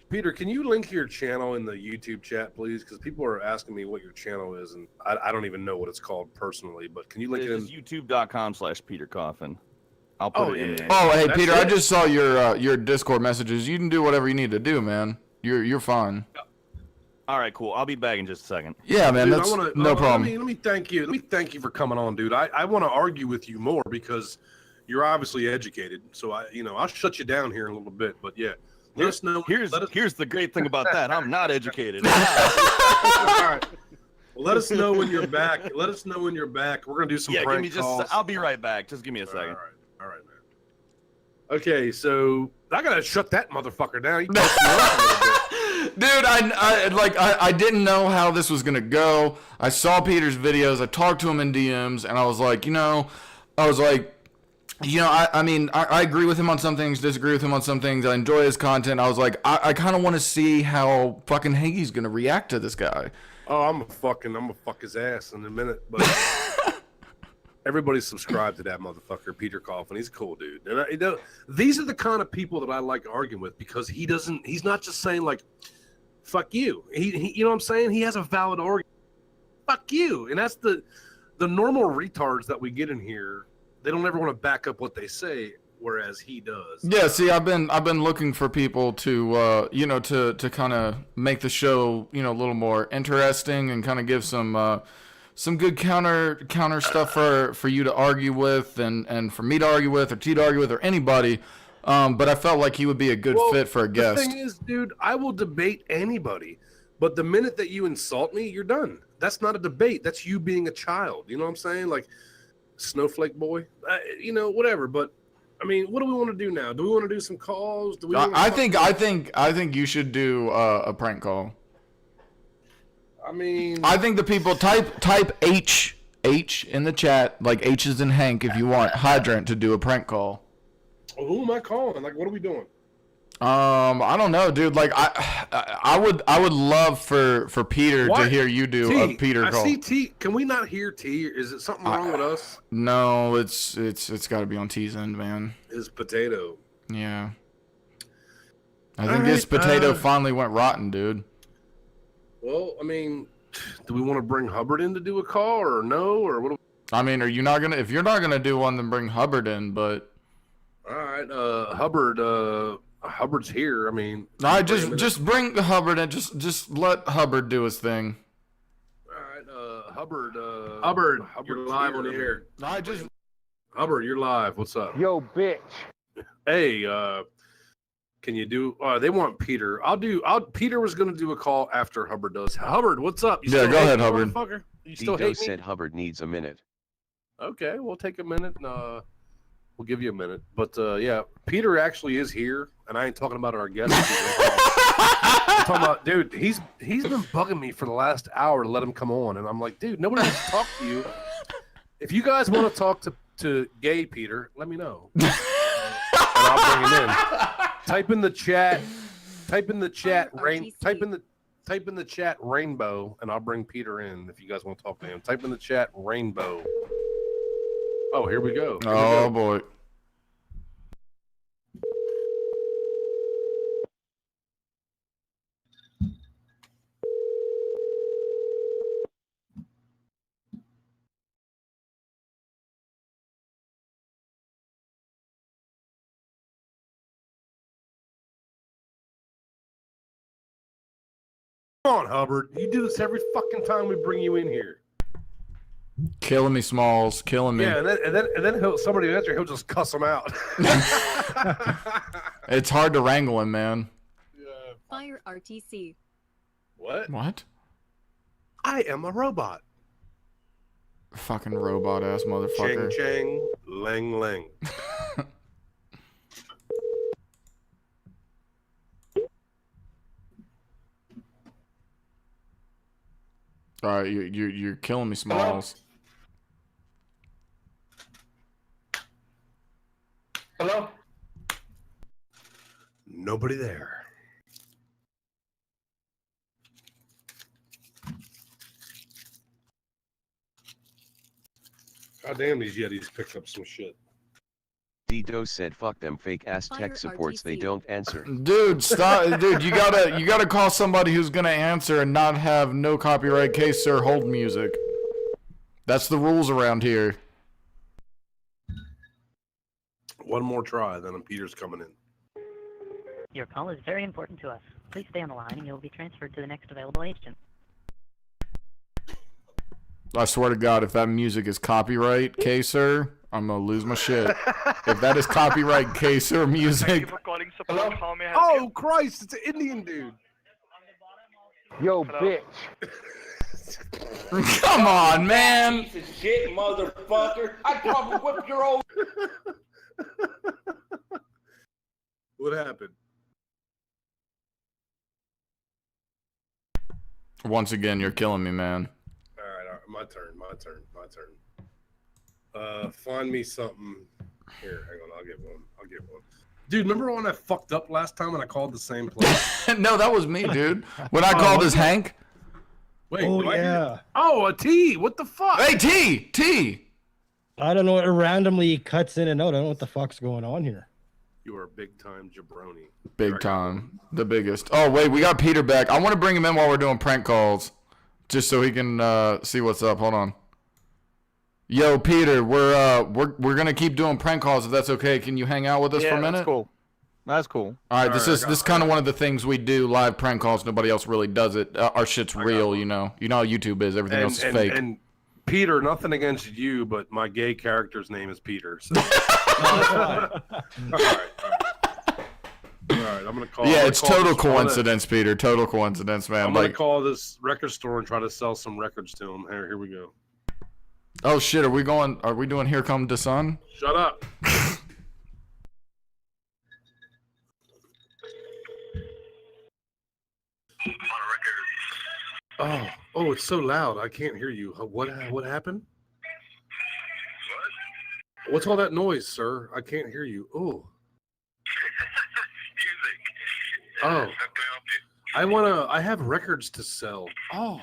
Peter, can you link your channel in the YouTube chat, please? Because people are asking me what your channel is, and I don't even know what it's called personally. But can you link it in? It's youtube.com/Peter Coffin. I'll put it in there. Oh, hey, Peter, I just saw your Discord messages. You can do whatever you need to do, man. You're fine. All right, cool. I'll be back in just a second. Yeah, man, dude, that's no problem. Let me thank you. Let me thank you for coming on, dude. I want to argue with you more because you're obviously educated. So I'll shut you down here in a little bit. But yeah. Let us know. Here's the great thing about that. I'm not educated. All right. Well, let us know when you're back. Let us know when you're back. We're gonna do some prank calls. I'll be right back. Just give me a second. All right, man. Okay, so I gotta shut that motherfucker down. Dude, I didn't know how this was gonna go. I saw Peter's videos. I talked to him in DMs, and I was like, I mean, I agree with him on some things, disagree with him on some things. I enjoy his content. I was like, I kind of want to see how fucking Hagy's gonna react to this guy. Oh, I'm gonna fuck his ass in a minute. But Everybody subscribe to that motherfucker, Peter Coffin. He's a cool dude. And these are the kind of people that I like arguing with because he's not just saying like, fuck you. He you know what I'm saying? He has a valid argument. Fuck you. And that's the normal retards that we get in here. They don't ever want to back up what they say, whereas he does. Yeah, see, I've been looking for people to to kind of make the show, a little more interesting and kind of give some good counter stuff for you to argue with and for me to argue with or T to argue with or anybody. But I felt like he would be a good fit for a guest. The thing is, dude, I will debate anybody, but the minute that you insult me, you're done. That's not a debate. That's you being a child. You know what I'm saying? Like snowflake boy, whatever. But I mean, what do we want to do now? Do we want to do some calls? Do we? I think you should do a prank call. I mean, I think the people type H in the chat, like H is in Hank, if you want Hydrant to do a prank call. Well, who am I calling? Like, what are we doing? I don't know, dude. Like, I would love for Peter to hear you do a Peter call. I see T. Can we not hear T? Is it something wrong with us? No, it's got to be on T's end, man. His potato. Yeah. I think his potato finally went rotten, dude. Well, I mean, do we want to bring Hubbard in to do a call or no? Or what? I mean, if you're not gonna do one, then bring Hubbard in. But all right, Hubbard's here. I mean, all right, just bring the Hubbard in. Just let Hubbard do his thing. All right, Hubbard, you're live on the air. Hubbard, you're live. What's up? Yo, bitch. Hey, can you do? They want Peter. Peter was gonna do a call after Hubbard does. Hubbard, what's up? Go ahead, Hubbard. You still Dito hate said me? Hubbard needs a minute. Okay, we'll take a minute. We'll give you a minute. But yeah, Peter actually is here, and I ain't talking about our guest. I'm talking about, dude. He's been bugging me for the last hour to let him come on, and I'm like, dude, nobody wants to talk to you. If you guys want to talk to gay Peter, let me know, and I'll bring him in. Type in the chat. Type in the chat rainbow, and I'll bring Peter in if you guys want to talk to him. Type in the chat rainbow. Oh, here we go. Boy. Come on, Hubbard. You do this every fucking time we bring you in here. Killing me, Smalls. Killing me. Yeah, and then somebody answer. He'll just cuss him out. It's hard to wrangle him, man. Fire RTC. What? I am a robot. Fucking robot ass motherfucker. Chang chang, lang lang. All right, you're killing me, Smalls. Hello? Nobody there. God damn, these Yetis picked up some shit. Dito said fuck them fake ass tech supports, they don't answer. Dude, stop. Dude, you gotta call somebody who's gonna answer and not have no copyright case or hold music. That's the rules around here. One more try, then Peter's coming in. Your call is very important to us. Please stay on the line and you'll be transferred to the next available agent. I swear to God, if that music is copyright case, sir, I'm gonna lose my shit. If that is copyright case or music. Thank you for calling support. How may I help Oh you? Christ, it's an Indian dude. Yo, Hello? bitch. Come on, man. Piece of shit, motherfucker. I'd probably whip your old. What happened? Once again, you're killing me, man. All right, my turn. Find me something. Here, hang on, I'll get one. Dude, remember when I fucked up last time and I called the same place? No, that was me, dude. When I called as Hank. Wait, Oh, yeah. Oh, a T. What the fuck? Hey, T. I don't know. It randomly cuts in and out. I don't know what the fuck's going on here. You are a big time jabroni. Big time. The biggest. Oh, wait, we got Peter back. I want to bring him in while we're doing prank calls, just so he can see what's up. Hold on. Yo, Peter, we're gonna keep doing prank calls if that's okay. Can you hang out with us for a minute? That's cool. That's cool. All right, this is kind of one of the things we do, live prank calls. Nobody else really does it. Our shit's real, you know. You know how YouTube is. Everything else is fake. And Peter, nothing against you, but my gay character's name is Peter. So. All right, I'm gonna call. Yeah, it's total coincidence, Peter. Total coincidence, man. I'm gonna call this record store and try to sell some records to him. Here we go. Oh shit, are we doing Here Come the Sun? Shut up. Oh, it's so loud. I can't hear you. What happened? What? What's all that noise, sir? I can't hear you. Oh. Music. Oh. I have records to sell. Oh.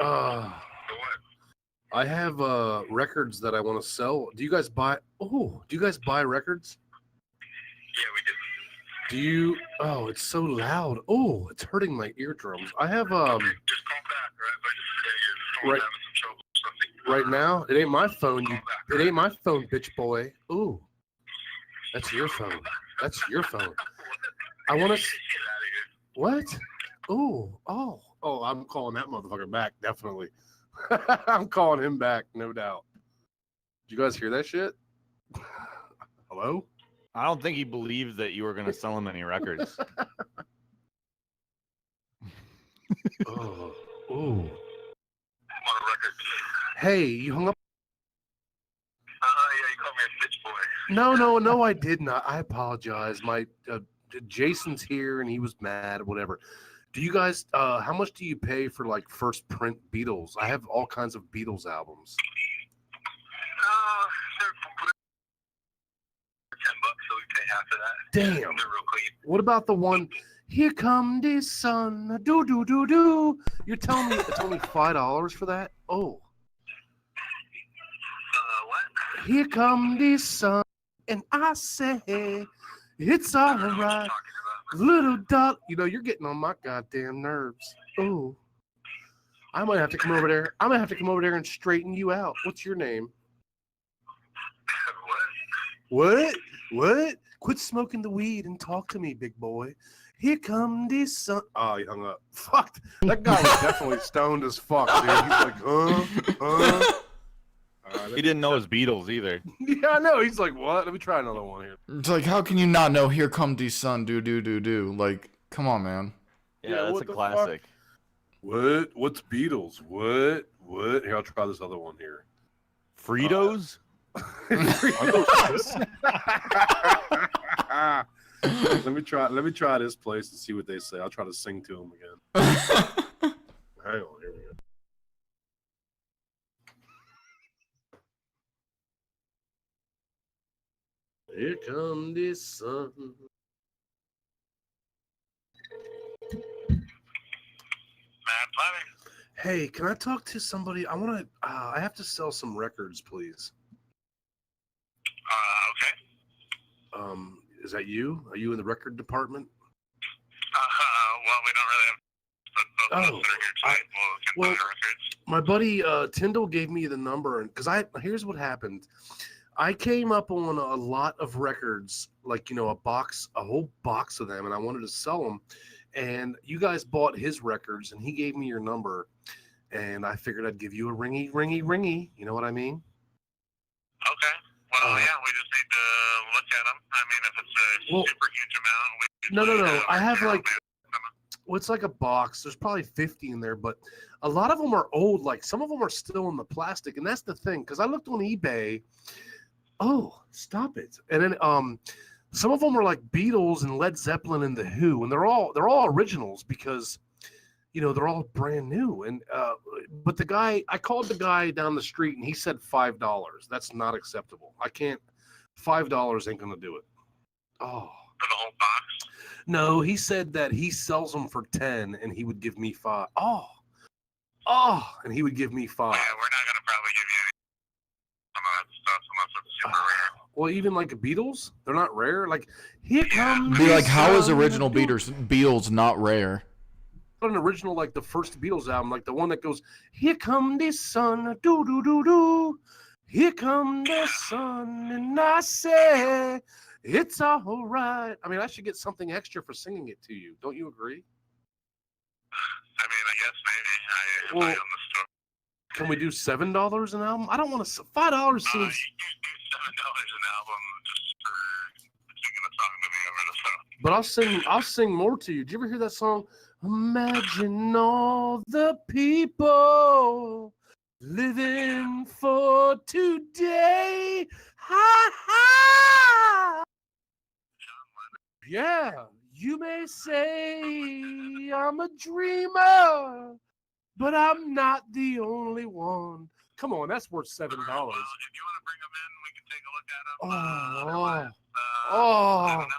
Okay. I have records that I want to sell. Do you guys buy records? Yeah, we do. Do you? Oh, it's so loud. Oh, it's hurting my eardrums. I have just call back, right now. It ain't my phone. It ain't my phone, bitch boy. Ooh, that's your phone. That's your phone. I want to. What? Ooh, oh, I'm calling that motherfucker back. Definitely. I'm calling him back, no doubt. Did you guys hear that shit? Hello? I don't think he believed that you were going to sell him any records. Oh. Hey, you hung up? Yeah, you called me a bitch boy. No, I did not. I apologize. My Jason's here and he was mad, whatever. Do you guys, how much do you pay for like first print Beatles? I have all kinds of Beatles albums. So we pay half of that. Damn. They're real clean. What about the one, Here Come the Sun, do do do do? You're telling me it's only $5 for that? Oh. What? Here come the sun, and I say it's all right. Little dot, you're getting on my goddamn nerves. Oh. I might have to come over there. I'm gonna have to come over there and straighten you out. What's your name? What? Quit smoking the weed and talk to me, big boy. Here come the sun. Oh, he hung up. Fuck. That guy was definitely stoned as fuck, dude. He's like, He didn't know his Beatles either. Yeah, I know. He's like, what? Let me try another one here. It's like, how can you not know Here Come the Sun, do do do do? Like, come on, man. Yeah, that's a classic. Fuck? What? What's Beatles? What? Here, I'll try this other one here. Fritos? Let me try this place and see what they say. I'll try to sing to them again. Hang on, here we go. Here come the sun. Hey, can I talk to somebody? I have to sell some records, please. Okay. Is that you? Are you in the record department? Well, we don't really have those that are here tonight. We'll get records. My buddy Tyndall gave me the number, and here's what happened. I came up on a lot of records, like a whole box of them, and I wanted to sell them. And you guys bought his records, and he gave me your number, and I figured I'd give you a ringy. You know what I mean? Okay. Well, yeah, we just need to look at them. I mean, if it's a super huge amount, No. I have it's like a box. There's probably 50 in there, but a lot of them are old. Like some of them are still in the plastic, and that's the thing. Because I looked on eBay. Oh, stop it! And then some of them are like Beatles and Led Zeppelin and the Who, and they're all originals because they're all brand new. And but I called the guy down the street, and he said $5. That's not acceptable. I can't. $5 ain't gonna do it. Oh. For the whole box? No, he said that he sells them for 10, and he would give me 5. Oh, and he would give me 5. Yeah, we're not super rare. Well, even like Beatles, they're not rare. Like, here comes Be like, the how is sun, original do- Beatles not rare? An original, like the first Beatles album, like the one that goes, here come the sun, do do do do. Here come the sun, and I say it's all right. I mean, I should get something extra for singing it to you. Don't you agree? I mean, I guess maybe. Well, I own the store. Can we do $7 an album? I don't want to. $5 seems. You do $7 an album just for singing a song to me over the phone. But I'll sing more to you. Did you ever hear that song? Imagine all the people living for today. Ha ha. Yeah, you may say I'm a dreamer, but I'm not the only one. Come on, that's worth $7. If you want to bring them in, we can take a look at them. Oh, I don't know.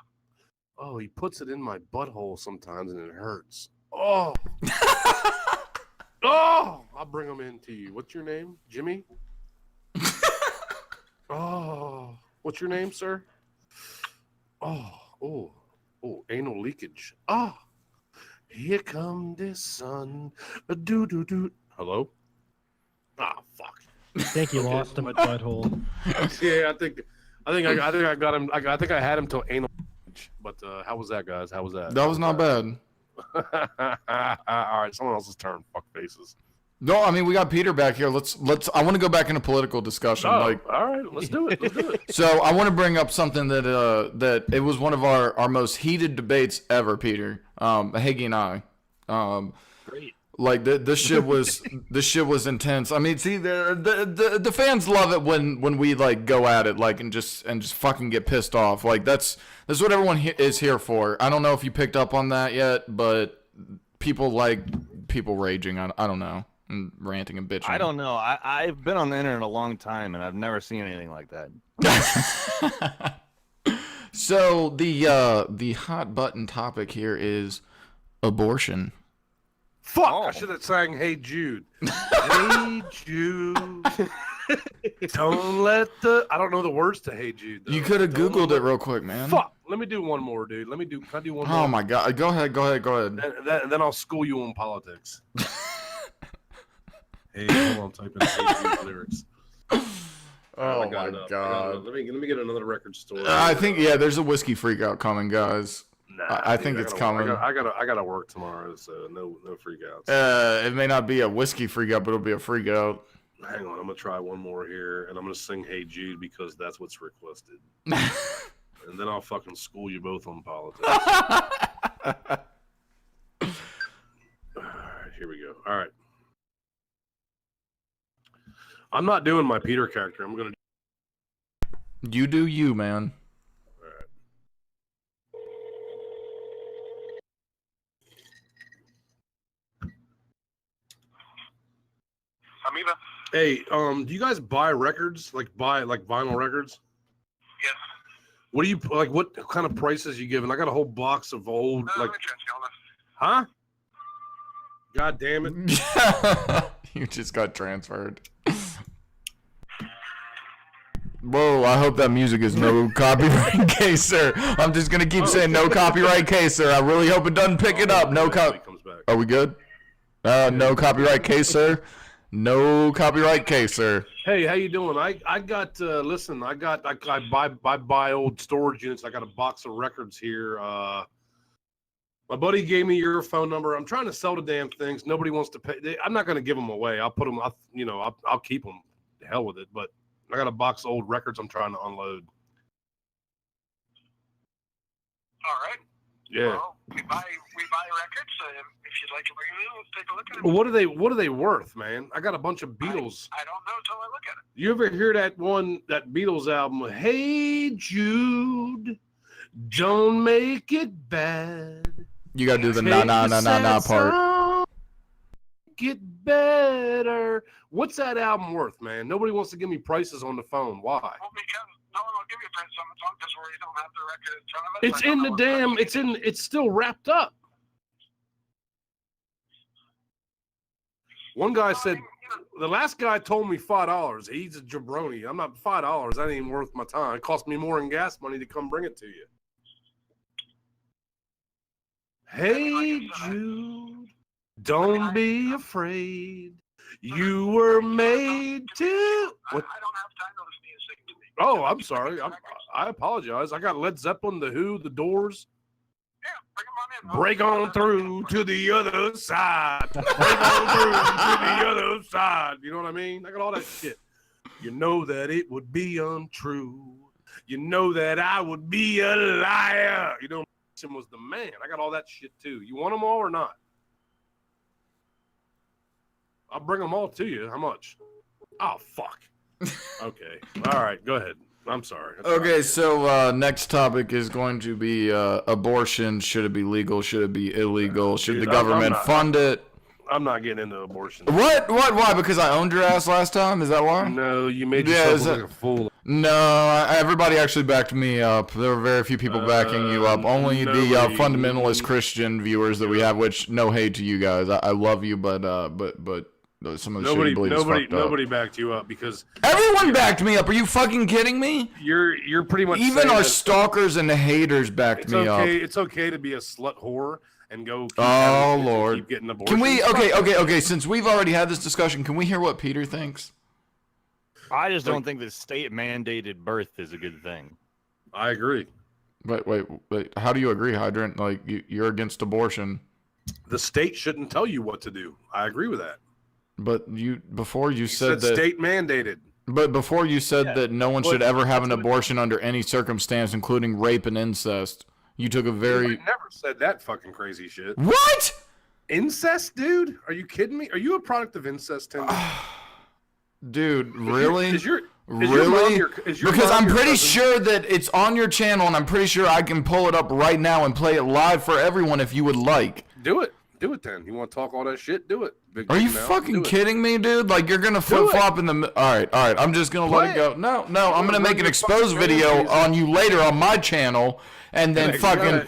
Oh, he puts it in my butthole sometimes and it hurts. Oh. Oh, I'll bring them in to you. What's your name? Jimmy? Oh, what's your name, sir? Oh, anal leakage. Ah, here come the sun. Do do do. Hello? Ah, fuck. I think you lost him at butthole. Yeah, I got him. I think I had him till anal. But how was that, guys? How was that? That was not bad. All right, someone else's turn. Fuck faces. No, I mean we got Peter back here. Let's. I want to go back into political discussion. Oh, Like, all right, let's do it. Let's do it. so I want to bring up something that it was one of our most heated debates ever, Peter. Hagy and I. Great. Like this shit was intense. I mean, see, the fans love it when we like go at it, like and just fucking get pissed off. Like that's what everyone is here for. I don't know if you picked up on that yet, but people like people raging. I don't know, and ranting and bitching. I don't know. I've been on the internet a long time, and I've never seen anything like that. So the hot button topic here is abortion. Fuck! I should have sang "Hey Jude." Hey Jude, don't let the. I don't know the words to "Hey Jude." Though. You could have Googled it real quick, man. Fuck! Let me do one more, dude. Can I do one more? Oh my god! Go ahead. And then I'll school you on politics. Hey, hold on, type in "Hey Jude" lyrics. Oh I got my it up. god! Let me get another record store. I think there's a whiskey freak out coming, guys. Nah, I think it's coming. I gotta work tomorrow, so no freak outs. It may not be a whiskey freak out, but it'll be a freak out. Hang on, I'm gonna try one more here, and I'm gonna sing "Hey Jude" because that's what's requested. And then I'll fucking school you both on politics. All right, here we go. All right. I'm not doing my Peter character. I'm gonna. You do you, man. All right. Amoeba? Hey, do you guys buy records? Buy vinyl records? Yes. What do you like? What kind of prices you giving? I got a whole box of old Let me transfer you on this. Huh? God damn it! You just got transferred. Whoa, I hope that music is no copyright case, sir. I'm just going to keep saying no copyright case, sir. I really hope it doesn't pick it up. No Are we good? No copyright case, sir. No copyright case, sir. Hey, how you doing? I got listen. I buy old storage units. I got a box of records here. My buddy gave me your phone number. I'm trying to sell the damn things. Nobody wants to pay. I'm not going to give them away. I'll put them. I'll keep them. The hell with it. But I got a box of old records I'm trying to unload. All right. Yeah. Well, we buy records. If you'd like to bring them in, let's take a look at them. Well, what are they worth, man? I got a bunch of Beatles. I don't know until I look at it. You ever hear that Beatles album? Hey Jude, don't make it bad. You gotta do the na part. Get better. What's that album worth, man? Nobody wants to give me prices on the phone. Why? Well, because no one will give you prices on the phone because we don't have the record in front of us. It's in the damn. It's still wrapped up. One guy said, the last guy told me $5. He's a jabroni. I'm not $5. That ain't worth my time. It cost me more in gas money to come bring it to you. Hey, Jude, don't be afraid. You were made to. What? I don't have time to listen to you sing to me. Oh, I'm sorry. I apologize. I got Led Zeppelin, The Who, The Doors. Yeah, bring them on in. Break on through to the other side. Break on through to the other side. You know what I mean? I got all that shit. You know that it would be untrue. You know that I would be a liar. You know, was the man. I got all that shit too. You want them all or not? I'll bring them all to you. How much? Oh, fuck. Okay. All right. Go ahead. I'm sorry. Okay, so next topic is going to be abortion. Should it be legal? Should it be illegal? Should the government fund it? I'm not getting into abortion. What? Why? Because I owned your ass last time? Is that why? No, you made yourself look like a fool. No, everybody actually backed me up. There were very few people backing you up. Only the fundamentalist Christian viewers that we have, which no hate to you guys. I love you, but some of the shit you believe is fucked up. Nobody backed you up because everyone backed me up. Are you fucking kidding me? You're pretty much even our stalkers and the haters backed me up. It's okay to be a slut whore and go. Lord, keep getting abortions. Can we? Okay. Since we've already had this discussion, can we hear what Peter thinks? I just don't think the state mandated birth is a good thing. I agree. Wait. How do you agree, Hydrant? Like you're against abortion. The state shouldn't tell you what to do. I agree with that. But before you said that state mandated. But before you said that no one should ever have an abortion under any circumstance, including rape and incest. You took a very. I never said that fucking crazy shit. What? Incest, dude? Are you kidding me? Are you a product of incest, Tim? Dude, really? Really? Because I'm pretty sure that it's on your channel, and I'm pretty sure I can pull it up right now and play it live for everyone if you would like. Do it. Do it then. You want to talk all that shit? Do it. Are you fucking kidding me, dude? Like, you're going to flip-flop in the... All right. I'm just going to let it go. No, I'm going to make an exposed video on you later on my channel, and then fucking...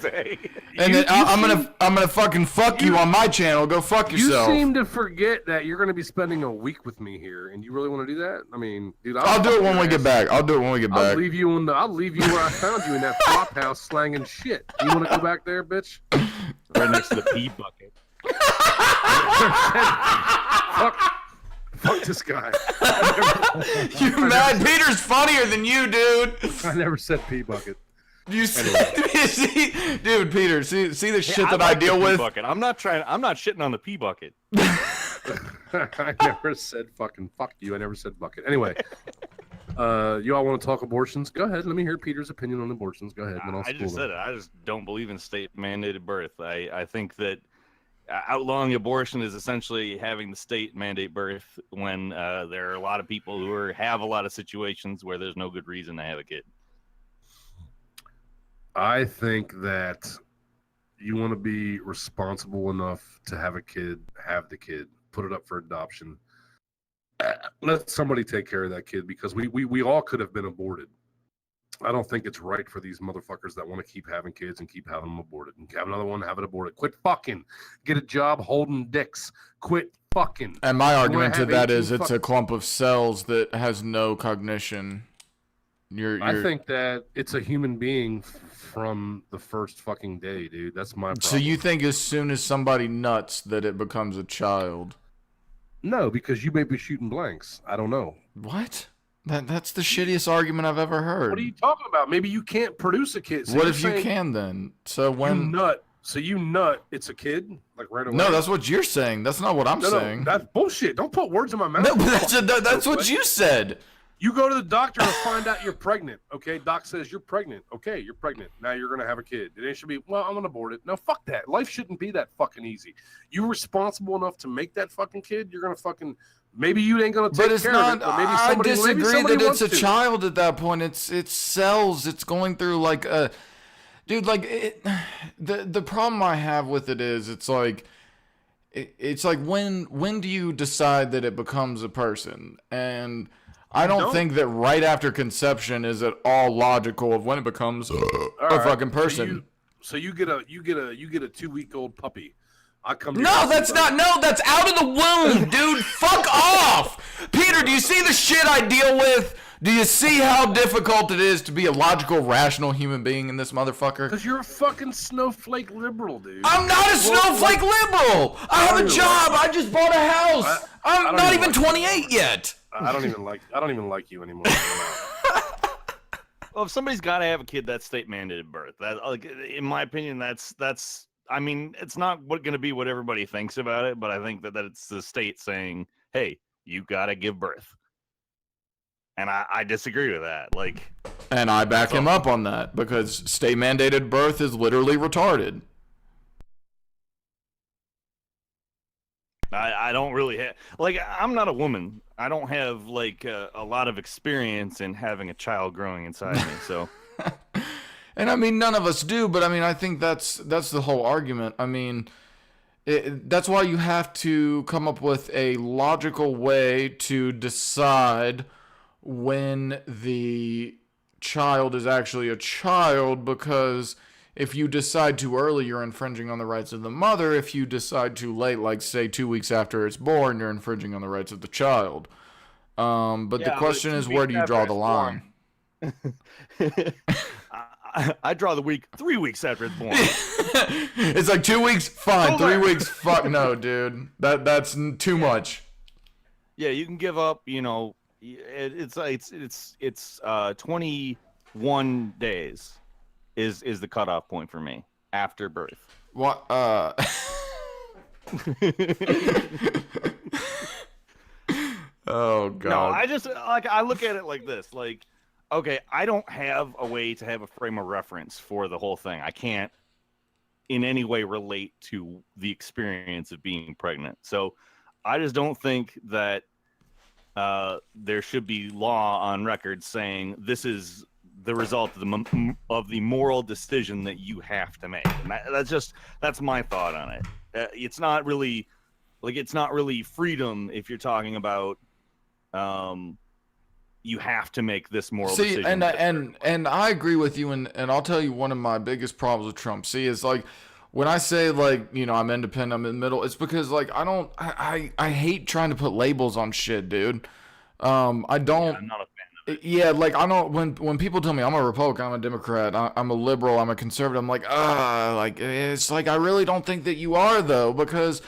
And then I'm gonna fucking fuck you on my channel. Go fuck yourself. You seem to forget that you're going to be spending a week with me here, and you really want to do that? I mean, dude... I'll do it when we get back. I'll leave you I'll leave you where I found you in that flop house slanging shit. You want to go back there, bitch? Right next to the pee bucket. Fuck this guy. You mad? Peter's funnier than you, dude. I never said pee bucket. You see, dude, Peter, see the shit that I deal with. Bucket. I'm not shitting on the pee bucket. I never said fucking fuck you. I never said bucket. Anyway, you all want to talk abortions? Go ahead. Let me hear Peter's opinion on abortions. Go ahead. I just said it. I just don't believe in state mandated birth. I think that outlawing abortion is essentially having the state mandate birth when there are a lot of people who have a lot of situations where there's no good reason to have a kid. I think that you want to be responsible enough to have a kid, have the kid, put it up for adoption. Let somebody take care of that kid because we all could have been aborted. I don't think it's right for these motherfuckers that want to keep having kids and keep having them aborted and have another one, have it aborted. Quit fucking. Get a job holding dicks. Quit fucking. And my argument to that is it's a clump of cells that has no cognition. I think that it's a human being from the first fucking day, dude. That's my problem. So you think as soon as somebody nuts that it becomes a child? No, because you may be shooting blanks. I don't know. What? That's the shittiest argument I've ever heard. What are you talking about? Maybe you can't produce a kid. So what if you can then? So when you nut, it's a kid, like right away. No, that's what you're saying. That's not what I'm saying. No, that's bullshit. Don't put words in my mouth. No, but that's what you said. You go to the doctor to find out you're pregnant. Okay, doc says you're pregnant. Okay, you're pregnant. Now you're gonna have a kid. It should be, well, I'm gonna abort it. No, fuck that. Life shouldn't be that fucking easy. You're responsible enough to make that fucking kid. You're gonna fucking. Maybe you ain't gonna take care of it. But maybe somebody, I disagree that it's a to. child at that point. It's cells. It's going through like a, dude. Like the problem I have with it is it's like when do you decide that it becomes a person? And I don't think that right after conception is at all logical of when it becomes a fucking person. So you get a 2-week-old puppy. I come. To your No, house that's not. sometime. No, that's out of the womb, dude. Fuck off, Peter. Do you see the shit I deal with? Do you see how difficult it is to be a logical, rational human being in this motherfucker? Because you're a fucking snowflake liberal, dude. I'm not a snowflake liberal. I have a job. I just bought a house. I'm not even 28 yet. I don't even like you anymore. Well, if somebody's got to have a kid, that's state mandated birth. That, like, in my opinion, that's. I mean, it's not going to be what everybody thinks about it, but I think that it's the state saying, "Hey, you got to give birth," and I disagree with that. Like, and I back him up on that because state mandated birth is literally retarded. I don't really have, like, I'm not a woman. I don't have like a lot of experience in having a child growing inside me, so. And I mean, none of us do, but I mean, I think that's the whole argument. I mean, that's why you have to come up with a logical way to decide when the child is actually a child, because if you decide too early, you're infringing on the rights of the mother. If you decide too late, like say 2 weeks after it's born, you're infringing on the rights of the child. But the question is, where do you draw the line? I draw the 3 weeks after it's born. It's like 2 weeks, fine. 3 weeks, fuck no, dude. That's too much. Yeah, you can give up. You know, it's 21 days is the cutoff point for me after birth. What? Oh god. No, I just I look at it like this. Like, okay, I don't have a way to have a frame of reference for the whole thing. I can't in any way relate to the experience of being pregnant. So I just don't think that there should be law on record saying this is the result of the moral decision that you have to make. And that's my thought on it. It's not really freedom if you're talking about you have to make this moral decision. And I agree with you, and I'll tell you one of my biggest problems with Trump. See, is like when I say, like, you know, I'm independent, I'm in the middle, it's because like I hate trying to put labels on shit, dude. I don't. Yeah, I'm not a fan of it. Yeah, like I don't. When people tell me I'm a Republican, I'm a Democrat, I'm a liberal, I'm a conservative, I'm like, like it's like I really don't think that you are, though, because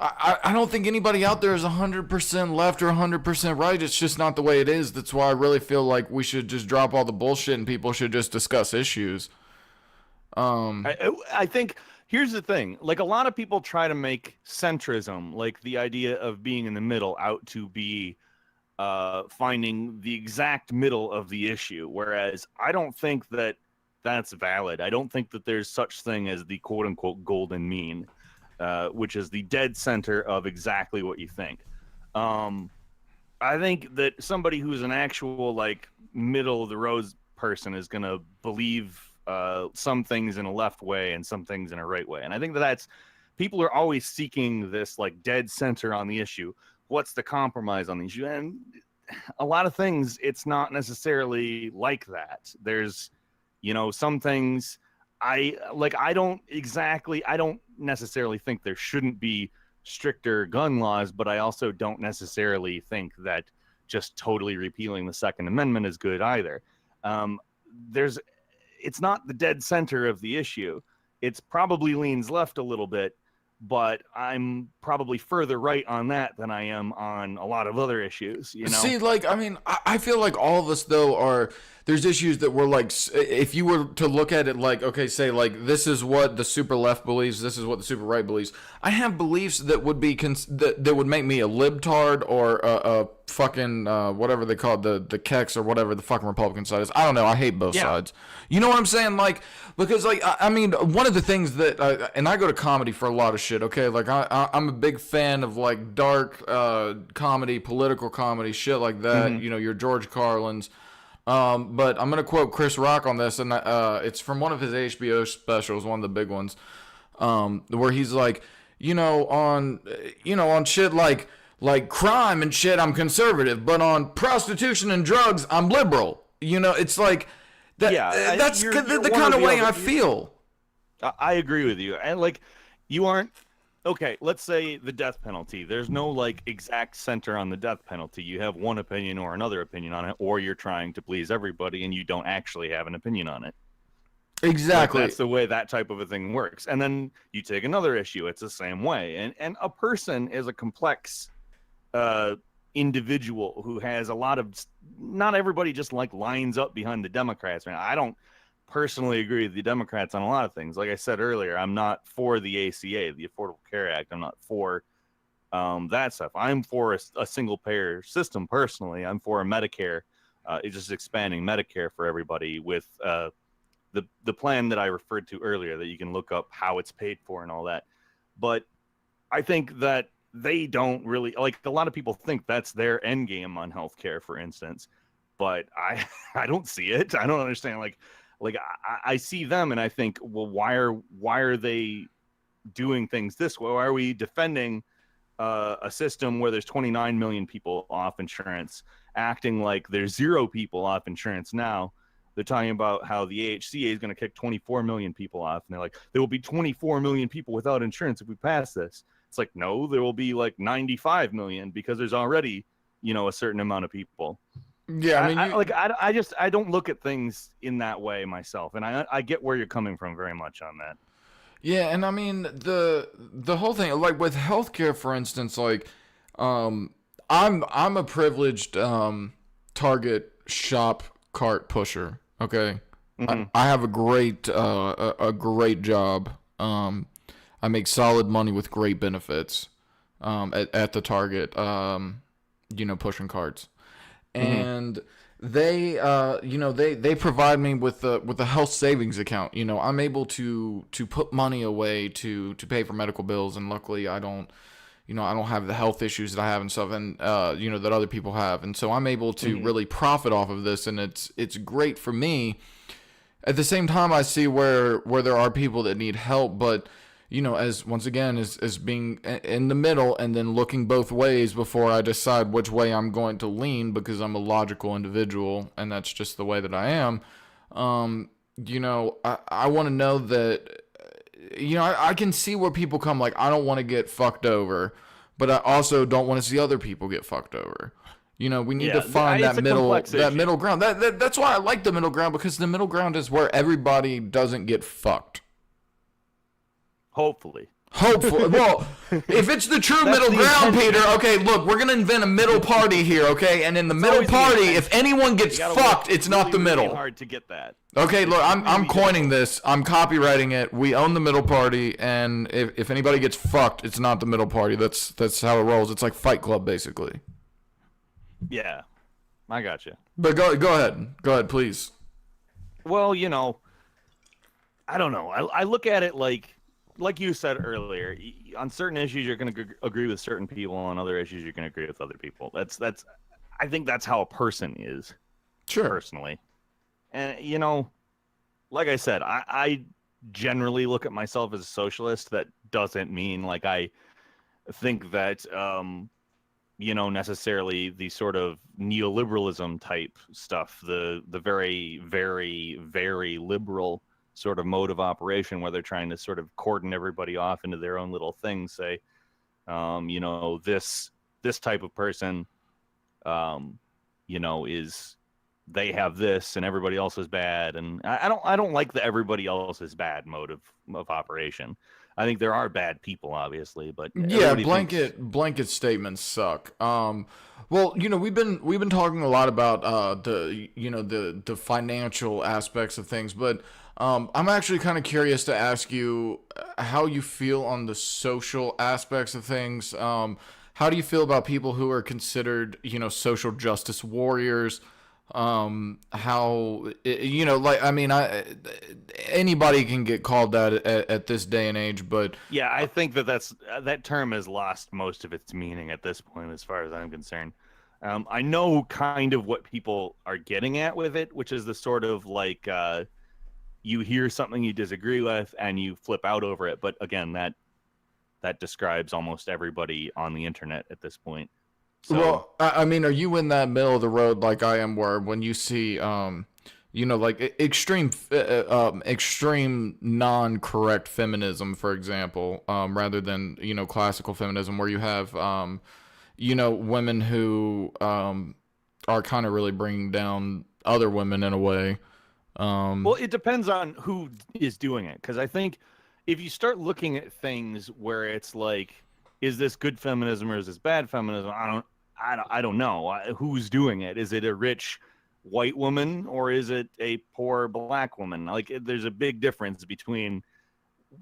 I don't think anybody out there is 100% left or 100% right. It's just not the way it is. That's why I really feel like we should just drop all the bullshit and people should just discuss issues. I think here's the thing. Like, a lot of people try to make centrism, like the idea of being in the middle, out to be finding the exact middle of the issue. Whereas I don't think that that's valid. I don't think that there's such thing as the quote unquote golden mean. Which is the dead center of exactly what you think. I think that somebody who's an actual, like, middle of the road person is going to believe some things in a left way and some things in a right way. And I think that people are always seeking this, like, dead center on the issue. What's the compromise on the issue? And a lot of things, it's not necessarily like that. There's, you know, some things I don't necessarily think there shouldn't be stricter gun laws, but I also don't necessarily think that just totally repealing the Second Amendment is good either. It's not the dead center of the issue. It's probably leans left a little bit, but I'm probably further right on that than I am on a lot of other issues, you know? See, like, I mean, I feel like all of us, though, there's issues that we're like, if you were to look at it like, okay, say, like, this is what the super left believes, this is what the super right believes. I have beliefs that would be, that would make me a libtard or a fucking, whatever they call it, the Kex or whatever the fucking Republican side is. I don't know, I hate both sides. You know what I'm saying? Like, because, like, I mean, one of the things that, and I go to comedy for a lot of shit, okay? Like, I'm a big fan of, like, dark comedy, political comedy, shit like that. Mm-hmm. You know, your George Carlins. But I'm gonna quote Chris Rock on this, and it's from one of his HBO specials, one of the big ones, where he's like, on shit like crime and shit, I'm conservative, but on prostitution and drugs, I'm liberal. You know, it's like that. Yeah, that's the kind of way I feel. I agree with you, and like, you aren't. okay, let's say the death penalty. There's no like exact center on the death penalty. You have one opinion or another opinion on it, or you're trying to please everybody and you don't actually have an opinion on it. Exactly. Like, that's the way that type of a thing works. And then you take another issue, it's the same way. And a person is a complex individual who has a lot of, not everybody just like lines up behind the Democrats. Man, I don't personally agree with the Democrats on a lot of things. Like I said earlier, I'm not for the ACA, the Affordable Care Act. I'm not for that stuff. I'm for a single payer system personally. I'm for a Medicare. It's just expanding Medicare for everybody with the plan that I referred to earlier, that you can look up how it's paid for and all that. But I think that they don't really, like, a lot of people think that's their end game on healthcare, for instance. But I don't see it. I don't understand. Like I see them and I think, well, why are they doing things this way? Why are we defending a system where there's 29 million people off insurance, acting like there's 0 people off insurance now? They're talking about how the AHCA is going to kick 24 million people off. And they're like, there will be 24 million people without insurance if we pass this. It's like, no, there will be like 95 million because there's already, a certain amount of people. Yeah, I mean, I don't look at things in that way myself. And I get where you're coming from very much on that. Yeah, and I mean, the whole thing, like with healthcare, for instance, like, I'm a privileged Target shop cart pusher. Okay, I have a great job. I make solid money with great benefits at the Target. Pushing carts, and they they provide me with a health savings account. I'm able to put money away to pay for medical bills, and luckily I don't have the health issues that I have and stuff, and that other people have, and so I'm able to really profit off of this, and it's great for me. At the same time, I see where there are people that need help, but as being in the middle and then looking both ways before I decide which way I'm going to lean, because I'm a logical individual and that's just the way that I am. I want to know that, I can see where people come, like, I don't want to get fucked over, but I also don't want to see other people get fucked over. We need to find that middle ground. That's why I like the middle ground, because the middle ground is where everybody doesn't get fucked. Hopefully. Well, if it's the true middle ground, Peter, okay, look, we're going to invent a middle party here, okay? And in the middle party, if anyone gets fucked, it's not the middle. Really hard to get that. Okay, look, I'm coining this. I'm copywriting it. We own the middle party, and if anybody gets fucked, it's not the middle party. That's how it rolls. It's like Fight Club, basically. Yeah, I got you. But go ahead. Go ahead, please. Well, I don't know. I look at it like you said earlier, on certain issues you're going to agree with certain people, on other issues you're going to agree with other people. I think that's how a person is. Sure. Personally. And like I said, I generally look at myself as a socialist. That doesn't mean like I think that necessarily the sort of neoliberalism type stuff, the very, very, very liberal sort of mode of operation where they're trying to sort of cordon everybody off into their own little thing, say, this type of person, is, they have this and everybody else is bad. And I don't like the everybody else is bad mode of operation. I think there are bad people, obviously, but yeah, blanket statements suck. Well, we've been talking a lot about the financial aspects of things, but I'm actually kind of curious to ask you how you feel on the social aspects of things. How do you feel about people who are considered, social justice warriors? Anybody can get called that at this day and age, but yeah, I think that term has lost most of its meaning at this point, as far as I'm concerned. I know kind of what people are getting at with it, which is the sort of like, you hear something you disagree with and you flip out over it. But again, that describes almost everybody on the internet at this point. So, well, I mean, are you in that middle of the road like I am, where when you see like extreme non-correct feminism, for example, rather than, classical feminism, where you have, women who are kind of really bringing down other women in a way. Well, it depends on who is doing it, because I think if you start looking at things where it's like, is this good feminism or is this bad feminism? I don't know who's doing it. Is it a rich white woman or is it a poor black woman? Like, there's a big difference between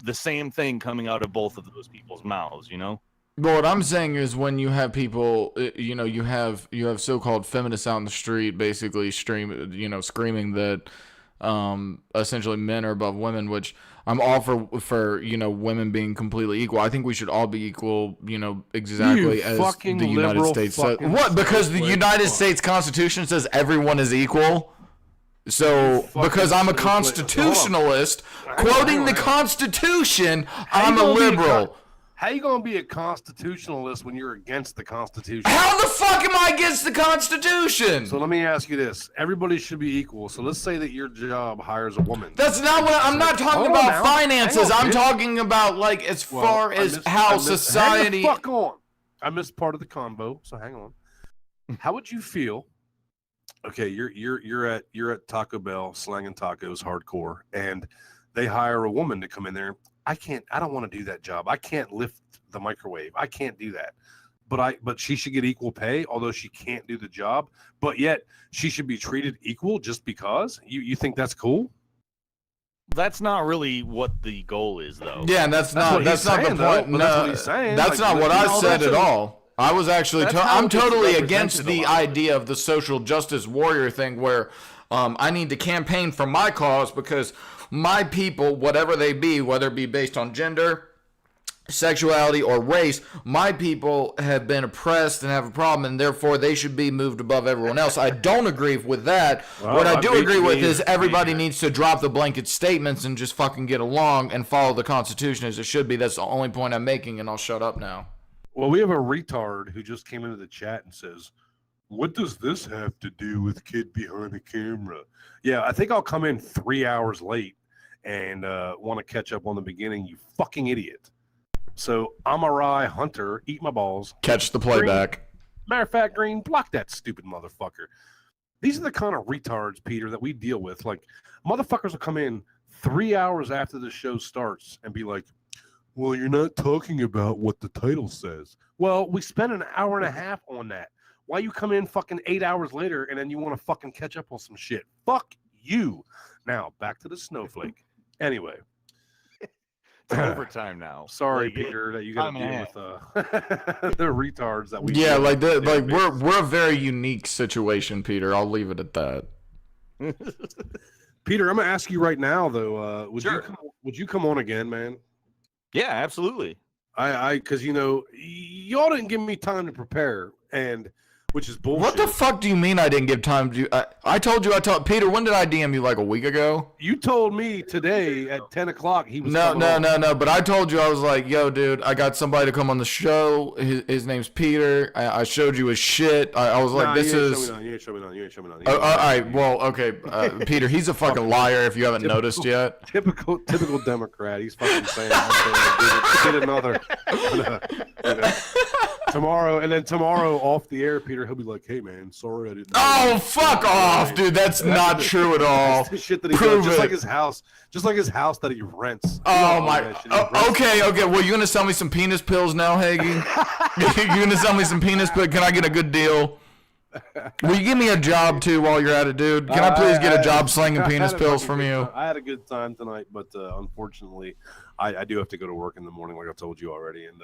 the same thing coming out of both of those people's mouths, But what I'm saying is, when you have people, you have so-called feminists out in the street basically screaming that essentially men are above women, which I'm all for women being completely equal. I think we should all be equal, exactly as the United States says. What? Because the United States Constitution says everyone is equal. So, because I'm a constitutionalist, quoting the Constitution, I'm a liberal. How you gonna be a constitutionalist when you're against the Constitution? How the fuck am I against the Constitution? So let me ask you this: everybody should be equal. So let's say that your job hires a woman. That's not what I'm not talking about. Finances. I'm talking about as far as how society. Hang the fuck on. I missed part of the convo, so hang on. How would you feel? Okay, you're at Taco Bell slanging tacos hardcore, and they hire a woman to come in there. I don't want to do that job. I can't lift the microwave. I can't do that. But she should get equal pay, although she can't do the job. But yet she should be treated equal just because? You think that's cool? That's not really what the goal is, though. Yeah, that's not the point. No, that's what he's saying. That's not what I said at all. I was actually I'm totally against the idea of the social justice warrior thing, where I need to campaign for my cause because my people, whatever they be, whether it be based on gender, sexuality, or race, my people have been oppressed and have a problem, and therefore they should be moved above everyone else. I don't agree with that. Well, what I do agree with is everybody needs to drop the blanket statements and just fucking get along and follow the Constitution as it should be. That's the only point I'm making, and I'll shut up now. Well, we have a retard who just came into the chat and says, "What does this have to do with kid behind the camera?" Yeah, I think I'll come in 3 hours late and want to catch up on the beginning, you fucking idiot. So Amarai Hunter, eat my balls. Catch the playback. Matter of fact, Green, block that stupid motherfucker. These are the kind of retards, Peter, that we deal with. Like, motherfuckers will come in 3 hours after the show starts and be like, "Well, you're not talking about what the title says." Well, we spent an hour and a half on that. Why you come in fucking 8 hours later and then you want to fucking catch up on some shit? Fuck you. Now, back to the snowflake. Anyway. It's overtime now. Sorry, Peter, that you got to deal with the retards that we. Yeah, we're a very unique situation, Peter. I'll leave it at that. Peter, I'm gonna ask you right now, though. Sure. Would you come on again, man? Yeah, absolutely. Because y'all didn't give me time to prepare, and which is bullshit. What the fuck do you mean I didn't give time to? I told you. Peter, when did I DM you? Like a week ago? You told me today at 10 o'clock he was. No. But I told you, I was like, "Yo, dude, I got somebody to come on the show. His name's Peter. I showed you his shit. I was like, this is. You ain't show me none. All right. Well, okay. Peter, he's a fucking liar. If you haven't noticed yet. Typical Democrat. He's fucking saying, "Get another." Tomorrow, and then tomorrow off the air, Peter, he'll be like, "Hey man, sorry I didn't." Oh, fuck off, dude. That's not true at all. That's the shit that he does, just like his house that he rents. Oh my. Okay. Well, you gonna sell me some penis pills now, Hagy? You gonna sell me some penis pills? Can I get a good deal? Will you give me a job too while you're at it, dude? Can I please get a job slinging penis pills from you? I had a good time tonight, but unfortunately, I do have to go to work in the morning, like I told you already, and.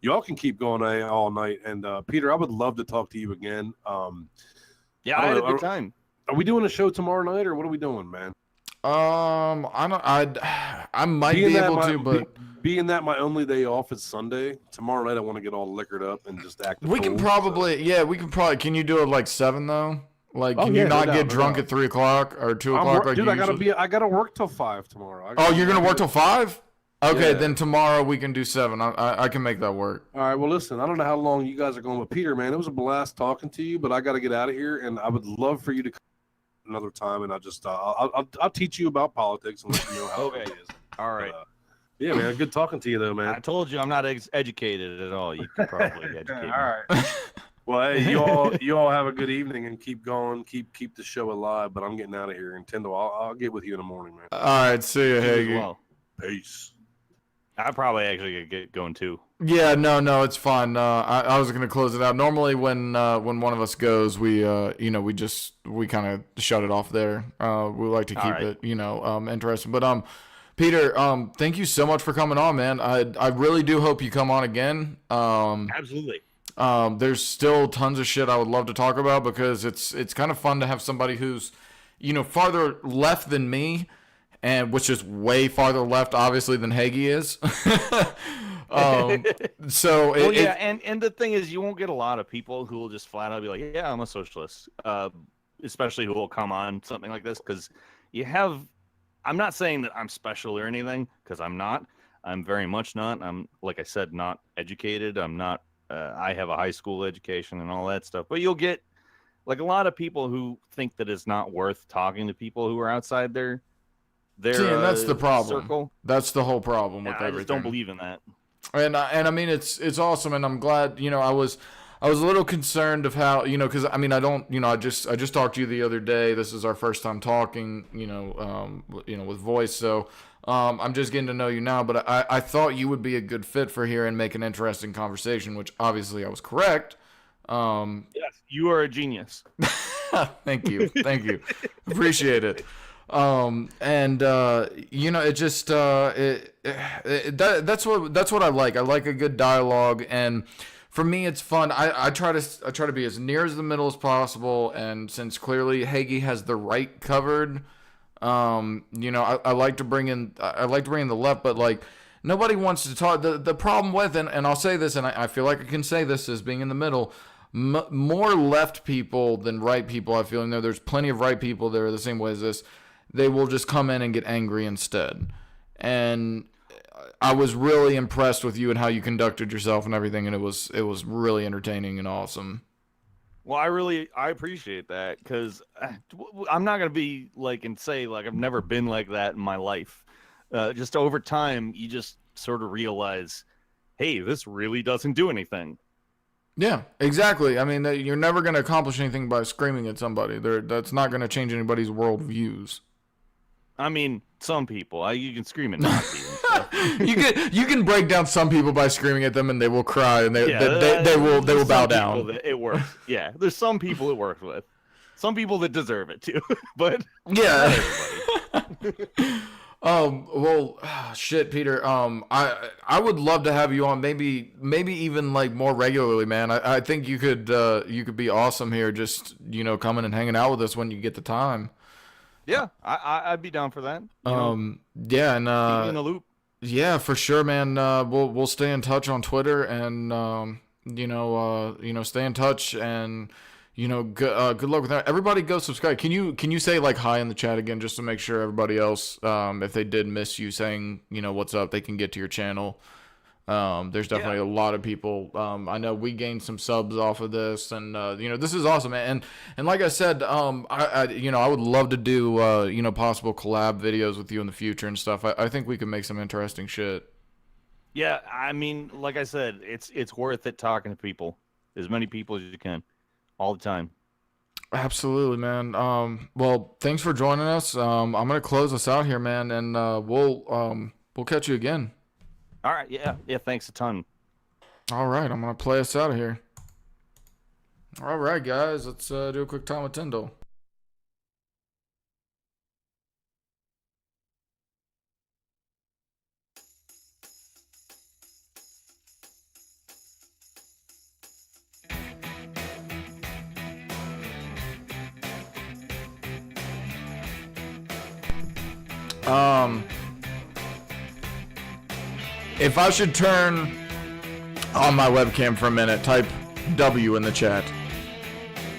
Y'all can keep going all night, and Peter, I would love to talk to you again. Yeah, I had a good time. Are we doing a show tomorrow night, or what are we doing, man? I might be able to, but being that my only day off is Sunday, tomorrow night I want to get all liquored up and just act. We can probably, Can you do it like 7 though? Like, can you not get drunk at 3 o'clock or 2 o'clock? Dude, I gotta work till 5 tomorrow. You're gonna work till 5? Okay, then tomorrow we can do 7. I can make that work. All right, well, listen, I don't know how long you guys are going, but Peter, man, it was a blast talking to you, but I got to get out of here, and I would love for you to another time, and I'll teach you about politics and let you know how Okay. it is. All right. Yeah, man. Good talking to you, though, man. I told you I'm not educated at all. You could probably educate me. All right. Well, hey, you all have a good evening and keep going, keep the show alive. But I'm getting out of here. And Tendo, I'll get with you in the morning, man. All right, see you, You as Hagy. well. Peace. I probably actually get going too. Yeah, no, it's fine. I was gonna close it out. Normally, when one of us goes, we we kind of shut it off there. We like to keep it, interesting. But Peter, thank you so much for coming on, man. I really do hope you come on again. Absolutely. There's still tons of shit I would love to talk about because it's kind of fun to have somebody who's, farther left than me. And which is way farther left, obviously, than Hagy is. And the thing is, you won't get a lot of people who will just flat out be like, "Yeah, I'm a socialist," especially who will come on something like this because you have. I'm not saying that I'm special or anything because I'm not. I'm very much not. I'm, like I said, not educated. I'm not. I have a high school education and all that stuff. But you'll get like a lot of people who think that it's not worth talking to people who are outside their and that's the problem. Circle. That's the whole problem with everything. I just don't believe in that. And I mean it's awesome, and I'm glad. I was a little concerned of how because I mean I don't I just talked to you the other day. This is our first time talking with voice, so I'm just getting to know you now. But I thought you would be a good fit for here and make an interesting conversation, which obviously I was correct. Yes, you are a genius. Thank you, appreciate it. It just that's what I like. I like a good dialogue, and for me it's fun. I try to be as near as the middle as possible, and since clearly Hagy has the right covered, I like to bring in the left, but like nobody wants to talk. The problem with and I'll say this, and I feel like I can say this as being in the middle. More left people than right people. I feel there's plenty of right people that are the same way as this. They will just come in and get angry instead. And I was really impressed with you and how you conducted yourself and everything, and it was really entertaining and awesome. Well, I appreciate that because I'm not gonna be like and say like I've never been like that in my life. Just over time, you just sort of realize, hey, this really doesn't do anything. Yeah, exactly. I mean, you're never going to accomplish anything by screaming at somebody. That's not going to change anybody's worldviews. I mean, some people. You can scream at Nazis and stuff. you can break down some people by screaming at them, and they will cry, and they will bow down. It works. Yeah, there's some people it works with. Some people that deserve it too, but yeah. Well, shit, Peter. I would love to have you on, maybe even like more regularly, man. I think you could be awesome here, just coming and hanging out with us when you get the time. Yeah, I'd be down for that. Yeah, and keep me in the loop. Yeah, for sure, man. We'll stay in touch on Twitter, and stay in touch, and good luck with that. Everybody go subscribe. Can you say like hi in the chat again, just to make sure everybody else, if they did miss you saying what's up, they can get to your channel. There's definitely a lot of people. I know we gained some subs off of this, and this is awesome, man. And like I said, I would love to do possible collab videos with you in the future and stuff. I think we can make some interesting shit. Yeah, I mean, like I said, it's worth it talking to people, as many people as you can, all the time. Absolutely, man. Well, thanks for joining us. I'm gonna close us out here, man, and we'll catch you again. All right, yeah, thanks a ton. All right, I'm going to play us out of here. All right, guys, let's do a quick time with Tyndall. If I should turn on my webcam for a minute, type W in the chat.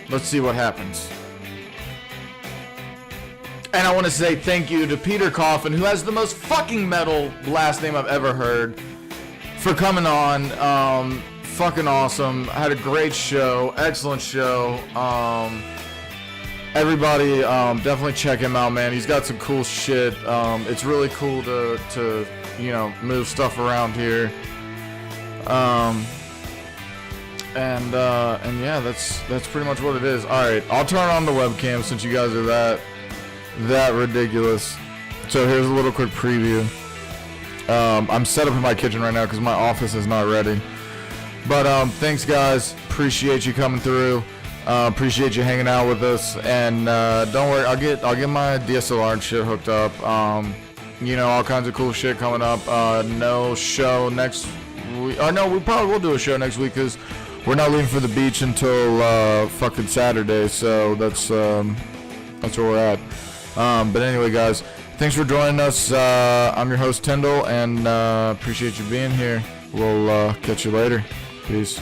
Let's see what happens. And I want to say thank you to Peter Coffin, who has the most fucking metal last name I've ever heard, for coming on. Fucking awesome. I had a great show. Excellent show. everybody, definitely check him out, man. He's got some cool shit. It's really cool to move stuff around here. And yeah, that's pretty much what it is. All right, I'll turn on the webcam since you guys are that ridiculous. So here's a little quick preview. I'm set up in my kitchen right now because my office is not ready. But thanks, guys. Appreciate you coming through. Appreciate you hanging out with us. And don't worry, I'll get my DSLR and shit hooked up. All kinds of cool shit coming up. No show next week. Or no, we probably will do a show next week because we're not leaving for the beach until fucking Saturday. So that's where we're at. But anyway, guys, thanks for joining us. I'm your host, Tyndall, and appreciate you being here. We'll catch you later. Peace.